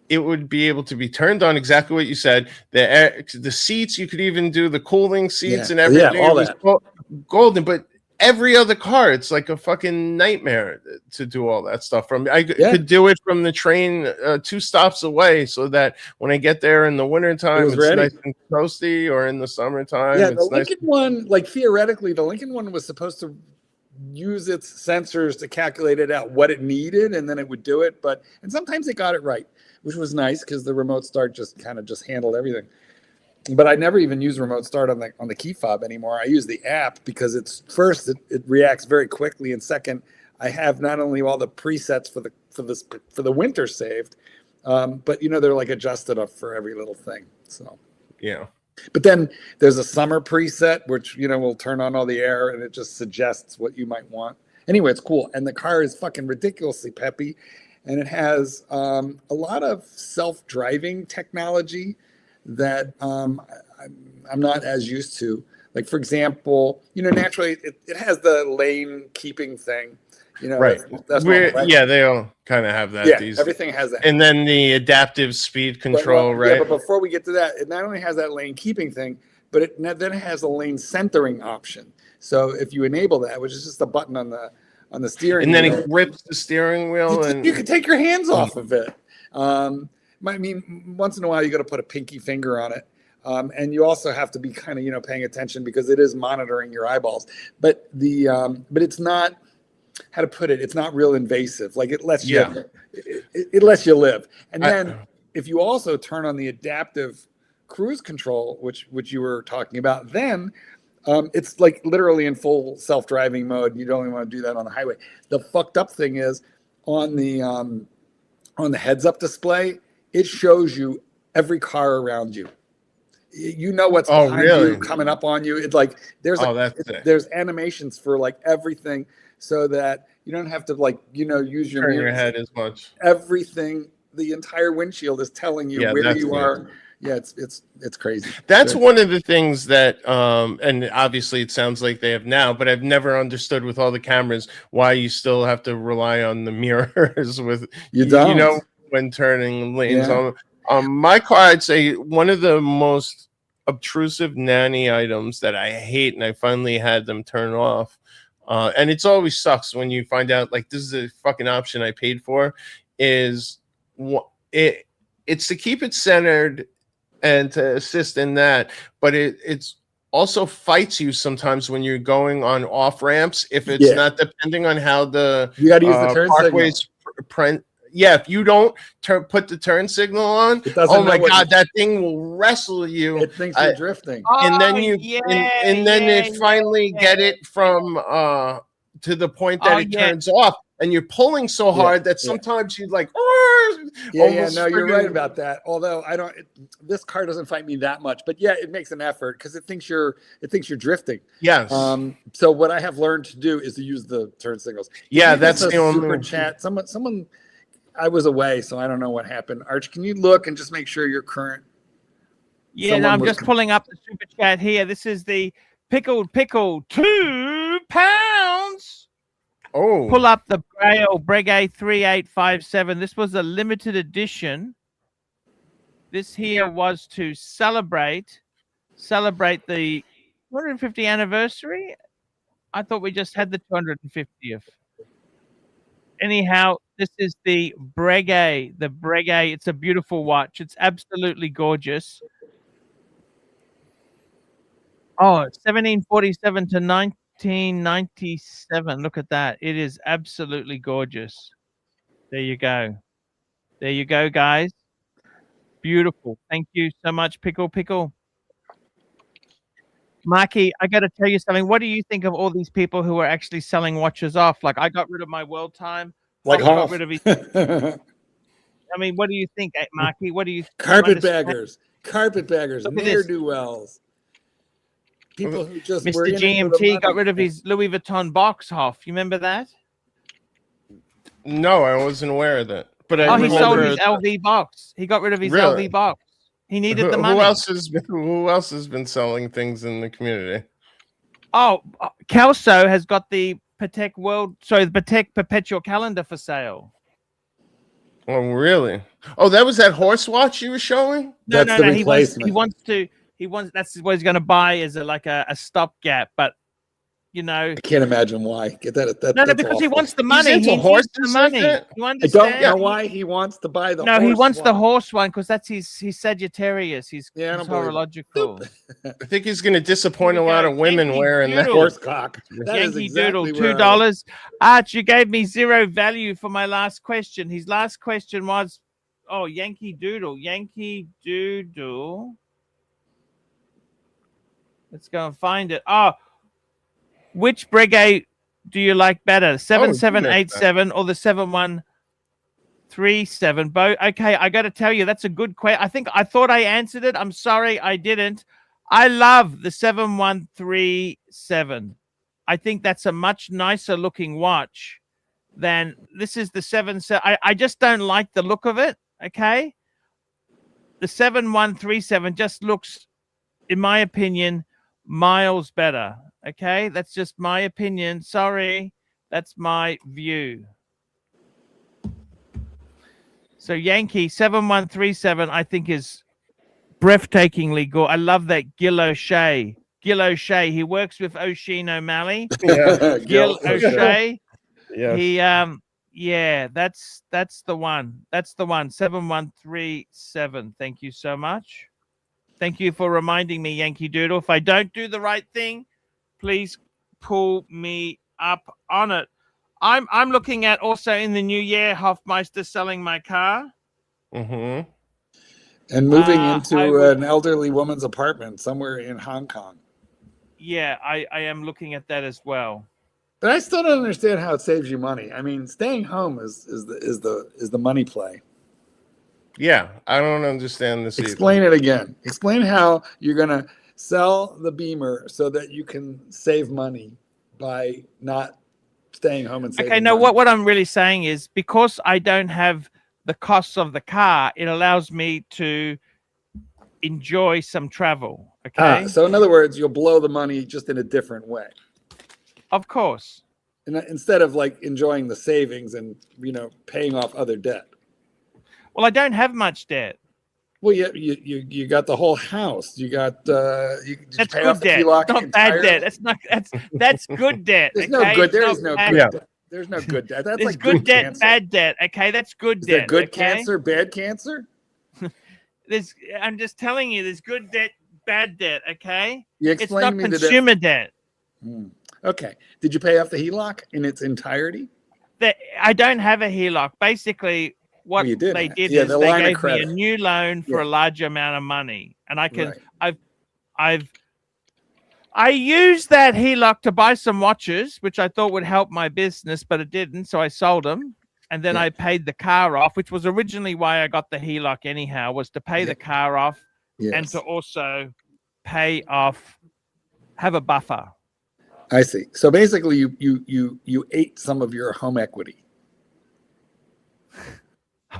Speaker 6: it would be able to be turned on exactly what you said. The seats, you could even do the cooling seats and everything.
Speaker 4: Yeah, all
Speaker 6: it was golden, but every other car, it's like a fucking nightmare to do all that stuff from. I could do it from the train 2 stops away, so that when I get there in the wintertime, it's nice and toasty, or in the summertime.
Speaker 4: Yeah,
Speaker 6: it's
Speaker 4: the Lincoln one, like theoretically, the Lincoln one was supposed to use its sensors to calculate it out what it needed, and then it would do it. And sometimes it got it right, which was nice because the remote start just handled everything. But I never even use remote start on the key fob anymore. I use the app because it reacts very quickly, and second, I have not only all the presets for the winter saved, but they're like adjusted up for every little thing. So
Speaker 6: yeah.
Speaker 4: But then there's a summer preset which will turn on all the air and it just suggests what you might want. Anyway, it's cool, and the car is fucking ridiculously peppy, and it has a lot of self-driving technology that I'm not as used to. Like, for example, naturally it has the lane keeping thing.
Speaker 6: Right.
Speaker 4: That's right?
Speaker 6: Yeah, they all kind of have that.
Speaker 4: Yeah,
Speaker 6: these
Speaker 4: everything has that.
Speaker 6: And then the adaptive speed control, right?
Speaker 4: Yeah, but before we get to that, it not only has that lane keeping thing, but then it has a lane centering option. So if you enable that, which is just a button on the steering
Speaker 6: wheel, and then
Speaker 4: wheel,
Speaker 6: it grips the steering wheel, and
Speaker 4: you can take your hands off of it. I mean, once in a while you got to put a pinky finger on it, and you also have to be kind of paying attention because it is monitoring your eyeballs. But but it's not, how to put it, it's not real invasive. Like, it lets you it lets you live. And then if you also turn on the adaptive cruise control, which you were talking about, then it's like literally in full self-driving mode. You don't even want to do that on the highway. The fucked up thing is on the heads-up display, it shows you every car around you. You know what's behind you, coming up on you. It's like there's animations for like everything, so that you don't have to use your
Speaker 6: turn your head as much.
Speaker 4: Everything, the entire windshield is telling you where you are. Yeah, it's crazy.
Speaker 6: That's one of the things that, and obviously it sounds like they have now, but I've never understood with all the cameras why you still have to rely on the mirrors with when turning lanes. My car, I'd say one of the most obtrusive nanny items that I hate, and I finally had them turn off. And it's always sucks when you find out like this is a fucking option I paid for. It's to keep it centered and to assist in that, but it's also fights you sometimes when you're going on off ramps if it's not depending on how you
Speaker 4: got to use the turn
Speaker 6: parkways
Speaker 4: signal.
Speaker 6: If you don't put the turn signal on, oh my god, that thing will wrestle you.
Speaker 4: It thinks you're drifting,
Speaker 6: and then they finally get it from to the point that it turns off, and you're pulling so hard that sometimes you'd like.
Speaker 4: You're right about that. Although this car doesn't fight me that much, but it makes an effort because it thinks you're drifting.
Speaker 6: Yes.
Speaker 4: So what I have learned to do is to use the turn signals.
Speaker 6: Yeah, that's the only
Speaker 4: super chat. Someone. I was away, so I don't know what happened. Arch, can you look and just make sure you're current?
Speaker 1: Yeah, I'm just pulling up the super chat here. This is the Pickled pickle, £2.
Speaker 6: Oh,
Speaker 1: Pull up the Grail Breguet 3857. This was a limited edition. This here was to celebrate the 250th anniversary. I thought we just had the 250th. Anyhow, this is the Breguet. The Breguet. It's a beautiful watch. It's absolutely gorgeous. Oh, 1747 to 1997. Look at that. It is absolutely gorgeous. There you go. There you go, guys. Beautiful. Thank you so much, Pickle. Marky, I got to tell you something. What do you think of all these people who are actually selling watches off? Like, I got rid of my World Time.
Speaker 4: Like
Speaker 1: Hoff got
Speaker 4: Hoff.
Speaker 1: rid of his. I mean, what do you think, Marky? What do you think?
Speaker 4: Carpetbaggers,
Speaker 1: Look at this.
Speaker 4: ne'er-do-wells. People who just were
Speaker 1: Mr.
Speaker 4: in it for the
Speaker 1: GMT got
Speaker 4: money.
Speaker 1: rid of his Louis Vuitton box, Hoff. You remember that?
Speaker 6: no, I wasn't aware of that. But I
Speaker 1: Oh, he sold
Speaker 6: remember
Speaker 1: his LV box. He got rid of his
Speaker 6: Really?
Speaker 1: LV box. He needed the
Speaker 6: who
Speaker 1: money.
Speaker 6: who else has been selling things in the community?
Speaker 1: Oh, Kelso has got the Patek the Patek Perpetual Calendar for sale.
Speaker 6: Oh, really? Oh, that was that horse watch you were showing?
Speaker 1: No.
Speaker 4: That's the
Speaker 1: He
Speaker 4: replacement.
Speaker 1: wants. That's what he's going to buy as a stopgap. But you know,
Speaker 4: I can't imagine why. Get that?
Speaker 1: no,
Speaker 4: that's
Speaker 1: because he
Speaker 4: awful.
Speaker 1: wants the money.
Speaker 6: into
Speaker 1: He needs
Speaker 6: horses
Speaker 1: the
Speaker 6: like
Speaker 1: money.
Speaker 6: that?
Speaker 1: You
Speaker 4: I
Speaker 1: understand?
Speaker 4: don't know why he wants to buy the.
Speaker 1: No, he
Speaker 4: horse
Speaker 1: wants the
Speaker 4: one.
Speaker 1: horse one because that's his Sagittarius. He's
Speaker 4: Yeah, I don't believe it.
Speaker 1: horological.
Speaker 6: I think he's going to disappoint
Speaker 1: Here
Speaker 6: a
Speaker 1: we
Speaker 6: lot
Speaker 1: go.
Speaker 6: of women
Speaker 1: Yankee
Speaker 6: wearing that.
Speaker 1: Doodle.
Speaker 4: Horse cock. That is
Speaker 1: Yankee
Speaker 4: exactly
Speaker 1: Doodle,
Speaker 4: where I-
Speaker 1: $2. Arch, you gave me zero value for my last question. His last question was, Yankee Doodle. Let's go and find it. Oh, which Breguet do you like better, 7787 or the 7137? Okay, I got to tell you, that's a good question. I thought I answered it. I'm sorry, I didn't. I love the 7137. I think that's a much nicer looking watch than this is the 77. I just don't like the look of it. Okay, the 7137 just looks, in my opinion, miles better. Okay, that's just my opinion. Sorry, that's my view. So Yankee 7137, I think, is breathtakingly good. I love that Gil O'Shea. He works with Oisin O'Malley.
Speaker 6: Yeah.
Speaker 1: Gil O'Shea.
Speaker 6: Yeah.
Speaker 1: He that's the one. That's the one. 7137. Thank you so much. Thank you for reminding me, Yankee Doodle. If I don't do the right thing, please pull me up on it. I'm looking at also in the new year, Hofmeister selling my car.
Speaker 6: Mm-hmm.
Speaker 4: and moving
Speaker 1: I
Speaker 4: into
Speaker 1: would-
Speaker 4: an elderly woman's apartment somewhere in Hong Kong.
Speaker 1: Yeah, I am looking at that as well.
Speaker 4: But I still don't understand how it saves you money. I mean, staying home is the money play.
Speaker 6: Yeah, I don't understand this.
Speaker 4: Explain it again. Explain how you're gonna sell the Beamer so that you can save money by not staying home and saving
Speaker 1: Okay, no,
Speaker 4: money.
Speaker 1: what I'm really saying is because I don't have the costs of the car, it allows me to enjoy some travel. Okay,
Speaker 4: So in other words, you'll blow the money just in a different way.
Speaker 1: of course.
Speaker 4: And instead of like enjoying the savings and paying off other debt.
Speaker 1: Well, I don't have much debt.
Speaker 4: Well, you got the whole house. You got did you
Speaker 1: That's
Speaker 4: pay
Speaker 1: good
Speaker 4: off the
Speaker 1: debt.
Speaker 4: HELOC
Speaker 1: Not bad
Speaker 4: entirely?
Speaker 1: debt. That's good debt.
Speaker 4: There's
Speaker 1: okay?
Speaker 4: no good.
Speaker 1: It's
Speaker 4: There
Speaker 1: not
Speaker 4: is no
Speaker 1: bad
Speaker 4: good.
Speaker 6: Yeah.
Speaker 4: Debt. There's no good debt. That's
Speaker 1: There's
Speaker 4: like
Speaker 1: good debt,
Speaker 4: cancer.
Speaker 1: bad debt. Okay, that's good
Speaker 4: Is
Speaker 1: debt.
Speaker 4: there good
Speaker 1: okay?
Speaker 4: cancer, bad cancer?
Speaker 1: I'm just telling you, there's good debt, bad debt. Okay,
Speaker 4: You
Speaker 1: it's
Speaker 4: explain
Speaker 1: not
Speaker 4: to me the
Speaker 1: consumer debt.
Speaker 4: Okay. Did you pay off the HELOC in its entirety?
Speaker 1: I don't have a HELOC. Basically, what
Speaker 4: Well, you did.
Speaker 1: they did
Speaker 4: Yeah,
Speaker 1: is
Speaker 4: the
Speaker 1: they
Speaker 4: line of
Speaker 1: gave me a
Speaker 4: credit.
Speaker 1: new loan for
Speaker 4: Yeah.
Speaker 1: a large amount of money, and I can.
Speaker 4: Right.
Speaker 1: I used that HELOC to buy some watches, which I thought would help my business, but it didn't. So I sold them, and then
Speaker 4: Yeah.
Speaker 1: I paid the car off, which was originally why I got the HELOC. Anyhow, was to pay
Speaker 4: Yeah.
Speaker 1: the car off
Speaker 4: Yes.
Speaker 1: and to also pay off, have a buffer.
Speaker 4: I see. So basically, you ate some of your home equity.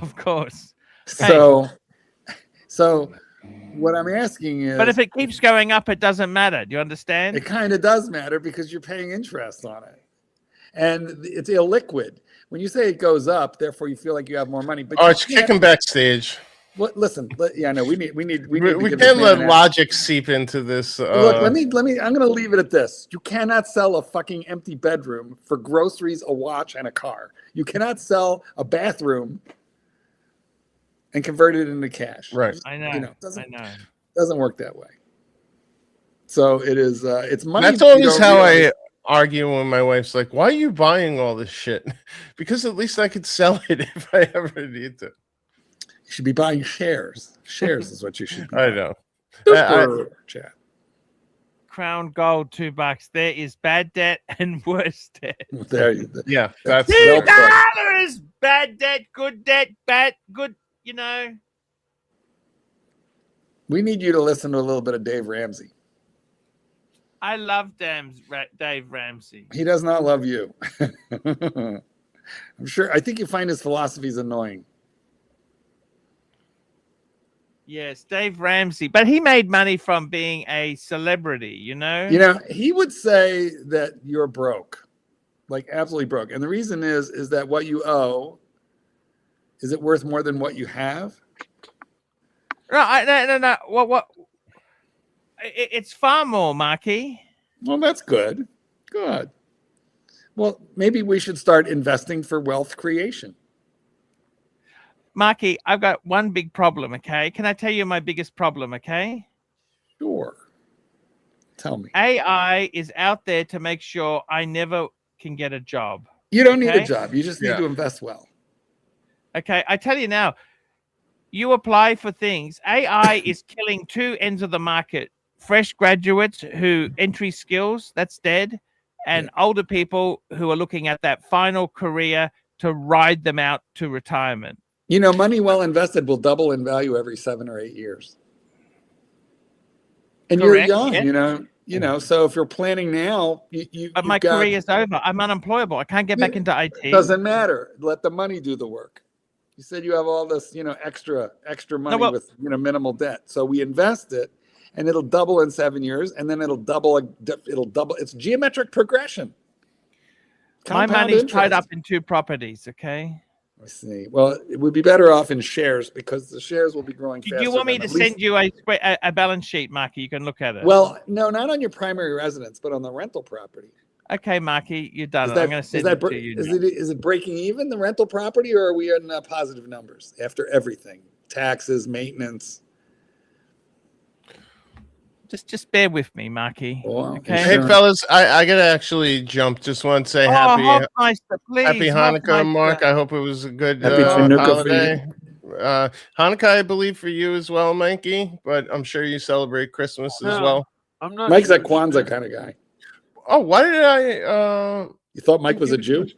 Speaker 1: Of course.
Speaker 4: So What I'm asking is,
Speaker 1: But if it keeps going up, it doesn't matter. Do you understand?
Speaker 4: it kind of does matter because you're paying interest on it, and it's illiquid. When you say it goes up, therefore you feel like you have more money. But
Speaker 6: Arch, kick him backstage.
Speaker 4: What? Listen, yeah, no, we need.
Speaker 6: We
Speaker 4: to give this
Speaker 6: can't
Speaker 4: man
Speaker 6: let
Speaker 4: an
Speaker 6: logic seep into this.
Speaker 4: Look, let me. I'm going to leave it at this. You cannot sell a fucking empty bedroom for groceries, a watch, and a car. You cannot sell a bathroom and convert it into cash.
Speaker 6: Right.
Speaker 1: I know.
Speaker 4: You know,
Speaker 1: doesn't
Speaker 4: work that way. So it is. It's money.
Speaker 6: That's always how I argue when my wife's like, "Why are you buying all this shit?" Because at least I could sell it if I ever need to.
Speaker 4: You should be buying shares. Shares is what you should be
Speaker 6: I
Speaker 4: buying.
Speaker 6: know.
Speaker 4: Super chat.
Speaker 1: Crown Gold, $2. There is bad debt and worse debt.
Speaker 4: There you go.
Speaker 6: Yeah, that's
Speaker 1: $2. Bad debt, good debt, bad, good. You know.
Speaker 4: We need you to listen to a little bit of Dave Ramsey.
Speaker 1: I love Dave Ramsey.
Speaker 4: He does not love you. I'm sure. I think you find his philosophies annoying.
Speaker 1: Yes, Dave Ramsey. But he made money from being a celebrity, you know?
Speaker 4: You know, he would say that you're broke. Like absolutely broke. And the reason is that what you owe, is it worth more than what you have?
Speaker 1: No. What? It's far more, Marky.
Speaker 4: Well, that's good. Good. Well, maybe we should start investing for wealth creation.
Speaker 1: Marky, I've got one big problem, okay? Can I tell you my biggest problem, okay?
Speaker 4: Sure. Tell me.
Speaker 1: AI is out there to make sure I never can get a job.
Speaker 4: You don't need a job. You just need to invest well.
Speaker 1: Okay, I tell you now, you apply for things. AI is killing two ends of the market. Fresh graduates who entry skills, that's dead. And older people who are looking at that final career to ride them out to retirement.
Speaker 4: You know, money well invested will double in value every 7 or 8 years. And
Speaker 1: Correct,
Speaker 4: you're young,
Speaker 1: yeah.
Speaker 4: you know, so if you're planning now,
Speaker 1: but my career is over. I'm unemployable. I can't get back into IT.
Speaker 4: Doesn't matter. Let the money do the work. You said you have all this, you know, extra money with, you know, minimal debt. So we invest it and it'll double in 7 years and then it'll double. It's geometric progression.
Speaker 1: My money's tied up in 2 properties. Okay.
Speaker 4: I see. Well, it would be better off in shares because the shares will be growing faster.
Speaker 1: Do you want me to send you a balance sheet, Marky? You can look at it.
Speaker 4: Well, no, not on your primary residence, but on the rental property.
Speaker 1: Okay, Marky, you're done. I'm going to send it to you.
Speaker 4: Is it breaking even, the rental property, or are we in positive numbers after everything? Taxes, maintenance?
Speaker 1: Just bear with me, Marky.
Speaker 4: Well,
Speaker 1: okay.
Speaker 6: Hey, fellas, I got to actually jump. Just want to say happy Hanukkah, Mark. I hope it was a good holiday. Hanukkah, I believe, for you as well, Mikey, but I'm sure you celebrate Christmas as well.
Speaker 7: I'm not.
Speaker 4: Mike's a Kwanzaa kind of guy.
Speaker 6: Oh, why did I?
Speaker 4: You thought Mike was a Jew?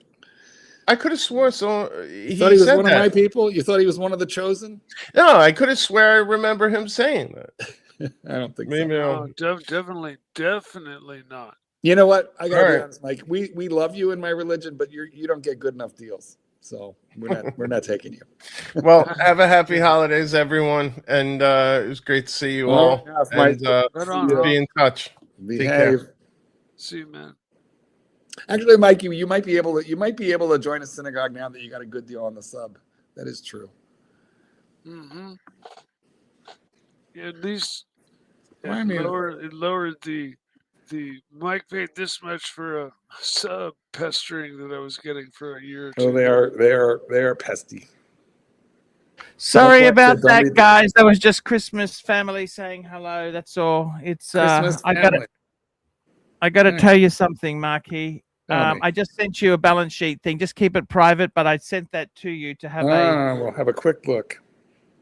Speaker 6: I could have sworn so.
Speaker 4: You thought he was one of my people? You thought he was one of the chosen?
Speaker 6: No, I could have swear I remember him saying that.
Speaker 4: I don't think
Speaker 6: Maybe
Speaker 4: so.
Speaker 7: No, definitely not.
Speaker 4: You know what? I gotta be honest, Mike. We love you in my religion, but you don't get good enough deals. So we're not taking you.
Speaker 6: Well, have a happy holidays, everyone, and it was great to see you all. And be in touch.
Speaker 4: Behave.
Speaker 7: See you, man.
Speaker 4: Actually, Mike, you might be able to join a synagogue now that you got a good deal on the sub. That is true.
Speaker 7: Mm-hmm. Yeah, at least
Speaker 4: it
Speaker 7: lowered the Mike paid this much for a sub pestering that I was getting for a year or two.
Speaker 4: Oh, they are pesty.
Speaker 1: Sorry about that, guys. That was just Christmas family saying hello. That's all. It's I gotta tell you something, Marky. I just sent you a balance sheet thing. Just keep it private, but I sent that to you to have
Speaker 4: we'll have a quick look.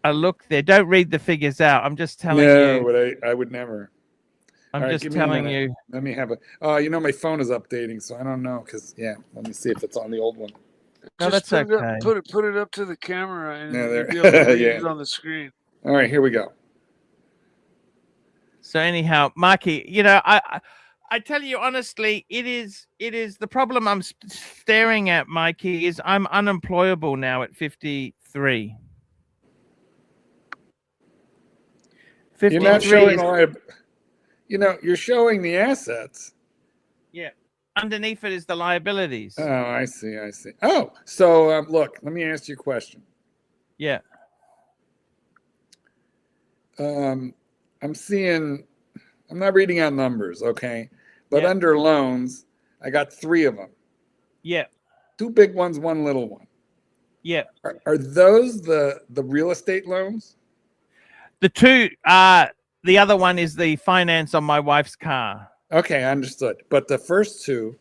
Speaker 1: A look there. Don't read the figures out. I'm just telling you.
Speaker 4: No, but I would never.
Speaker 1: I'm just telling you.
Speaker 4: Let me have a. You know, my phone is updating, so I don't know. Let me see if it's on the old one.
Speaker 1: No,
Speaker 7: just
Speaker 1: that's okay.
Speaker 7: Put it up to the camera and
Speaker 4: you'll
Speaker 7: be able to read it on the screen.
Speaker 4: All right, here we go.
Speaker 1: So anyhow, Marky, you know, I tell you honestly, it is the problem I'm staring at, Mikey, is I'm unemployable now at 53.
Speaker 4: You're not
Speaker 1: 53
Speaker 4: showing
Speaker 1: is,
Speaker 4: you're showing the assets.
Speaker 1: yeah. Underneath it is the liabilities.
Speaker 4: Oh, I see. Oh, so look, let me ask you a question.
Speaker 1: Yeah.
Speaker 4: I'm not reading out numbers, okay? But
Speaker 1: Yeah.
Speaker 4: under loans, I got 3 of them.
Speaker 1: Yeah.
Speaker 4: 2 big ones, 1 little one.
Speaker 1: Yeah.
Speaker 4: Are those the real estate loans?
Speaker 1: The two, the other one is the finance on my wife's car.
Speaker 4: Okay, understood. But the first 2,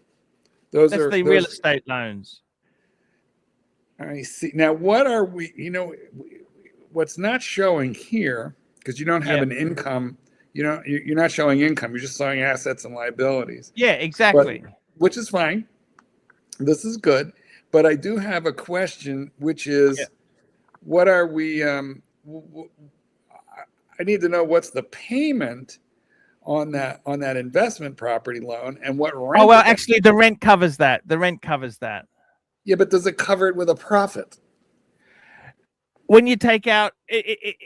Speaker 4: those
Speaker 1: That's
Speaker 4: are
Speaker 1: the real estate loans.
Speaker 4: I see. Now, what are we? What's not showing here because you don't have an income. You're not showing income. You're just showing assets and liabilities.
Speaker 1: Yeah, exactly.
Speaker 4: Which is fine. This is good. But I do have a question, which is, what are we? I need to know what's the payment on that investment property loan and what rent.
Speaker 1: Oh well, actually, the rent covers that. The rent covers that.
Speaker 4: Yeah, but does it cover it with a profit?
Speaker 1: When you take out it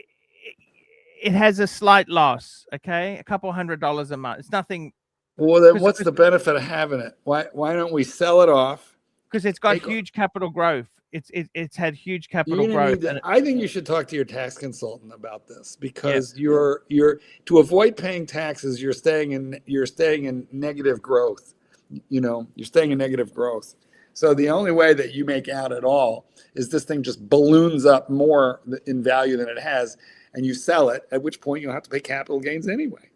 Speaker 1: has a slight loss. Okay, a couple $100 a month. It's nothing.
Speaker 4: Well, then what's the benefit of having it? Why don't we sell it off?
Speaker 1: Because it's got huge capital growth. It's had huge capital growth.
Speaker 4: I think you should talk to your tax consultant about this because you're to avoid paying taxes. You're staying in negative growth. You're staying in negative growth. So the only way that you make out at all is this thing just balloons up more in value than it has, and you sell it. At which point you'll have to pay capital gains anyway.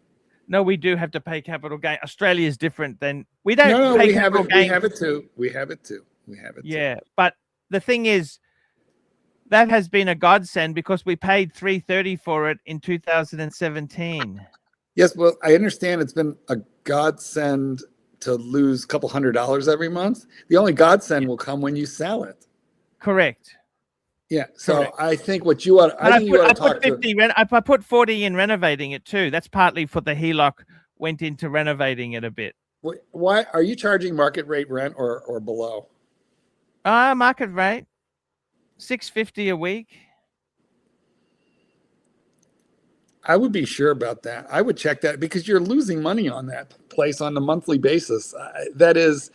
Speaker 1: No, we do have to pay capital gain. Australia is different than we don't.
Speaker 4: No,
Speaker 1: pay
Speaker 4: we have
Speaker 1: capital
Speaker 4: it.
Speaker 1: gain.
Speaker 4: We have it too. We have it too.
Speaker 1: Yeah, but the thing is, that has been a godsend because we paid $330 for it in 2017.
Speaker 4: Yes, well, I understand it's been a godsend to lose a couple $100 every month. The only godsend will come when you sell it.
Speaker 1: Correct.
Speaker 4: Yeah. So correct. I think what you ought, I
Speaker 1: put 40 in renovating it too. That's partly for the HELOC went into renovating it a bit.
Speaker 4: Why are you charging market rate rent or below?
Speaker 1: Market rate, $650 a week.
Speaker 4: I would be sure about that. I would check that because you're losing money on that place on a monthly basis. That is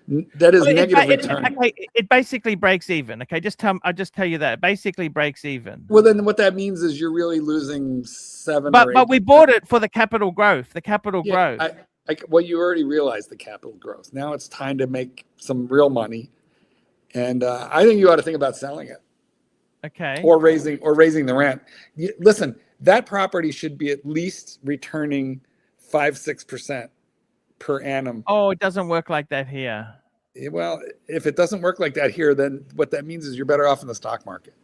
Speaker 4: negative return.
Speaker 1: It basically breaks even. Okay, I'll just tell you that it basically breaks even.
Speaker 4: Well, then what that means is you're really losing 7 or 8.
Speaker 1: But we bought it for the capital growth. The capital growth.
Speaker 4: Well, you already realized the capital growth. Now it's time to make some real money, and I think you ought to think about selling it.
Speaker 1: Okay.
Speaker 4: Or raising the rent. Listen, that property should be at least returning 5-6% per annum.
Speaker 1: Oh, it doesn't work like that here.
Speaker 4: Well, if it doesn't work like that here, then what that means is you're better off in the stock market.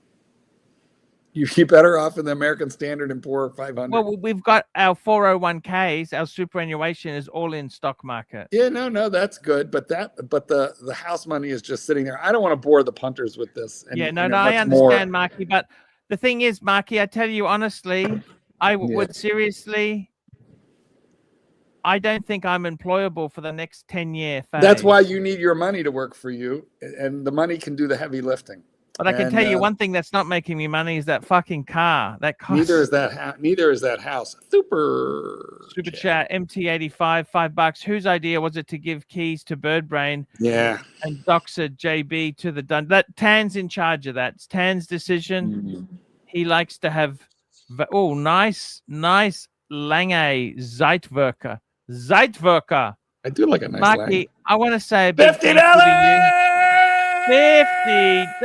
Speaker 4: You're better off in the American Standard and Poor 500.
Speaker 1: Well, we've got our 401ks, our superannuation is all in stock market.
Speaker 4: Yeah, no, that's good. But the house money is just sitting there. I don't want to bore the punters with this.
Speaker 1: I understand, Marky. But the thing is, Marky, I tell you honestly, I would seriously. I don't think I'm employable for the next 10-year phase.
Speaker 4: That's why you need your money to work for you, and the money can do the heavy lifting.
Speaker 1: But I can tell you one thing that's not making me money is that fucking car. That costs.
Speaker 4: Neither is that house. Super
Speaker 1: chat MT85 $5. Whose idea was it to give keys to Birdbrain?
Speaker 4: Yeah.
Speaker 1: And Doxer JB to the Dun? That Tan's in charge of that. It's Tan's decision. Mm-hmm. He likes to have. Oh, nice Lange Zeitwerker.
Speaker 4: I do like a nice
Speaker 1: Marky,
Speaker 4: Lange.
Speaker 1: I want to say a big
Speaker 4: $50.
Speaker 1: $50.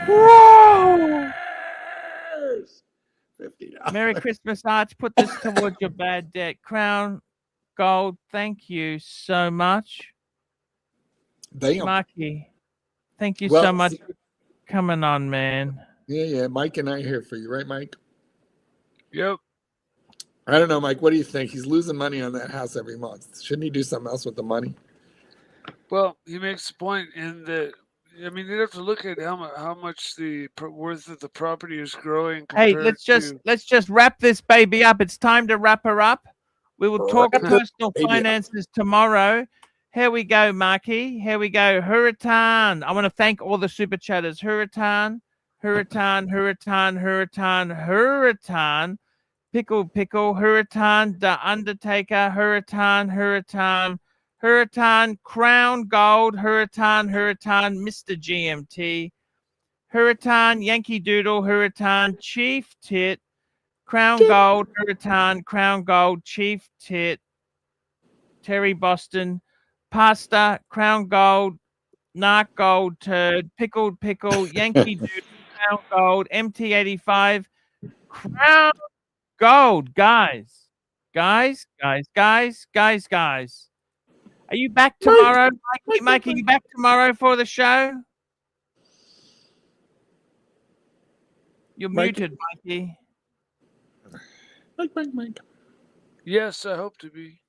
Speaker 1: Whoa!
Speaker 4: $50.
Speaker 1: Merry Christmas, Arch. Put this towards your bad debt. Crown Gold, thank you so much.
Speaker 4: Damn.
Speaker 1: Marky, thank you so much for coming on, man.
Speaker 4: Yeah. Mike and I are here for you, right, Mike?
Speaker 7: Yep.
Speaker 4: I don't know, Mike. What do you think? He's losing money on that house every month. Shouldn't he do something else with the money?
Speaker 7: Well, he makes the point in that I mean, you'd have to look at how much the worth of the property is growing
Speaker 1: Hey,
Speaker 7: compared
Speaker 1: let's just wrap this baby up. It's time to wrap her up. We will talk
Speaker 4: Wrap this
Speaker 1: personal
Speaker 4: baby up.
Speaker 1: finances tomorrow. Here we go, Marky. Here we go. Hurritan. I want to thank all the super chatters. Hurritan, Hurritan, Hurritan, Hurritan, Hurritan, Pickle, Pickle, Hurritan, The Undertaker, Hurritan, Hurritan, Hurritan, Crown Gold, Hurritan, Hurritan, Mr. GMT, Hurritan, Yankee Doodle, Hurritan, Chief Tit, Crown Gold, Hurritan, Crown Gold, Chief Tit, Terry Boston, Pasta, Crown Gold, Narc Gold, Turd, Pickled Pickle, Yankee Doodle, Crown Gold, MT85, Crown Gold, guys. Guys. Are you back tomorrow, Mike? Are you back tomorrow for the show? You're muted, Mikey.
Speaker 4: Mike.
Speaker 7: yes, I hope to be.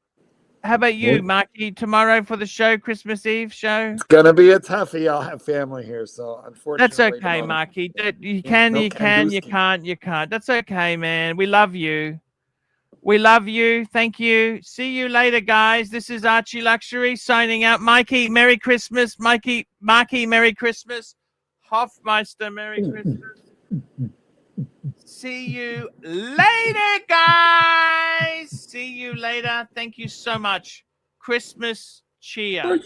Speaker 1: How about you, Mikey? Tomorrow for the show, Christmas Eve show?
Speaker 4: It's gonna be a toughie. I'll have family here, so unfortunately.
Speaker 1: That's okay,
Speaker 4: no.
Speaker 1: Mikey. You can,
Speaker 4: No
Speaker 1: you can't. That's okay, man. We love you. We love you. Thank you. See you later, guys. This is Archie Luxury signing out. Mikey, Merry Christmas. Marky, Merry Christmas. Hoffmeister, Merry Christmas. See you later, guys. See you later. Thank you so much. Christmas cheer.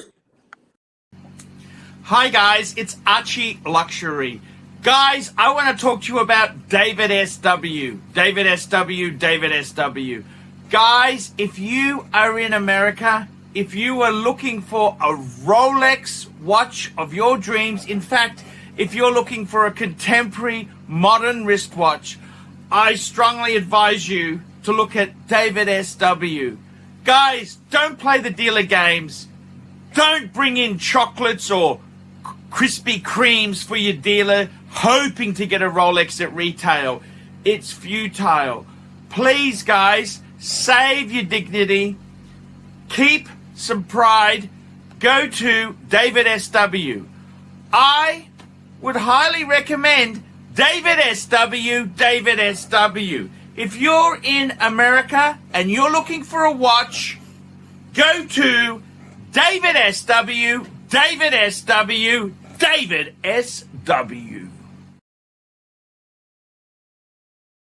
Speaker 1: Hi, guys. It's Archie Luxury. Guys, I want to talk to you about David SW. David SW. Guys, if you are in America, if you are looking for a Rolex watch of your dreams, in fact, if you're looking for a contemporary modern wristwatch, I strongly advise you to look at David SW. Guys, don't play the dealer games. Don't bring in chocolates or Krispy Kremes for your dealer hoping to get a Rolex at retail. It's futile. Please, guys, save your dignity. Keep some pride. Go to David SW. I would highly recommend David SW. If you're in America and you're looking for a watch, go to David SW.